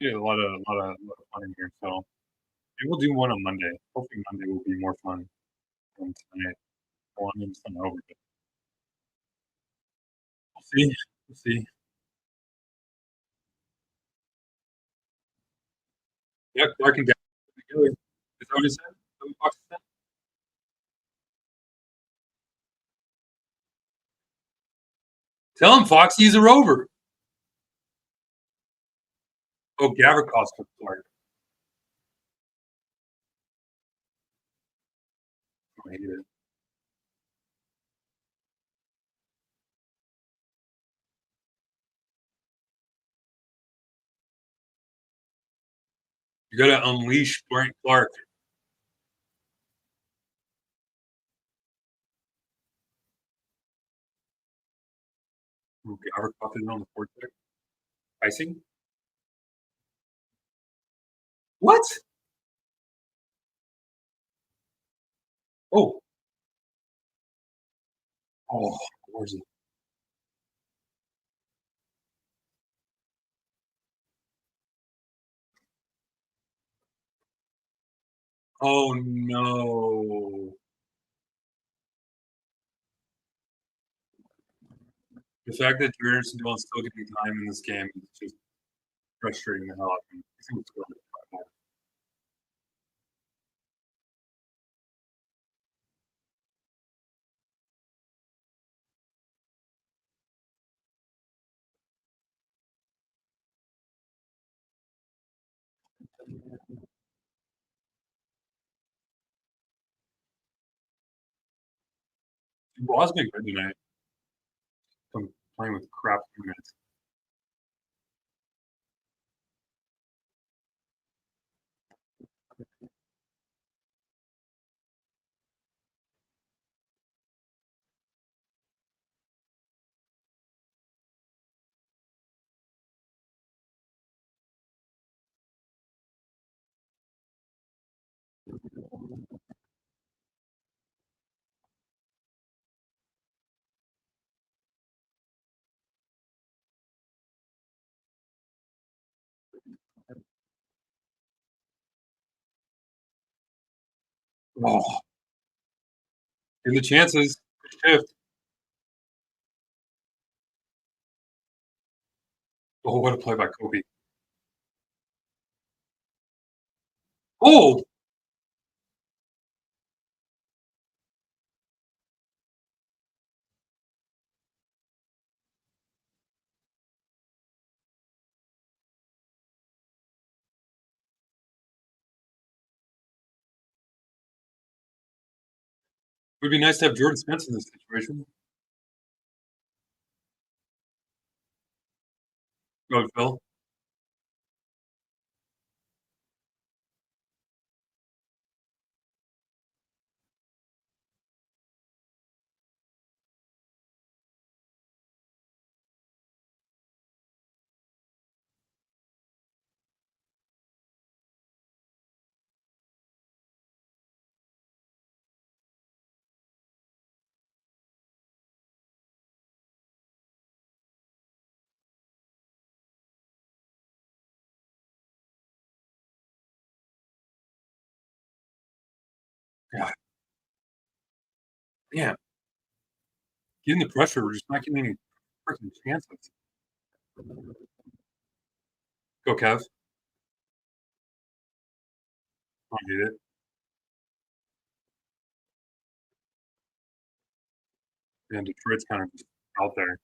Get a lot of fun in here. So maybe we'll do one on Monday. Hopefully Monday will be more fun than tonight. Go on, it's not over. We'll see. We'll see. Yeah, Clark and Gavin together. Is that what he said? Is that what Fox said? Tell him, Foxy, he's a rover. Oh, Gavrikov for Clark. I hate it. You gotta unleash Frank Clark. Ooh, Gavrikov is on the fourth deck. Icing? What? Oh. Oh, where's it? Oh no. The fact that Drew Anderson is still getting time in this game is just frustrating the hell out of me. I think it's going to be fine. Dubois been good tonight. I'm playing with crap units. Oh, give the chances. Shift. Oh, what a play by Kobe. Oh, it would be nice to have Jordan Spence in this situation. Go ahead, Phil. God, damn. Getting the pressure, we're just not getting any freaking chances. Go, Kev. I get it. And Detroit's kind of just out there.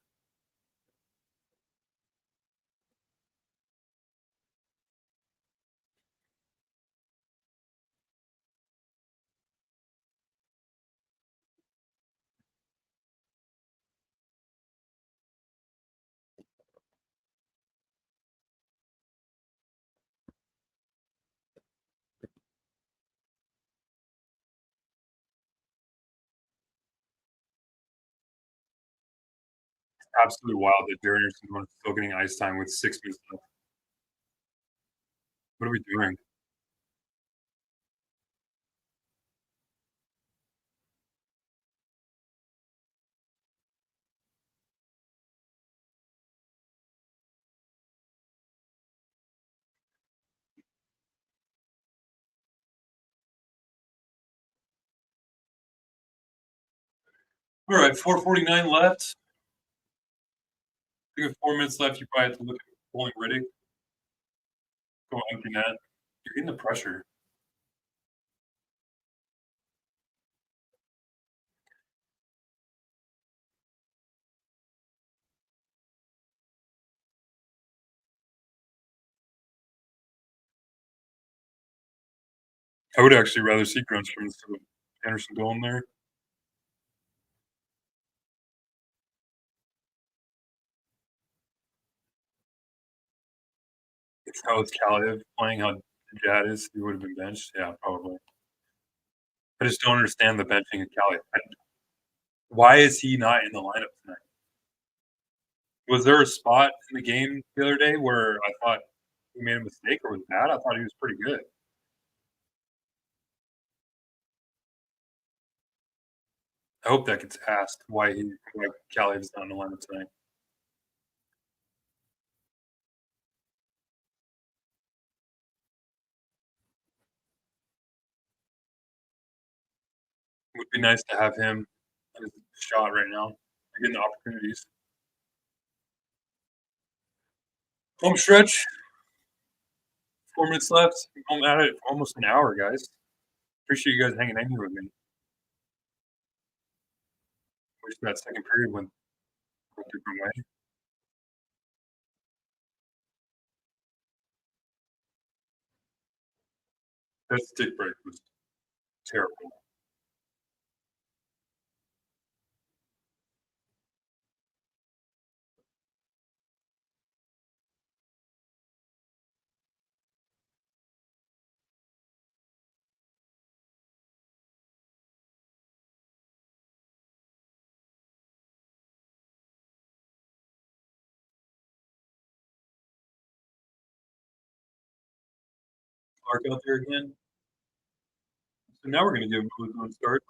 Absolutely wild that Jared Anderson is still getting ice time with 6 minutes left. What are we doing? All right, 4:49 left. I think with 4 minutes left, you probably have to look at pulling Riddick. Go empty net. You're getting the pressure. I would actually rather see Grunstrom instead of Anderson Dolan there. If that was Kaliev playing how Jad is, he would have been benched. Yeah, probably. I just don't understand the benching of Kaliev. Why is he not in the lineup tonight? Was there a spot in the game the other day where I thought he made a mistake or was bad? I thought he was pretty good. I hope that gets asked why Kaliev's not in the lineup tonight. It would be nice to have him on his shot right now, getting the opportunities. Home stretch. 4 minutes left. I'm at it for almost an hour, guys. Appreciate you guys hanging in here with me. Wish that second period went a different way. That stick break was terrible. Clark out there again. So now we're going to give him a good start.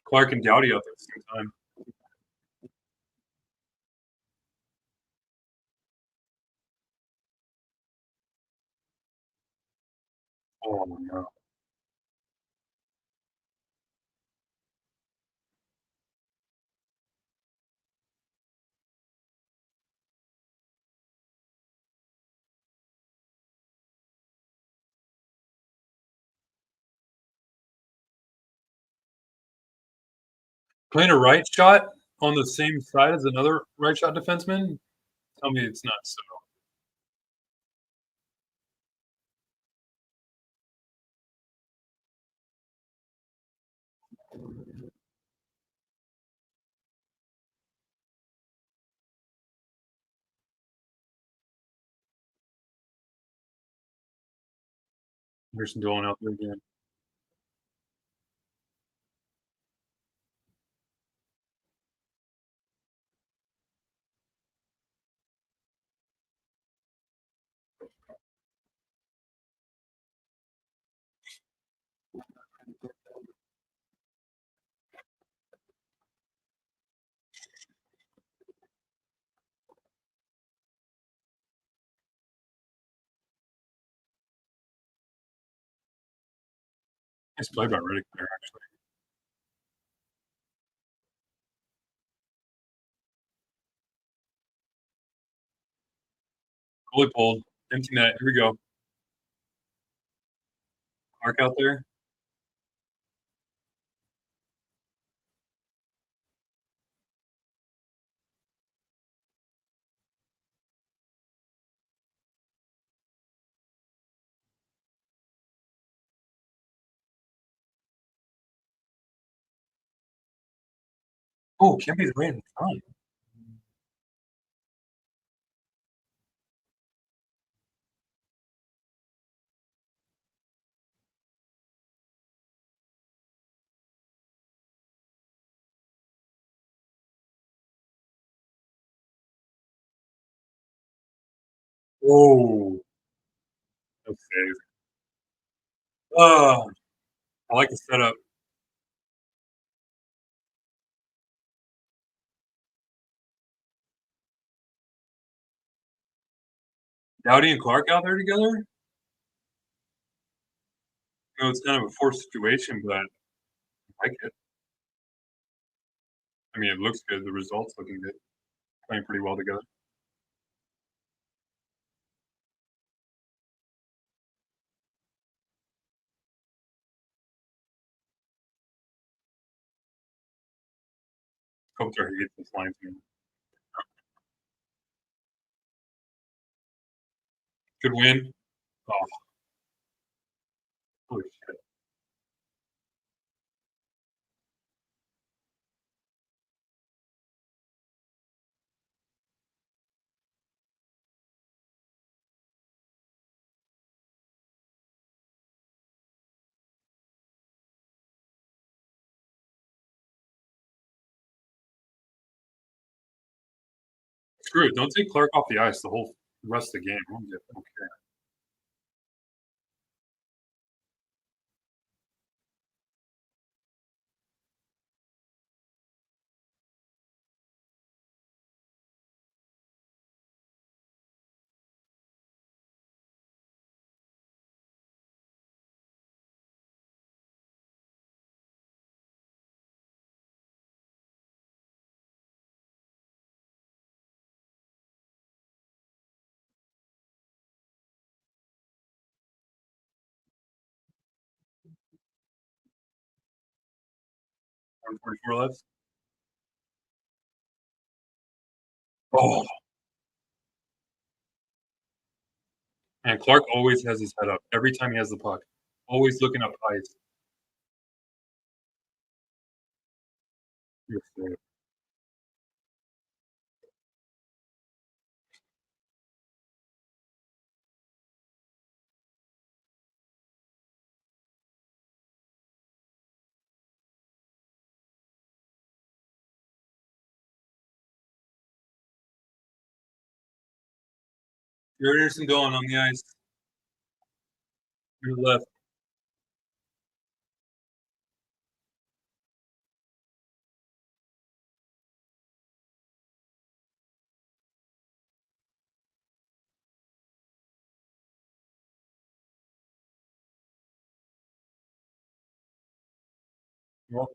Clark and Dowdy out there at the same time. Oh, no. Playing a right shot on the same side as another right shot defenseman? Tell me it's not so. Anderson Dolan out there again. Nice play by Riddick there, actually. Goalie pulled. Empty net. Here we go. Clark out there. Oh, Kempy's right in front. Whoa. That's safe. Oh, I like the setup. Dowdy and Clark out there together? It's kind of a forced situation, but I like it. I mean, it looks good. The results looking good. Playing pretty well together. Kopitar hates this line team. Good win. Oh. Holy shit. Screw it. Don't take Clark off the ice the whole rest of the game. I don't care. One 44 left. Oh. And Clark always has his head up every time he has the puck. Always looking up ice. You're safe. Jared Anderson Dolan on the ice. Your left. Well,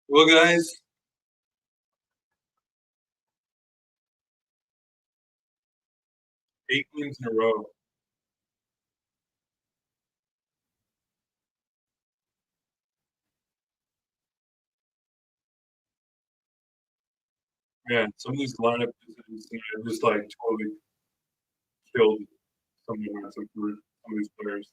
well, guys. Eight games in a row. Yeah, some of these lineup decisions just like totally killed some momentum for some of these players.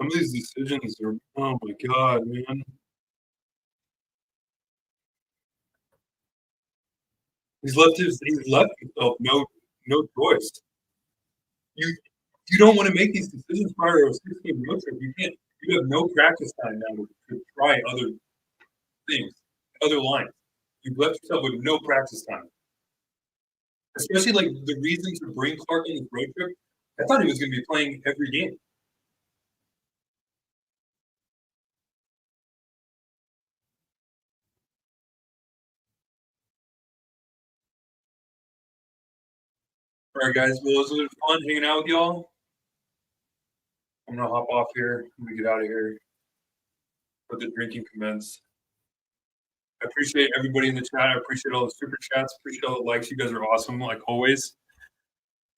Some of these decisions are, oh my god, man. He's left himself no choice. You you don't want to make these decisions prior to a 6-game road trip. You can't. You have no practice time now to try other things, other lines. You've left yourself with no practice time. Especially like the reason to bring Clark on this road trip. I thought he was going to be playing every game. All right, guys. Well, it was fun hanging out with y'all. I'm gonna hop off here. I'm gonna get out of here. Let the drinking commence. I appreciate everybody in the chat. I appreciate all the super chats. Appreciate all the likes. You guys are awesome, like always.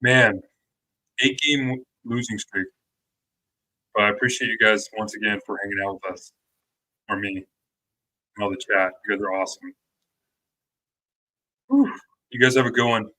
Man, 8-game losing streak. But I appreciate you guys once again for hanging out with us, or me, and all the chat. You guys are awesome. Whew. You guys have a good one.